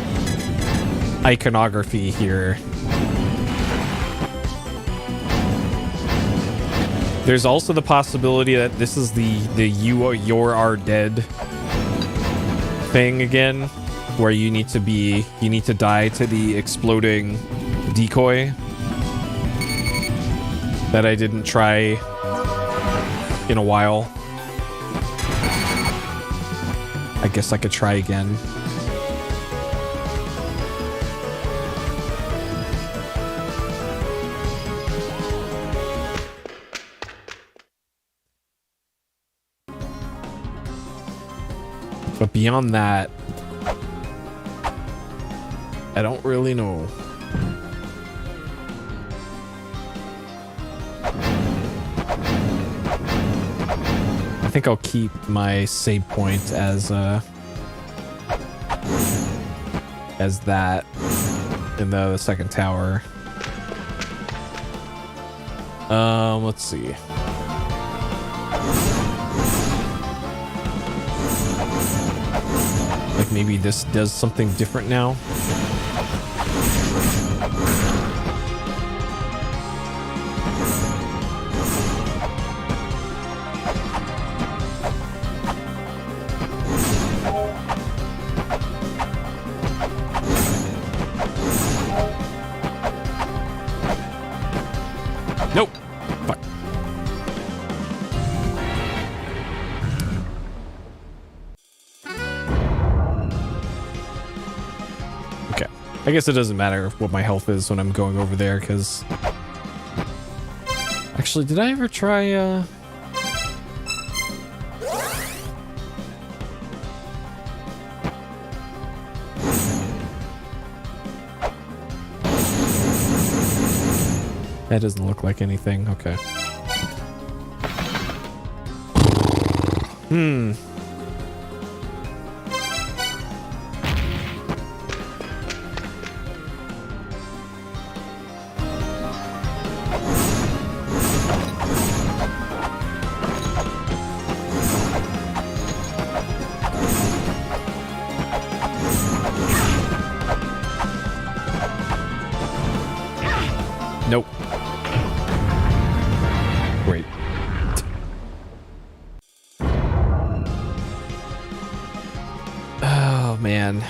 iconography here. There's also the possibility that this is the you are dead thing again, where you need to die to the exploding decoy that I didn't try in a while. I guess I could try again. But beyond that, I don't really know. I think I'll keep my save point as that in the second tower. Let's see. Like maybe this does something different now. Nope. Fuck. Okay. I guess it doesn't matter what my health is when I'm going over there, because... Actually, did I ever try, That doesn't look like anything. Okay. Nope. Great. Oh, man.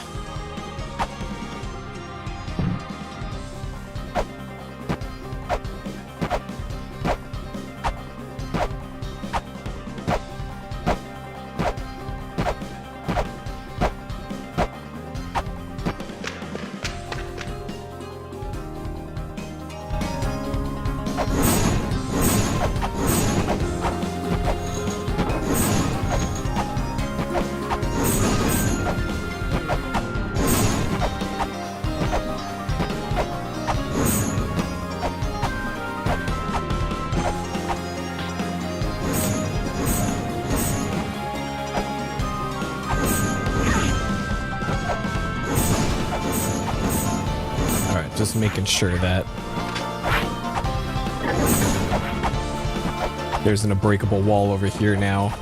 Just making sure that there's an unbreakable wall over here now.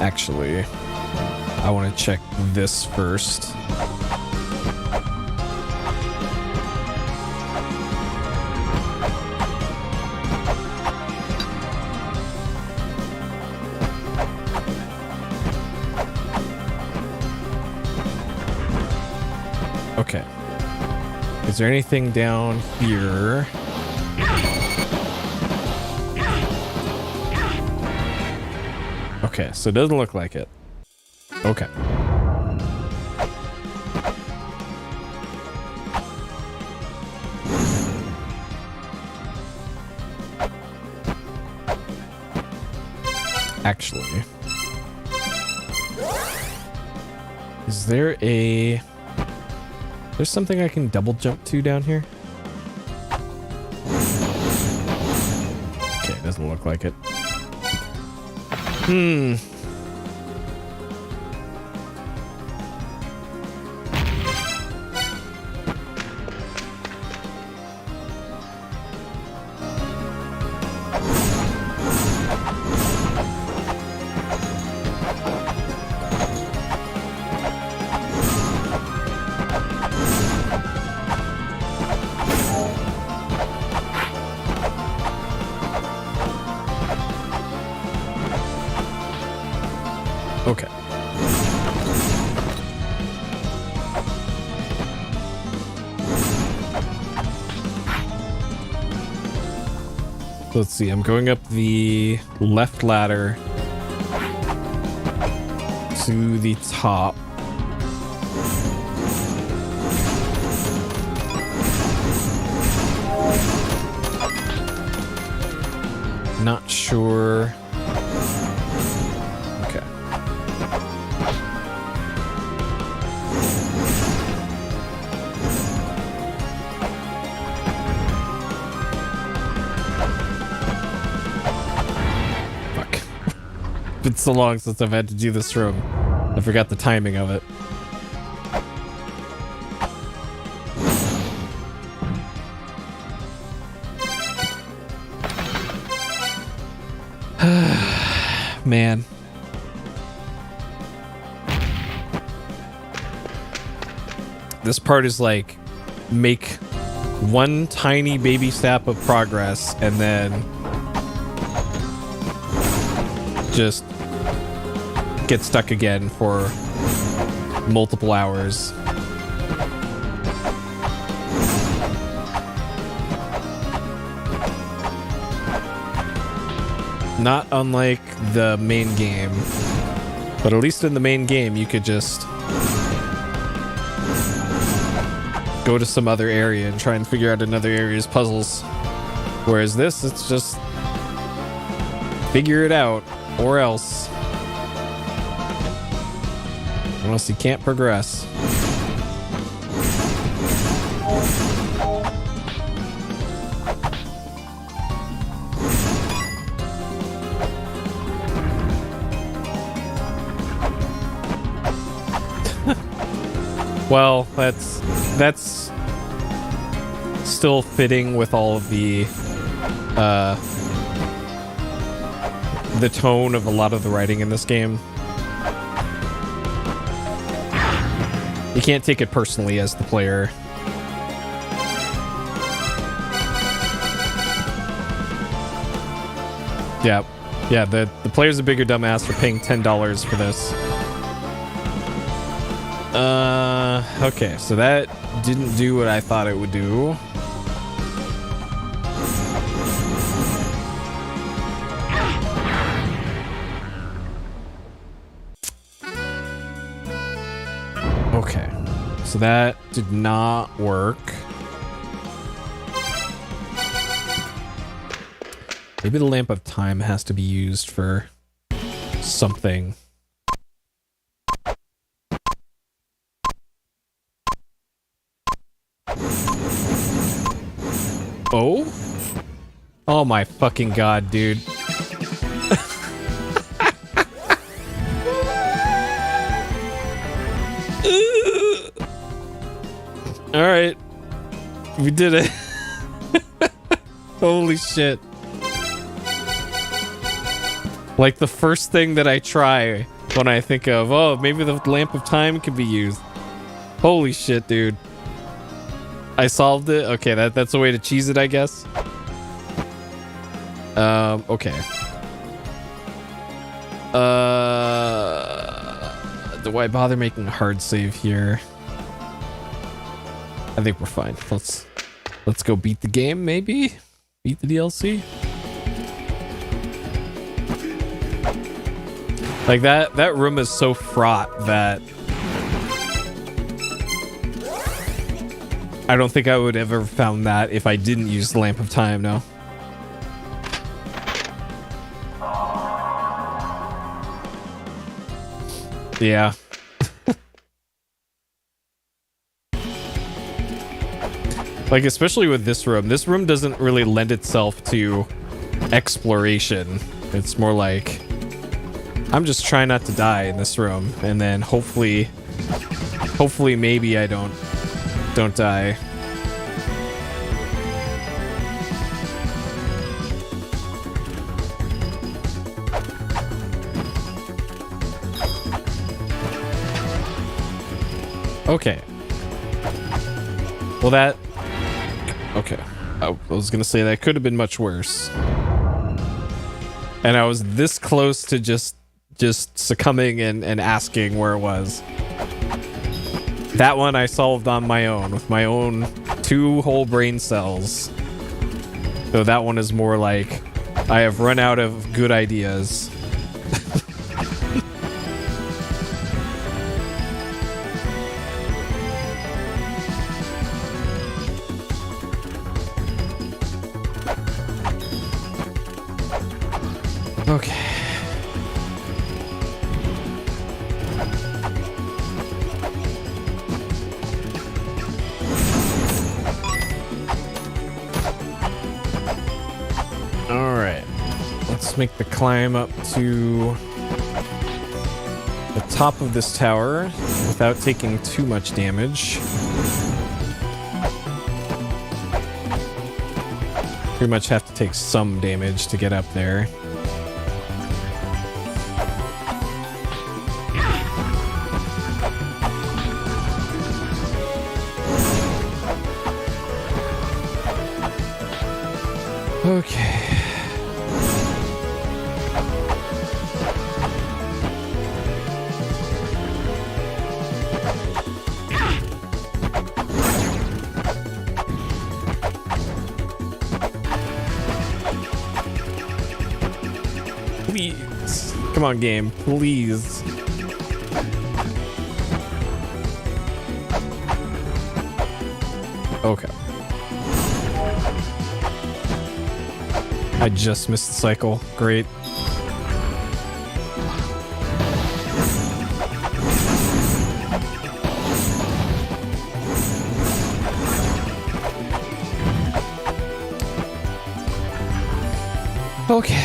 Actually, I want to check this first. Okay. Is there anything down here? Okay, so it doesn't look like it. Okay. Actually, is there a... There's something I can double jump to down here? Okay, doesn't look like it. Okay. Let's see, I'm going up the left ladder to the top. Not sure. Okay. Fuck. It's been so long since I've had to do this room. I forgot the timing of it. Man. This part is like, make one tiny baby step of progress and then just get stuck again for multiple hours. Not unlike the main game, but at least in the main game you could just go to some other area and try and figure out another area's puzzles. Whereas this, it's just figure it out or else. Unless you can't progress. Well, that's still fitting with all of the tone of a lot of the writing in this game. You can't take it personally as the player. Yeah, the player's a bigger dumbass for paying $10 for this. Okay, so that didn't do what I thought it would do. Okay, so that did not work. Maybe the lamp of time has to be used for something. Oh? Oh my fucking god, dude. Alright. We did it. Holy shit. Like, the first thing that I try when I think of, oh, maybe the lamp of time could be used. Holy shit, dude. I solved it. Okay, that's a way to cheese it, I guess. Okay. Do I bother making a hard save here? I think we're fine. Let's go beat the game, maybe? Beat the DLC? Like that room is so fraught that I don't think I would ever found that if I didn't use the Lamp of Time, no. Yeah. Like, especially with this room. This room doesn't really lend itself to exploration. It's more like, I'm just trying not to die in this room, and then hopefully maybe I don't die. Okay. Well, that... Okay. I was gonna say that could have been much worse. And I was this close to just succumbing and asking where it was. That one I solved on my own, with my own 2 whole brain cells. So that one is more like, I have run out of good ideas. Okay. All right. Let's make the climb up to the top of this tower without taking too much damage. Pretty much have to take some damage to get up there. Okay. Please. Come on, game. Please. Okay. I just missed the cycle. Great. Okay.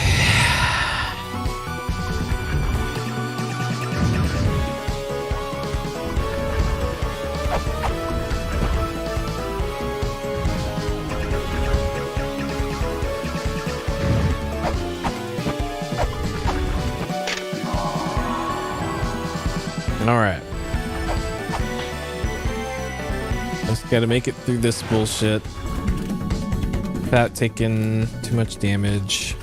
Alright. Just gotta make it through this bullshit without taking too much damage.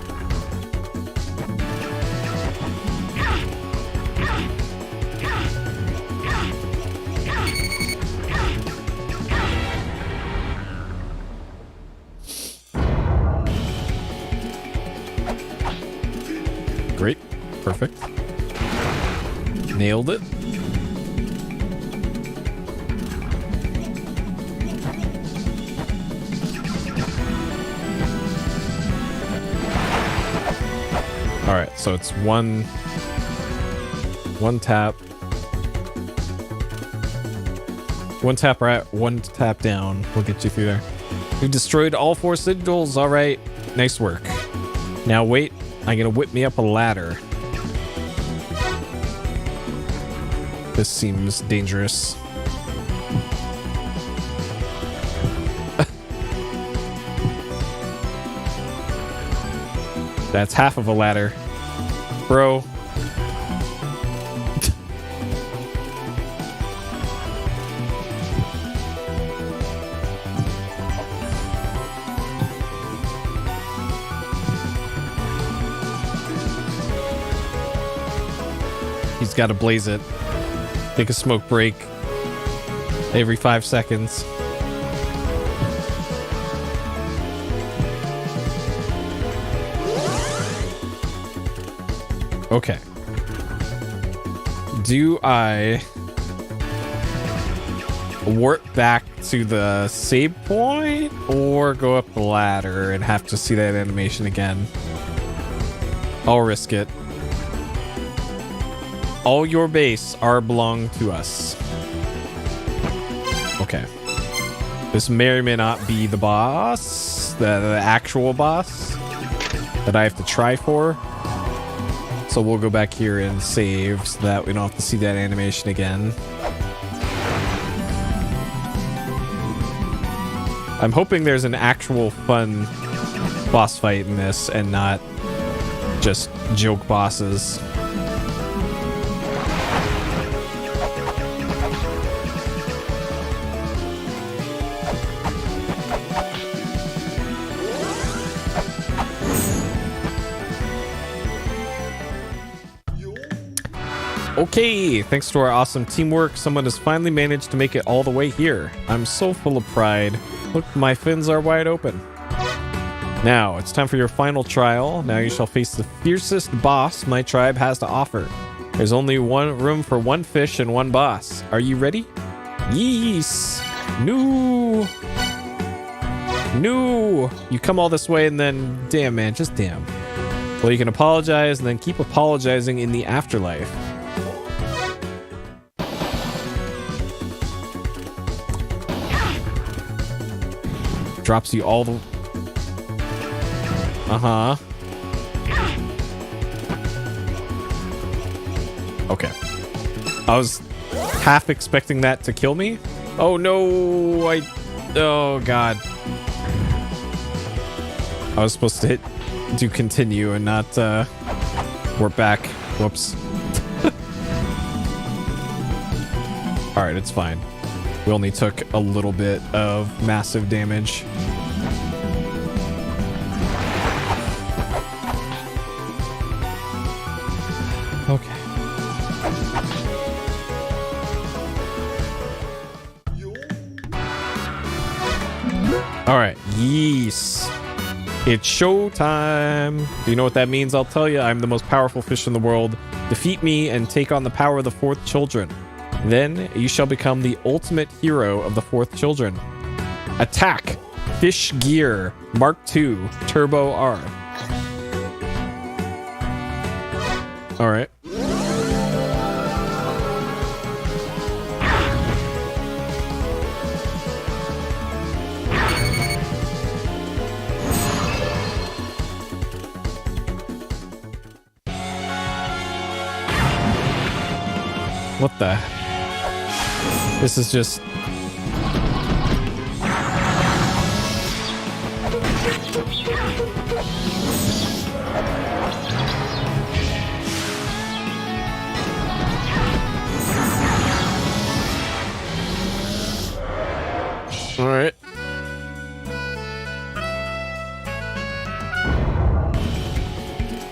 Great. Perfect. Nailed it. All right, so it's one tap. One tap right, one tap down. We'll get you through there. You destroyed all 4 citadels. All right, nice work. Now wait, I'm gonna whip me up a ladder. This seems dangerous. That's half of a ladder. Bro. He's got to blaze it. Take a smoke break every 5 seconds. Okay. Do I warp back to the save point or go up the ladder and have to see that animation again? I'll risk it. All your base are belong to us. Okay. This may or may not be the boss, the actual boss that I have to try for. So we'll go back here and save so that we don't have to see that animation again. I'm hoping there's an actual fun boss fight in this and not just joke bosses. Okay, thanks to our awesome teamwork, someone has finally managed to make it all the way here. I'm so full of pride. Look, my fins are wide open. Now, it's time for your final trial. Now you shall face the fiercest boss my tribe has to offer. There's only one room for one fish and one boss. Are you ready? Yes! No! No! You come all this way and then... Damn, man, just damn. Well, you can apologize and then keep apologizing in the afterlife. Drops you all the... Uh-huh. Okay. I was half expecting that to kill me. Oh, no. Oh, God. I was supposed to do continue and not warp back. Whoops. Alright, it's fine. We only took a little bit of massive damage. Okay. Alright, yes. It's show time. Do you know what that means? I'll tell you. I'm the most powerful fish in the world. Defeat me and take on the power of the fourth children. Then you shall become the ultimate hero of the fourth children. Attack! Fish Gear Mark II Turbo R. Alright. What the... This is just... All right.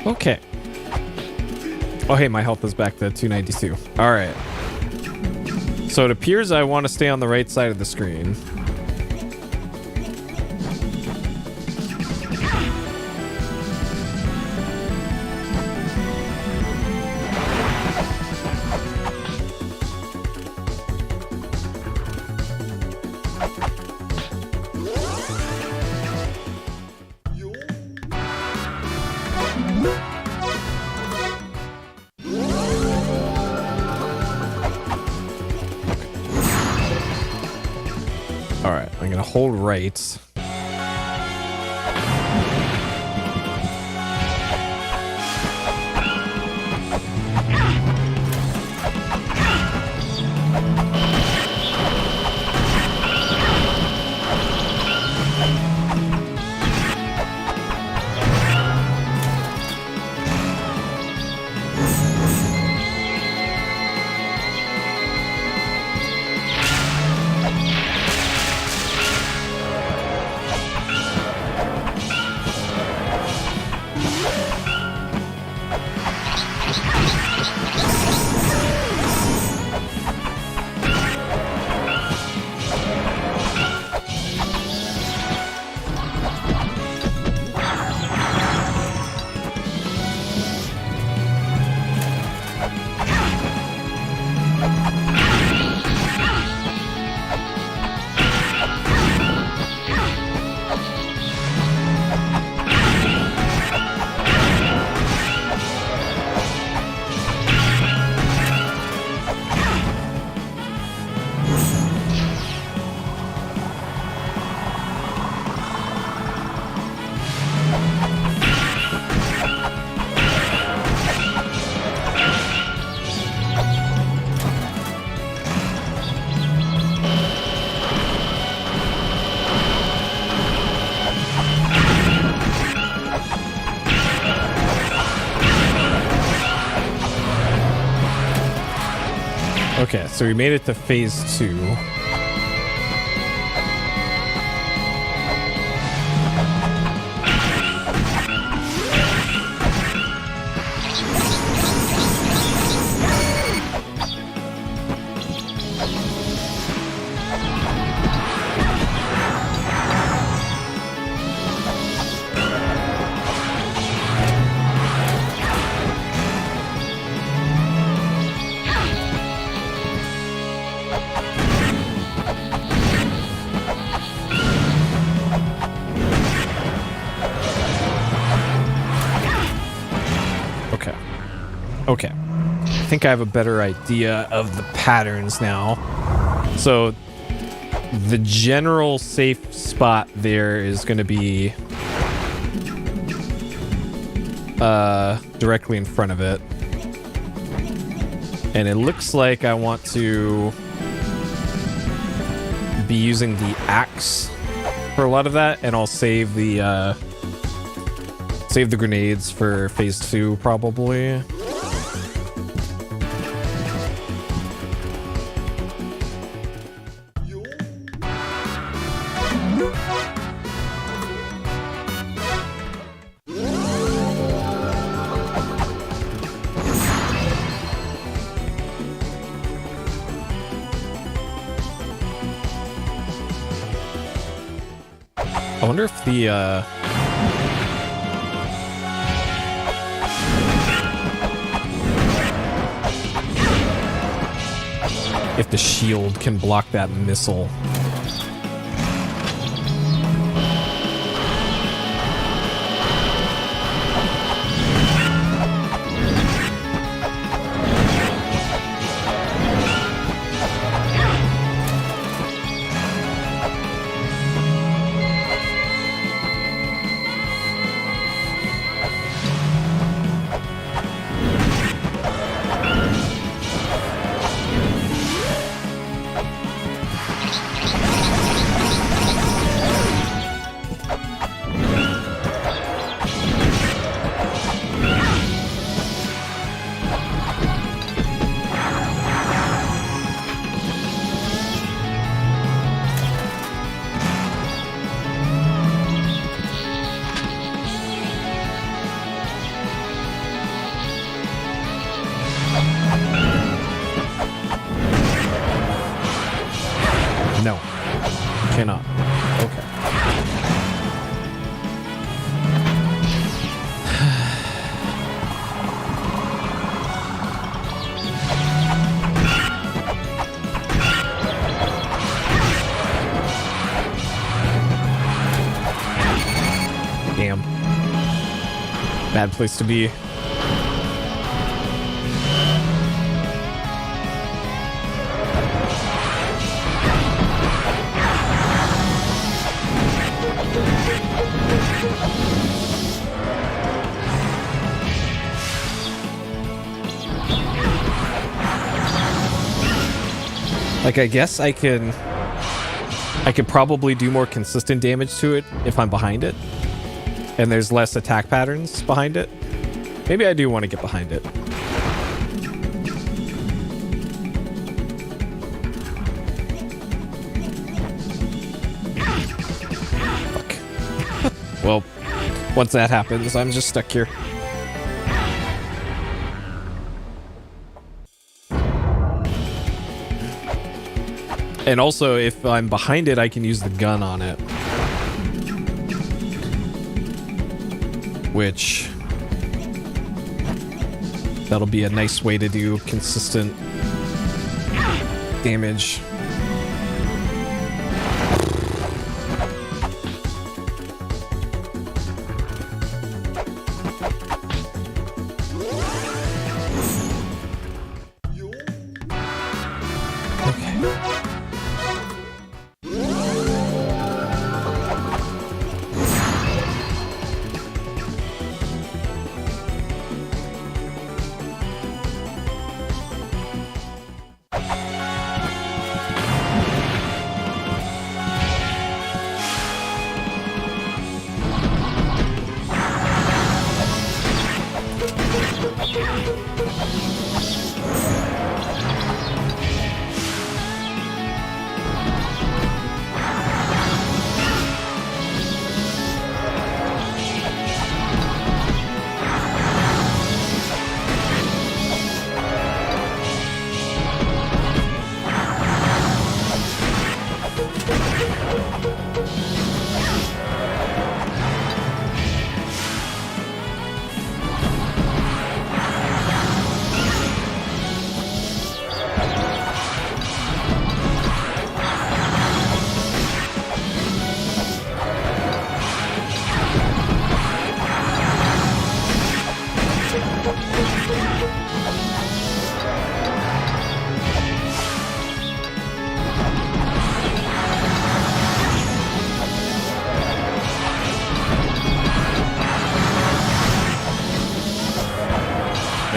Okay. Oh, hey, my health is back to 292. All right. So it appears I want to stay on the right side of the screen. Hold right. Okay, so we made it to phase 2. Okay. I think I have a better idea of the patterns now. So the general safe spot there is going to be directly in front of it. And it looks like I want to be using the axe for a lot of that, and I'll save the grenades for phase 2 probably. I wonder if the shield can block that missile. No, cannot. Okay. Damn. Bad place to be. Like, I guess I could probably do more consistent damage to it if I'm behind it. And there's less attack patterns behind it. Maybe I do want to get behind it. Fuck. Well, once that happens, I'm just stuck here. And also, if I'm behind it, I can use the gun on it. Which... that'll be a nice way to do consistent damage.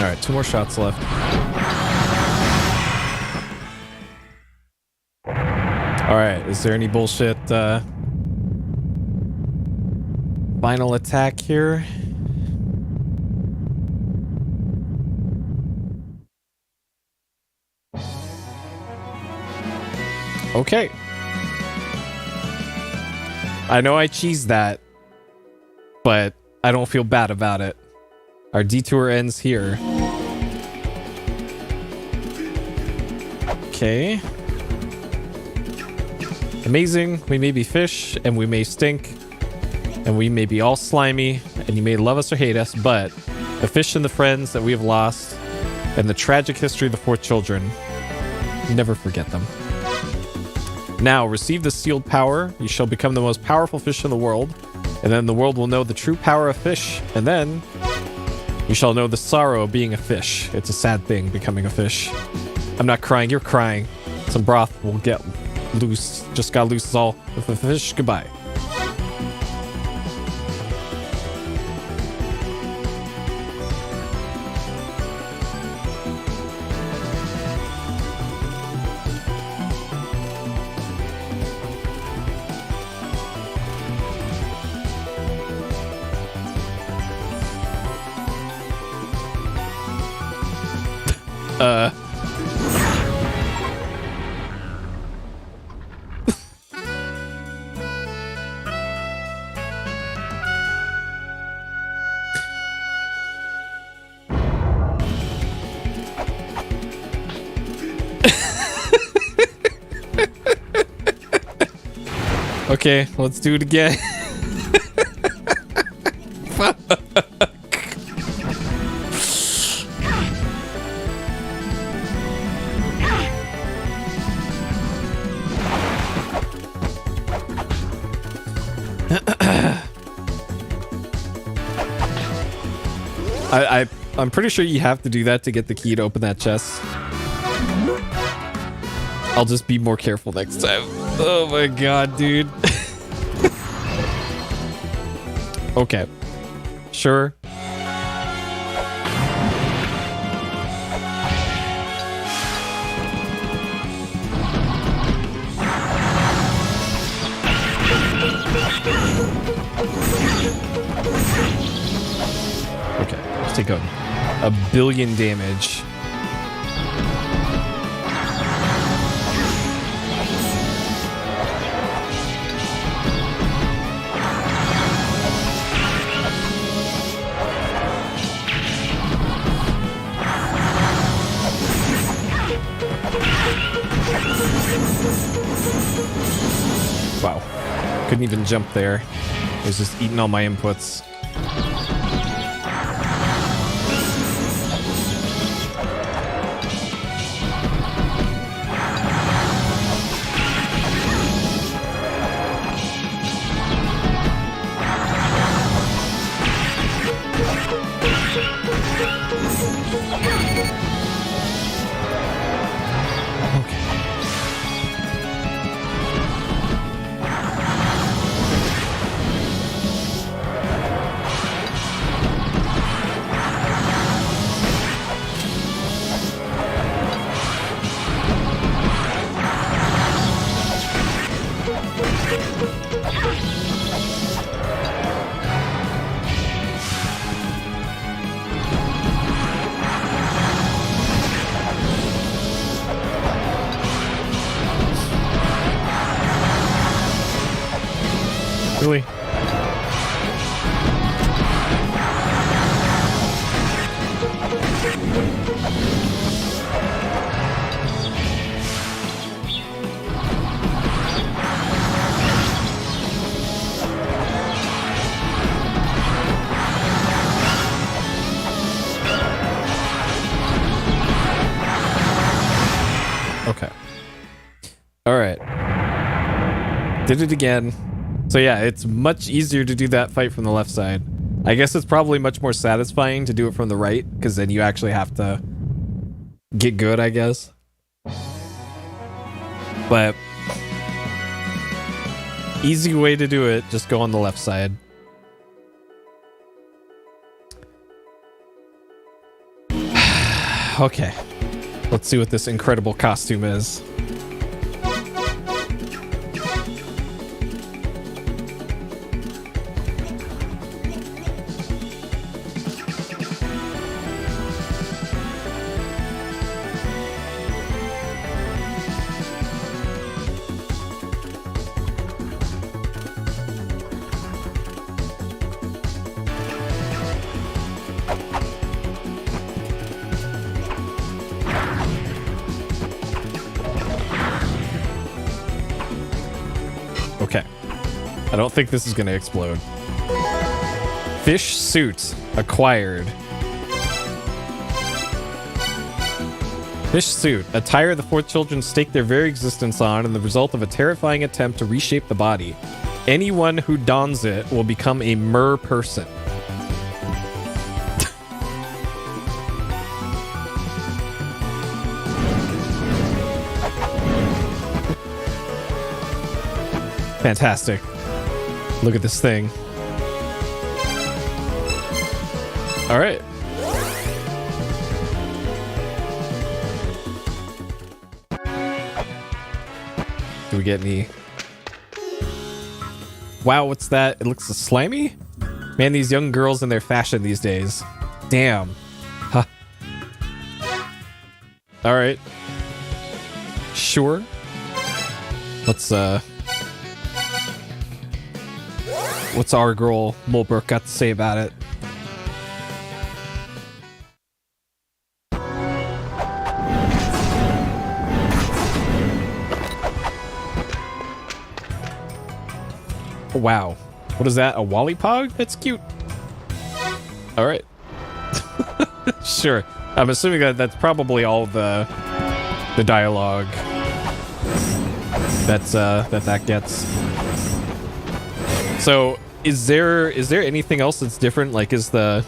Alright, 2 more shots left. Alright, is there any bullshit final attack here? Okay. I know I cheesed that, but I don't feel bad about it. Our detour ends here. Okay. Amazing. We may be fish, and we may stink, and we may be all slimy, and you may love us or hate us, but the fish and the friends that we have lost, and the tragic history of the 4 children, never forget them. Now, receive the sealed power. You shall become the most powerful fish in the world, and then the world will know the true power of fish, and then you shall know the sorrow of being a fish. It's a sad thing, becoming a fish. I'm not crying, you're crying. Some broth will get loose. Just got loose is all. With a fish, goodbye. Okay, let's do it again. Fuck. I'm pretty sure you have to do that to get the key to open that chest. I'll just be more careful next time. Oh my god, dude. Okay. Sure. Okay, let's take a billion damage. Wow. Couldn't even jump there. It was just eating all my inputs. Really? Okay. All right. Did it again. So yeah, it's much easier to do that fight from the left side. I guess it's probably much more satisfying to do it from the right, because then you actually have to get good, I guess. But easy way to do it, just go on the left side. Okay. Let's see what this incredible costume is. Okay. I don't think this is going to explode. Fish suit acquired. Fish suit. Attire the 4 children stake their very existence on and the result of a terrifying attempt to reshape the body. Anyone who dons it will become a mer person. Fantastic. Look at this thing. All right. Do we get any? Wow, what's that? It looks slimy? Man, these young girls and their fashion these days. Damn. Huh. All right. Sure. Let's, what's our girl Mulbrook got to say about it? Oh, wow. What is that? A Wally-Pog? That's cute. All right. Sure. I'm assuming that that's probably all the dialogue that's that gets. So, is there anything else that's different? Like, is the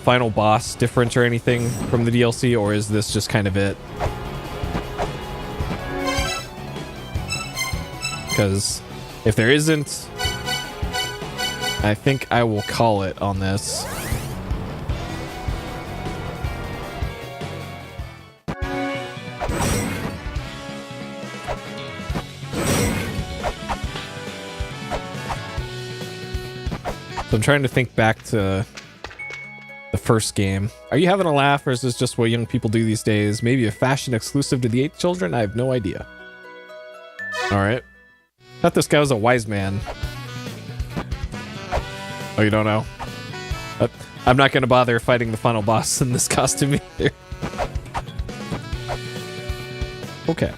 final boss different or anything from the DLC, or is this just kind of it? Because if there isn't, I think I will call it on this. So I'm trying to think back to the first game. Are you having a laugh, or is this just what young people do these days? Maybe a fashion exclusive to the 8 children? I have no idea. Alright. Thought this guy was a wise man. Oh, you don't know? I'm not going to bother fighting the final boss in this costume either. Okay.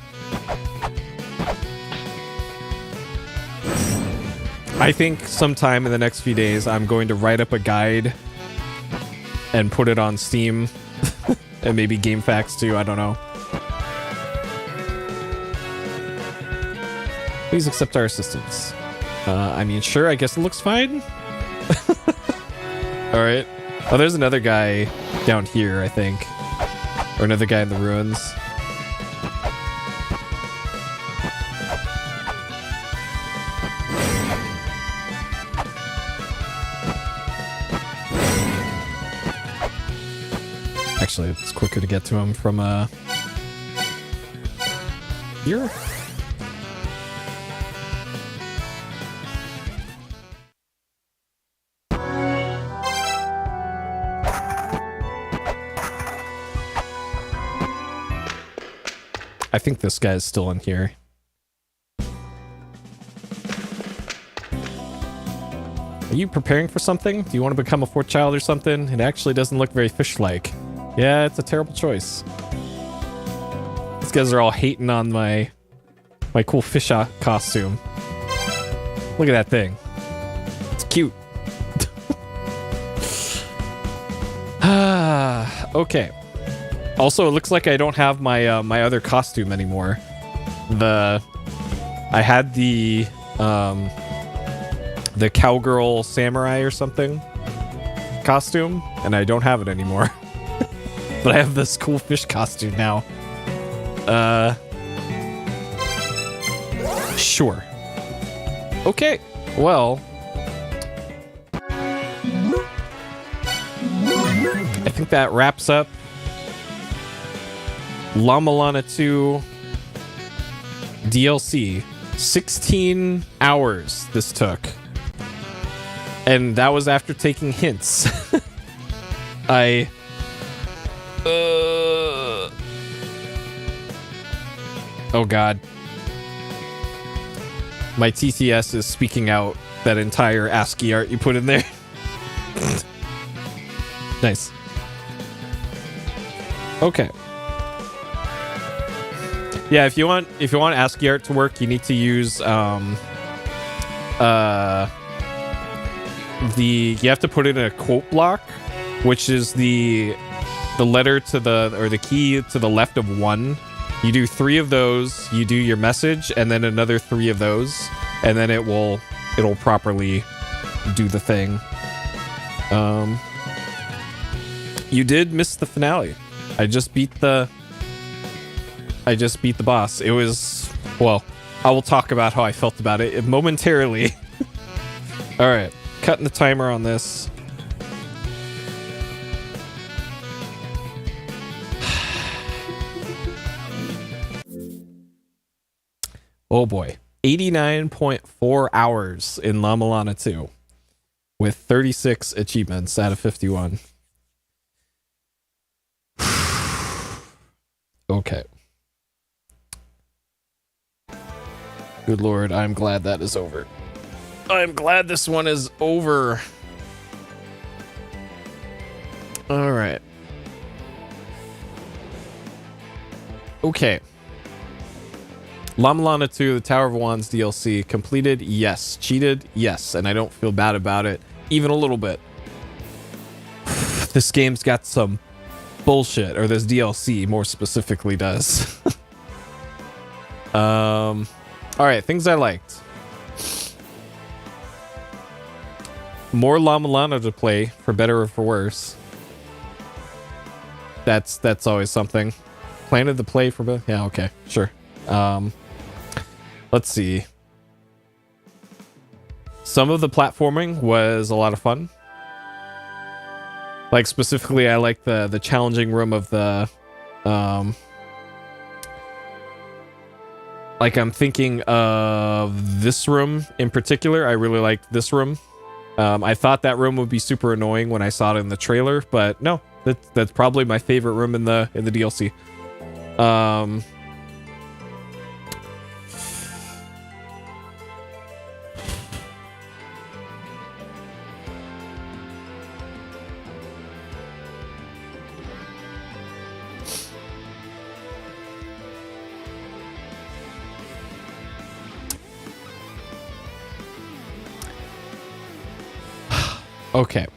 I think sometime in the next few days, I'm going to write up a guide and put it on Steam and maybe GameFAQs too. I don't know. Please accept our assistance. I mean, sure, I guess it looks fine. All right. Oh, there's another guy down here, I think. Or another guy in the ruins. Actually, it's quicker to get to him from here. I think this guy's still in here. Are you preparing for something? Do you want to become a 4th child or something? It actually doesn't look very fish-like. Yeah, it's a terrible choice. These guys are all hating on my cool fish costume. Look at that thing. It's cute. Okay. Also, it looks like I don't have my my other costume anymore. I had the cowgirl samurai or something costume, and I don't have it anymore. But I have this cool fish costume now. Sure. Okay. Well, I think that wraps up La-Mulana 2 DLC. 16 hours this took. And that was after taking hints. Oh god. My TTS is speaking out that entire ASCII art you put in there. Nice. Okay. Yeah, if you want ASCII art to work, you need to use you have to put it in a quote block, which is the letter to the key to the left of 1. You do 3 of those, you do your message, and then another 3 of those, and then it'll properly do the thing. You did miss the finale. I just beat the boss. It was, well, I will talk about how I felt about it momentarily. All right, cutting the timer on this. Oh boy. 89.4 hours in La-Mulana 2 with 36 achievements out of 51. Okay. Good lord, I'm glad that is over. I'm glad this one is over. All right. Okay. La-Mulana 2, the Tower of Oannes DLC. Completed? Yes. Cheated? Yes. And I don't feel bad about it, even a little bit. This game's got some bullshit, or this DLC more specifically does. Alright, things I liked. More La-Mulana to play, for better or for worse. That's always something. Planted the play for better? Yeah, okay, sure. Let's see. Some of the platforming was a lot of fun. Like, specifically, I like the challenging room of the, like, I'm thinking of this room in particular. I really liked this room. I thought that room would be super annoying when I saw it in the trailer, but no, that's probably my favorite room in the DLC. Okay.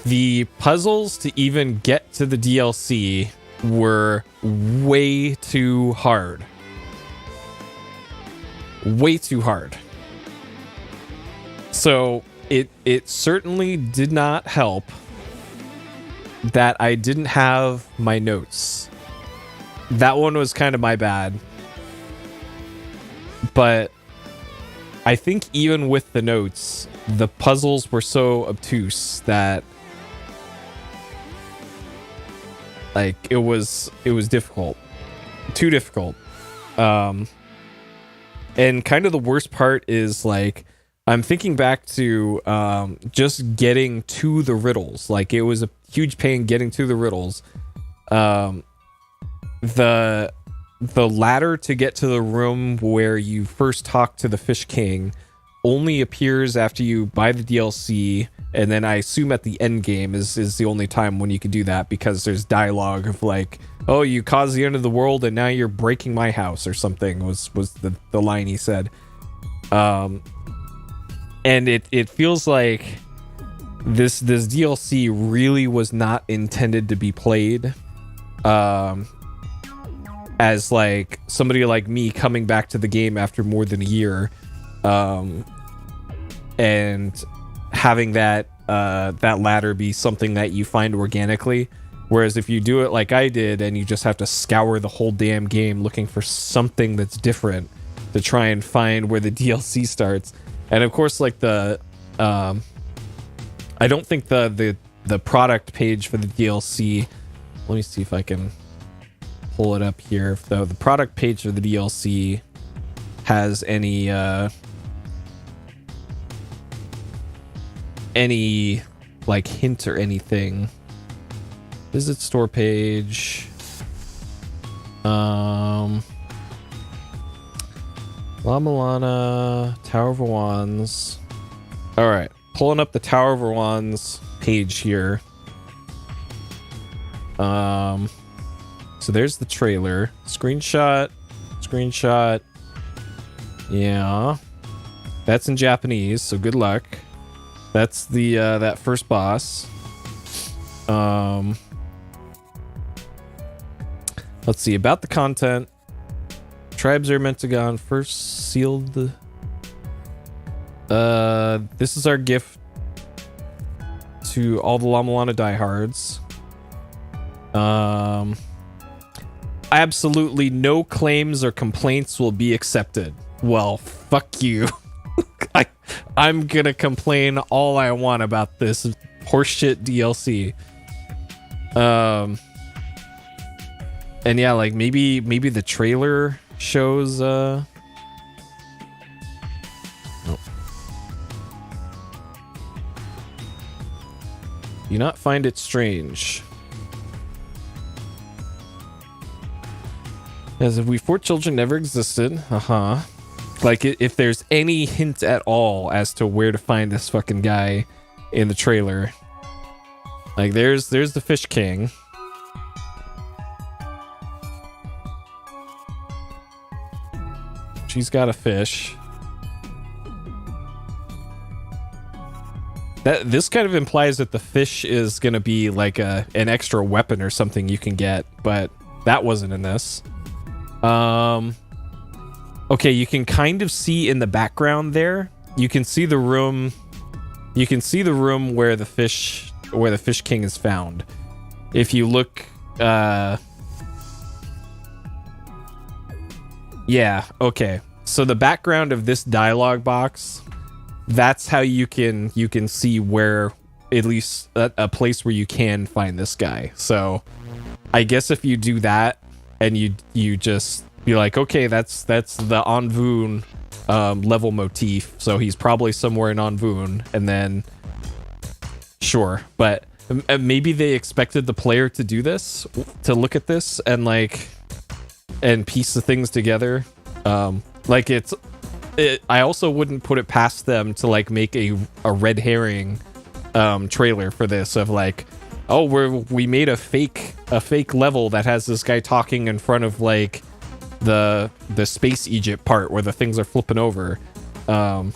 The puzzles to even get to the DLC were way too hard. Way too hard. So it certainly did not help that I didn't have my notes. That one was kind of my bad. But I think even with the notes, the puzzles were so obtuse that, like, it was difficult. Too difficult. And kind of the worst part is, like, I'm thinking back to just getting to the riddles. Like, it was a huge pain getting to the riddles. The ladder to get to the room where you first talk to the Fish King only appears after you buy the DLC, and then I assume at the end game is the only time when you can do that, because there's dialogue of like, oh, you caused the end of the world and now you're breaking my house or something was the line he said. And it feels like this DLC really was not intended to be played as like somebody like me coming back to the game after more than a year, and having that ladder be something that you find organically. Whereas if you do it like I did and you just have to scour the whole damn game looking for something that's different to try and find where the DLC starts. And of course, like I don't think the the product page for the DLC. Let me see if I can pull it up here. If the product page for the DLC has any like hint or anything. Visit store page. La-Mulana, Tower of Oannes. All right, pulling up the Tower of Oannes page here. So there's the trailer. Screenshot. Yeah. That's in Japanese, so good luck. That's the that first boss. Let's see about the content. Tribes are meant to go on first sealed. This is our gift to all the La-Mulana diehards. Absolutely no claims or complaints will be accepted. Well, fuck you. I'm gonna complain all I want about this horseshit DLC. And yeah, like maybe the trailer shows nope. Do you not find it strange? As if we four children never existed. Like if there's any hint at all as to where to find this fucking guy in the trailer. Like there's the Fish King. She's got a fish. This kind of implies that the fish is gonna be like an extra weapon or something you can get, but that wasn't in this. Okay, you can kind of see in the background there. You can see the room. You can see the room where the Fish King is found. If you look, yeah, okay. So the background of this dialogue box, that's how you can see where, at least a place where you can find this guy. So I guess if you do that and you just be like, okay, that's the Anvun level motif, so he's probably somewhere in Anvun, and then sure. But maybe they expected the player to do this, to look at this and piece the things together. Like I also wouldn't put it past them to like make a red herring trailer for this of like, oh, we made a fake level that has this guy talking in front of like the space Egypt part where the things are flipping over. So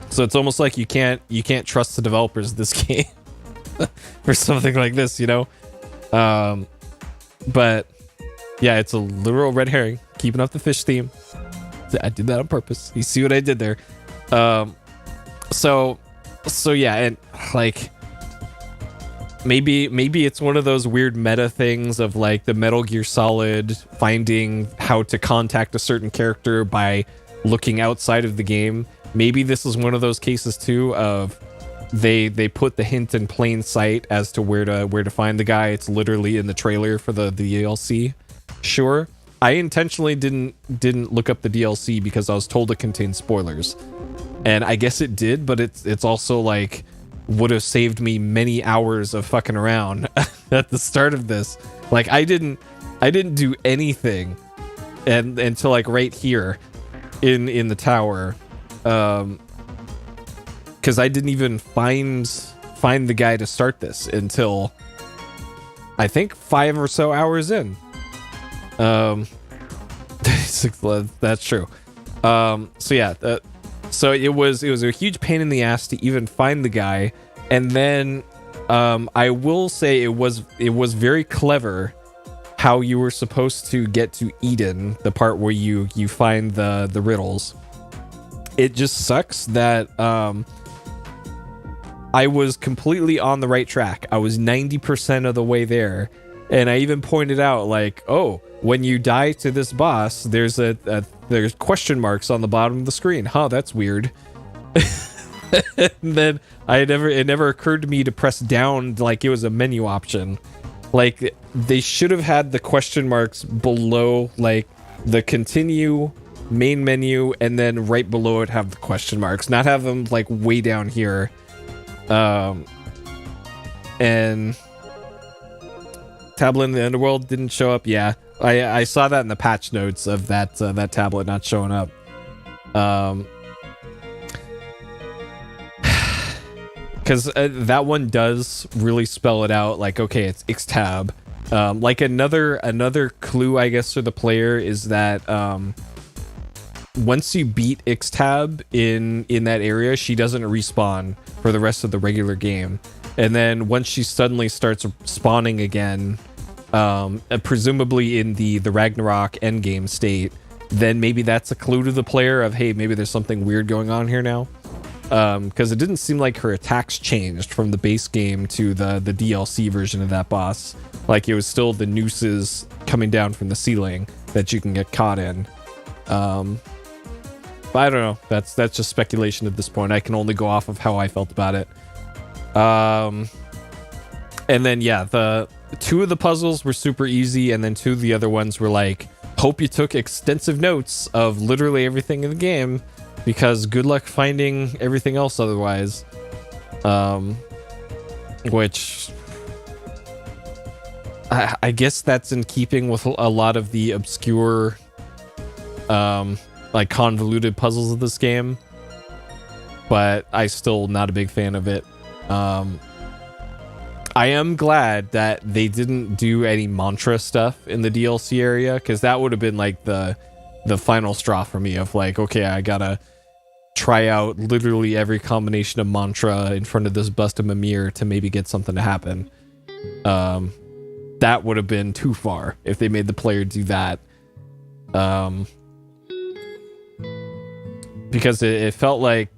it's almost like you can't trust the developers of this game for something like this, you know. But yeah, it's a literal red herring, keeping up the fish theme. I did that on purpose. You see what I did there? So yeah, and like maybe it's one of those weird meta things of like the Metal Gear Solid finding how to contact a certain character by looking outside of the game. Maybe this is one of those cases too of they put the hint in plain sight as to where to find the guy. It's literally in the trailer for the DLC. Sure. I intentionally didn't look up the DLC because I was told it contained spoilers. And I guess it did, but it's also like would have saved me many hours of fucking around at the start of this. Like I didn't do anything until like right here in the tower. Cuz I didn't even find the guy to start this until I think 5 or so hours in. That's true. So yeah, so it was a huge pain in the ass to even find the guy, and then I will say it was very clever how you were supposed to get to Eden, the part where you find the riddles. It just sucks that I was completely on the right track. I was 90% of the way there. And I even pointed out like, oh, when you die to this boss, there's question marks on the bottom of the screen. Huh, that's weird. And then it never occurred to me to press down like it was a menu option. Like, they should have had the question marks below, like, the continue main menu, and then right below it have the question marks, not have them like way down here. And tablet in the underworld didn't show up. Yeah, I saw that in the patch notes of that that tablet not showing up. Because that one does really spell it out. Like, okay, it's X tab. Like another clue, I guess, for the player is that once you beat X tab in that area, she doesn't respawn for the rest of the regular game. And then once she suddenly starts spawning again, presumably in the Ragnarok endgame state, then maybe that's a clue to the player of, hey, maybe there's something weird going on here now. Because it didn't seem like her attacks changed from the base game to the DLC version of that boss. Like, it was still the nooses coming down from the ceiling that you can get caught in. But I don't know. That's just speculation at this point. I can only go off of how I felt about it. And then, yeah, the two of the puzzles were super easy, and then two of the other ones were like, hope you took extensive notes of literally everything in the game, because good luck finding everything else otherwise. Which I guess that's in keeping with a lot of the obscure, like convoluted puzzles of this game. But I still not a big fan of it. I am glad that they didn't do any mantra stuff in the DLC area, because that would have been like the final straw for me of like, okay, I gotta try out literally every combination of mantra in front of this bust of Mimir to maybe get something to happen. That would have been too far if they made the player do that. Because it felt like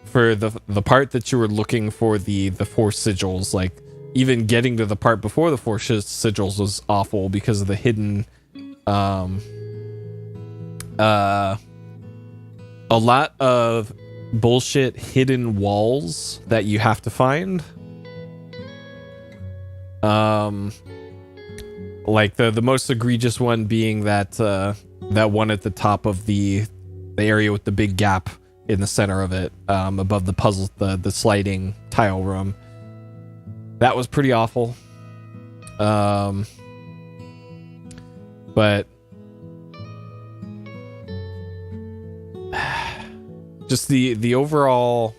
for the part that you were looking for the 4 sigils, like even getting to the part before the 4 sigils was awful because of the hidden a lot of bullshit hidden walls that you have to find. Like the most egregious one being that that one at the top of the area with the big gap in the center of it, above the puzzle, the sliding tile room. That was pretty awful. But just the overall,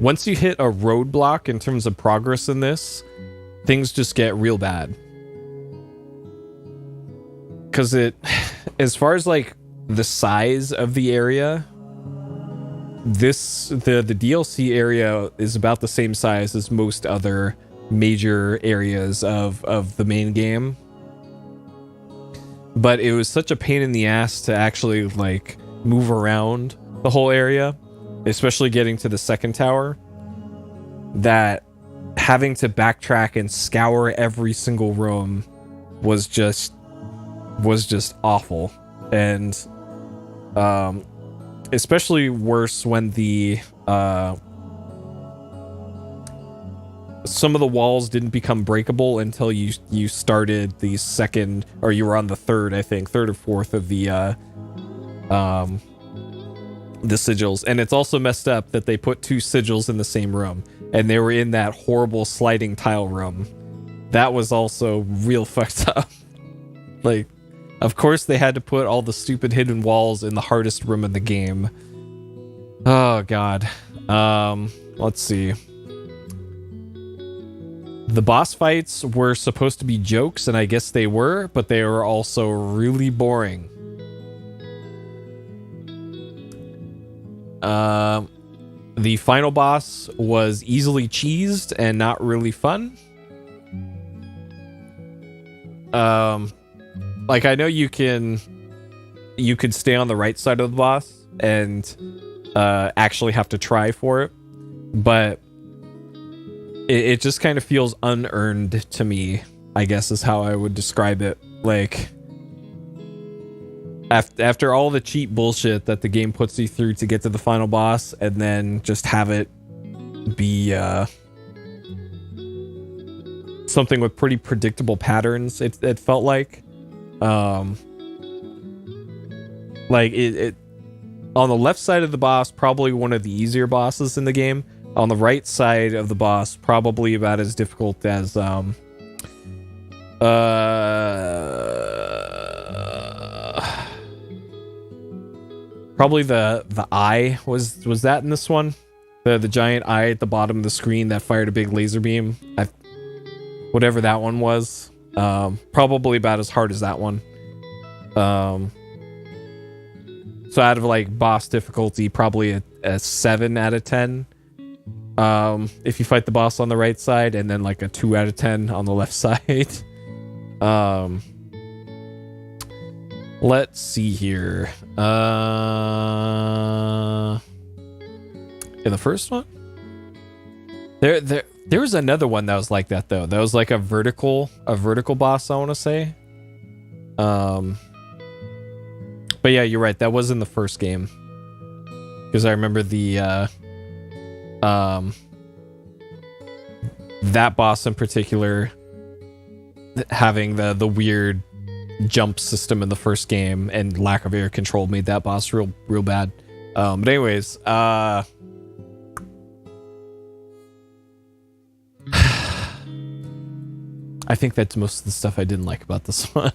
once you hit a roadblock in terms of progress in this, things just get real bad. Because as far as like the size of the area, the DLC area is about the same size as most other major areas of the main game. But it was such a pain in the ass to actually like move around the whole area, especially getting to the second tower, that having to backtrack and scour every single room was just awful. And especially worse when some of the walls didn't become breakable until you started the second, or you were on the third or fourth of the sigils. And it's also messed up that they put 2 sigils in the same room, and they were in that horrible sliding tile room. That was also real fucked up. Like, of course they had to put all the stupid hidden walls in the hardest room in the game. Oh god. Let's see. The boss fights were supposed to be jokes, and I guess they were, but they were also really boring. The final boss was easily cheesed and not really fun. Like, I know you could stay on the right side of the boss and actually have to try for it, but it just kind of feels unearned to me, I guess is how I would describe it. Like, After all the cheap bullshit that the game puts you through to get to the final boss, and then just have it be something with pretty predictable patterns. It felt like it on the left side of the boss, probably one of the easier bosses in the game. On the right side of the boss, probably about as difficult as probably the eye was that in this one, the giant eye at the bottom of the screen that fired a big laser beam. Whatever that one was, probably about as hard as that one. So out of like boss difficulty, probably a 7 out of 10. If you fight the boss on the right side, and then like a 2 out of 10 on the left side. Let's see here. In the first one, there was another one that was like that though. That was like a vertical boss, I want to say. But yeah, you're right. That was in the first game, because I remember the that boss in particular having the weird jump system in the first game, and lack of air control made that boss real bad. But anyways, I think that's most of the stuff I didn't like about this one.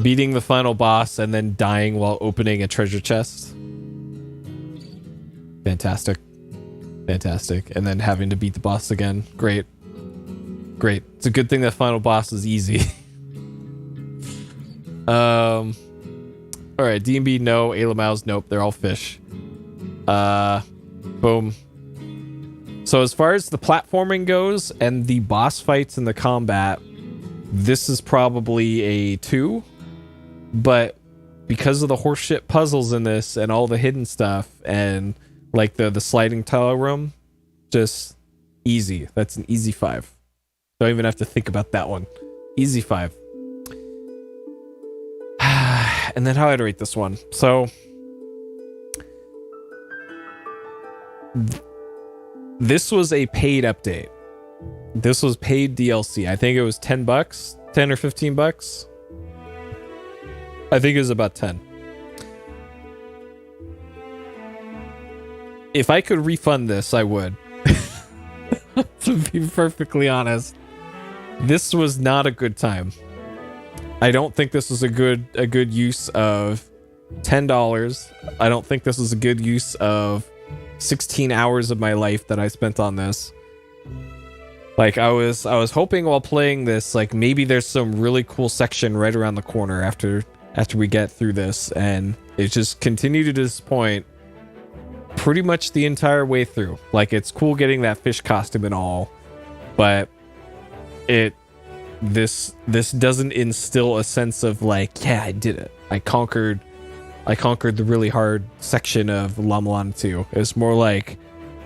Beating the final boss and then dying while opening a treasure chest. Fantastic. And then having to beat the boss again. Great. It's a good thing that final boss is easy. All right, D&B no, Alamals nope, they're all fish. Boom. So as far as the platforming goes and the boss fights and the combat, this is probably a 2, but because of the horseshit puzzles in this and all the hidden stuff and like the sliding tile room, just easy. That's an easy 5. Don't even have to think about that one. Easy 5. And then how I'd rate this one. So this was a paid update. This was paid DLC. I think it was $10, $10 or $15. I think it was about 10. If I could refund this, I would. To be perfectly honest, this was not a good time. I don't think this was a good use of $10. I don't think this was a good use of 16 hours of my life that I spent on this. Like I was hoping while playing this, like maybe there's some really cool section right around the corner after we get through this, and it just continued to disappoint pretty much the entire way through. Like it's cool getting that fish costume and all, but this doesn't instill a sense of like, yeah, I did it. I conquered the really hard section of La-Mulana 2. It's more like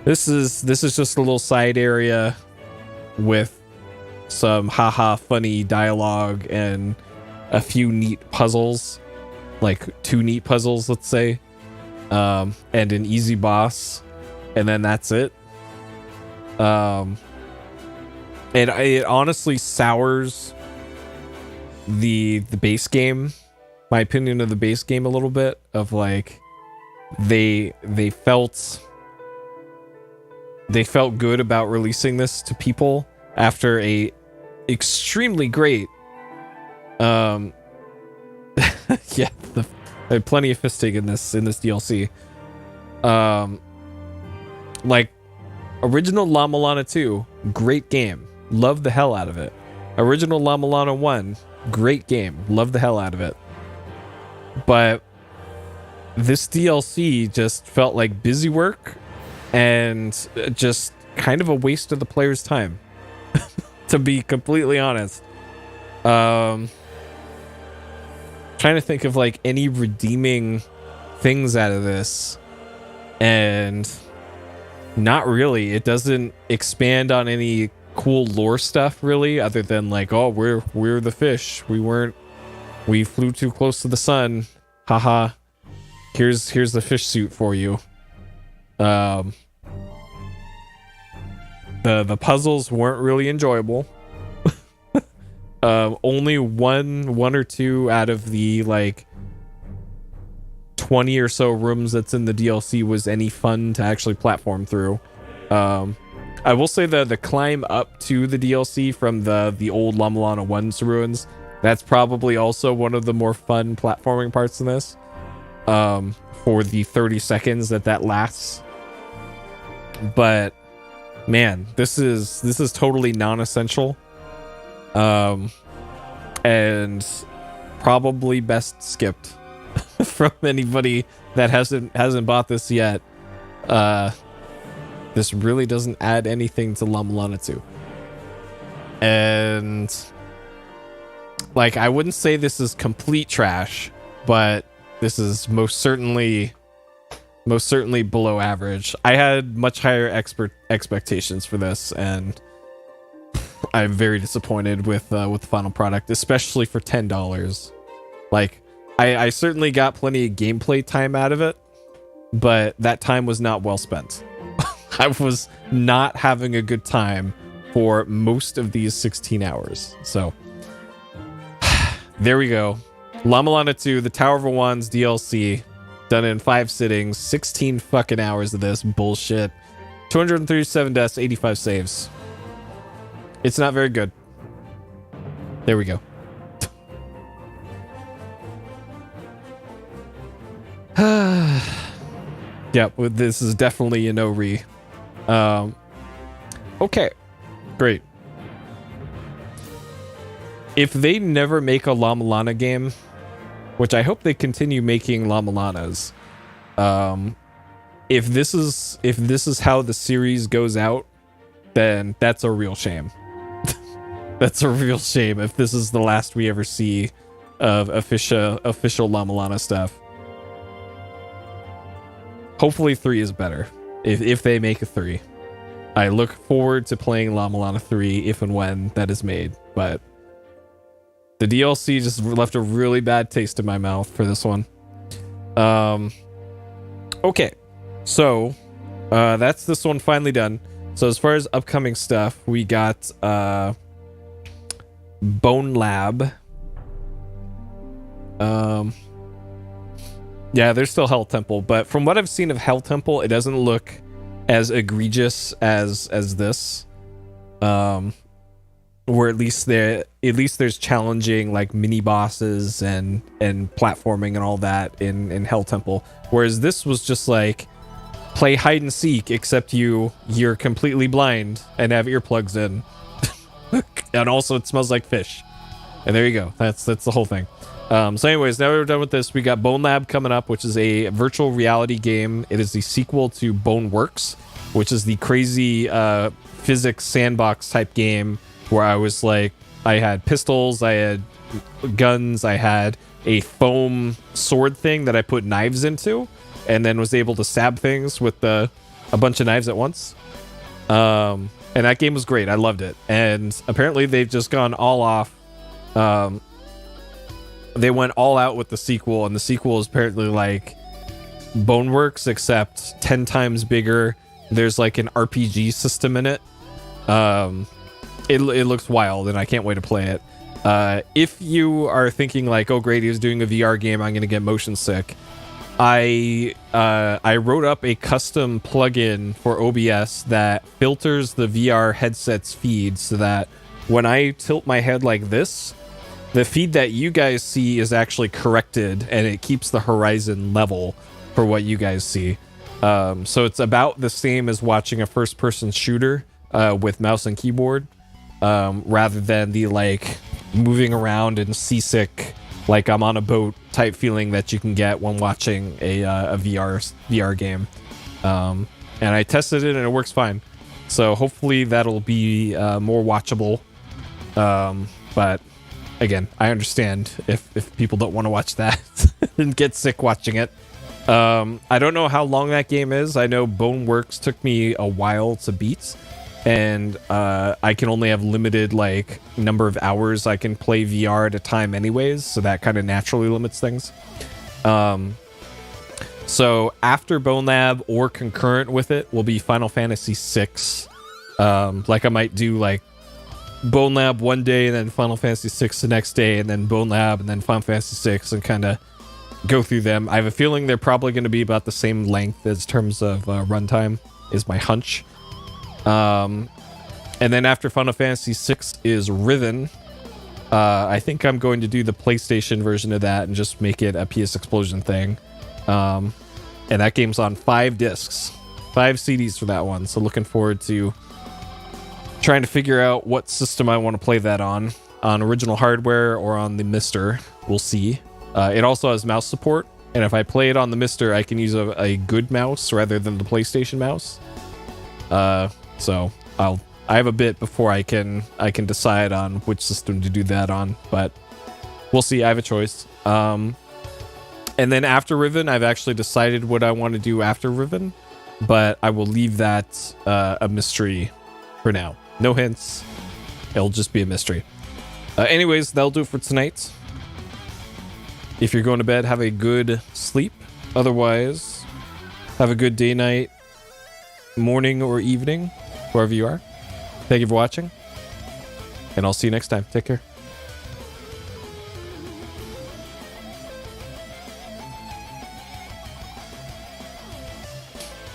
this is just a little side area with some haha funny dialogue and a few neat puzzles, like 2 neat puzzles, let's say, and an easy boss, and then that's it. And it honestly sours the base game, my opinion of the base game a little bit, of like they felt good about releasing this to people after a extremely great yeah, plenty of fisting in this DLC. Like original La-Mulana 2, great game, loved the hell out of it. Original La-Mulana 1, great game, loved the hell out of it. But this DLC just felt like busy work and just kind of a waste of the player's time. To be completely honest. Trying to think of like any redeeming things out of this, and not really. It doesn't expand on any cool lore stuff really, other than like, oh, we're the fish. We flew too close to the sun. Haha. Here's the fish suit for you. The puzzles weren't really enjoyable. Only one or two out of the like 20 or so rooms that's in the DLC was any fun to actually platform through. I will say that the climb up to the DLC from the old La-Mulana 1's ruins, that's probably also one of the more fun platforming parts in this. For the 30 seconds that lasts. But man, this is totally non-essential. And probably best skipped from anybody that hasn't bought this yet. This really doesn't add anything to La-Mulana 2. And like, I wouldn't say this is complete trash, but this is most certainly below average. I had much higher expectations for this, and I'm very disappointed with the final product, especially for $10. Like, I certainly got plenty of gameplay time out of it, but that time was not well spent. I was not having a good time for most of these 16 hours. So there we go. La-Mulana 2, the Tower of Oannes DLC, done in 5 sittings, 16 fucking hours of this bullshit. 237 deaths, 85 saves. It's not very good. There we go. Yep, this is definitely a no-re. Okay, great. If they never make a La-Mulana game, which I hope they continue making La-Mulanas, if this is how the series goes out, then that's a real shame. That's a real shame if this is the last we ever see of official La-Mulana stuff. Hopefully 3 is better, if they make a 3. I look forward to playing La-Mulana 3 if and when that is made, but the DLC just left a really bad taste in my mouth for this one. Okay, so that's this one finally done. So as far as upcoming stuff, we got Bone Lab. Yeah, there's still Hell Temple, but from what I've seen of Hell Temple, it doesn't look as egregious as this. Where at least there's challenging like mini bosses and platforming and all that in Hell Temple. Whereas this was just like play hide and seek, except you're completely blind and have earplugs in. And also it smells like fish. And there you go. That's the whole thing. So anyways, now we're done with this. We got Bone Lab coming up, which is a virtual reality game. It is the sequel to Bone Works, which is the crazy physics sandbox type game where I was like, I had pistols, I had guns, I had a foam sword thing that I put knives into, and then was able to stab things with a bunch of knives at once. And that game was great. I loved it. And apparently they've just gone all off. They went all out with the sequel, and the sequel is apparently like Boneworks, except 10 times bigger. There's like an RPG system in it. It looks wild, and I can't wait to play it. If you are thinking like, oh great, he's doing a VR game, I'm gonna get motion sick. I wrote up a custom plugin for OBS that filters the VR headset's feed so that when I tilt my head like this, the feed that you guys see is actually corrected, and it keeps the horizon level for what you guys see. So it's about the same as watching a first-person shooter with mouse and keyboard, rather than the like moving around and seasick, like I'm on a boat type feeling that you can get when watching a VR game. And I tested it and it works fine. So hopefully that'll be more watchable. But again, I understand if people don't want to watch that and get sick watching it. I don't know how long that game is. I know Boneworks took me a while to beat. and I can only have limited like number of hours I can play VR at a time anyways, so that kind of naturally limits things. So after Bone Lab or concurrent with it will be Final Fantasy VI. Like I might do like Bone Lab one day and then Final Fantasy VI the next day, and then Bone Lab and then Final Fantasy VI, and kind of go through them. I have a feeling they're probably going to be about the same length as terms of runtime, is my hunch. And then after Final Fantasy VI is Riven. I think I'm going to do the PlayStation version of that and just make it a PS Explosion thing. And that game's on 5 discs, 5 CDs for that one. So looking forward to trying to figure out what system I want to play that on original hardware or on the Mister. We'll see. It also has mouse support, and if I play it on the Mister, I can use a good mouse rather than the PlayStation mouse. So I have a bit before I can decide on which system to do that on, but we'll see. I have a choice. And then after Riven, I've actually decided what I want to do after Riven, but I will leave that a mystery for now. No hints. It'll just be a mystery. Anyways, that'll do it for tonight. If you're going to bed, have a good sleep. Otherwise, have a good day, night, morning, or evening, wherever you are. Thank you for watching, and I'll see you next time. Take care.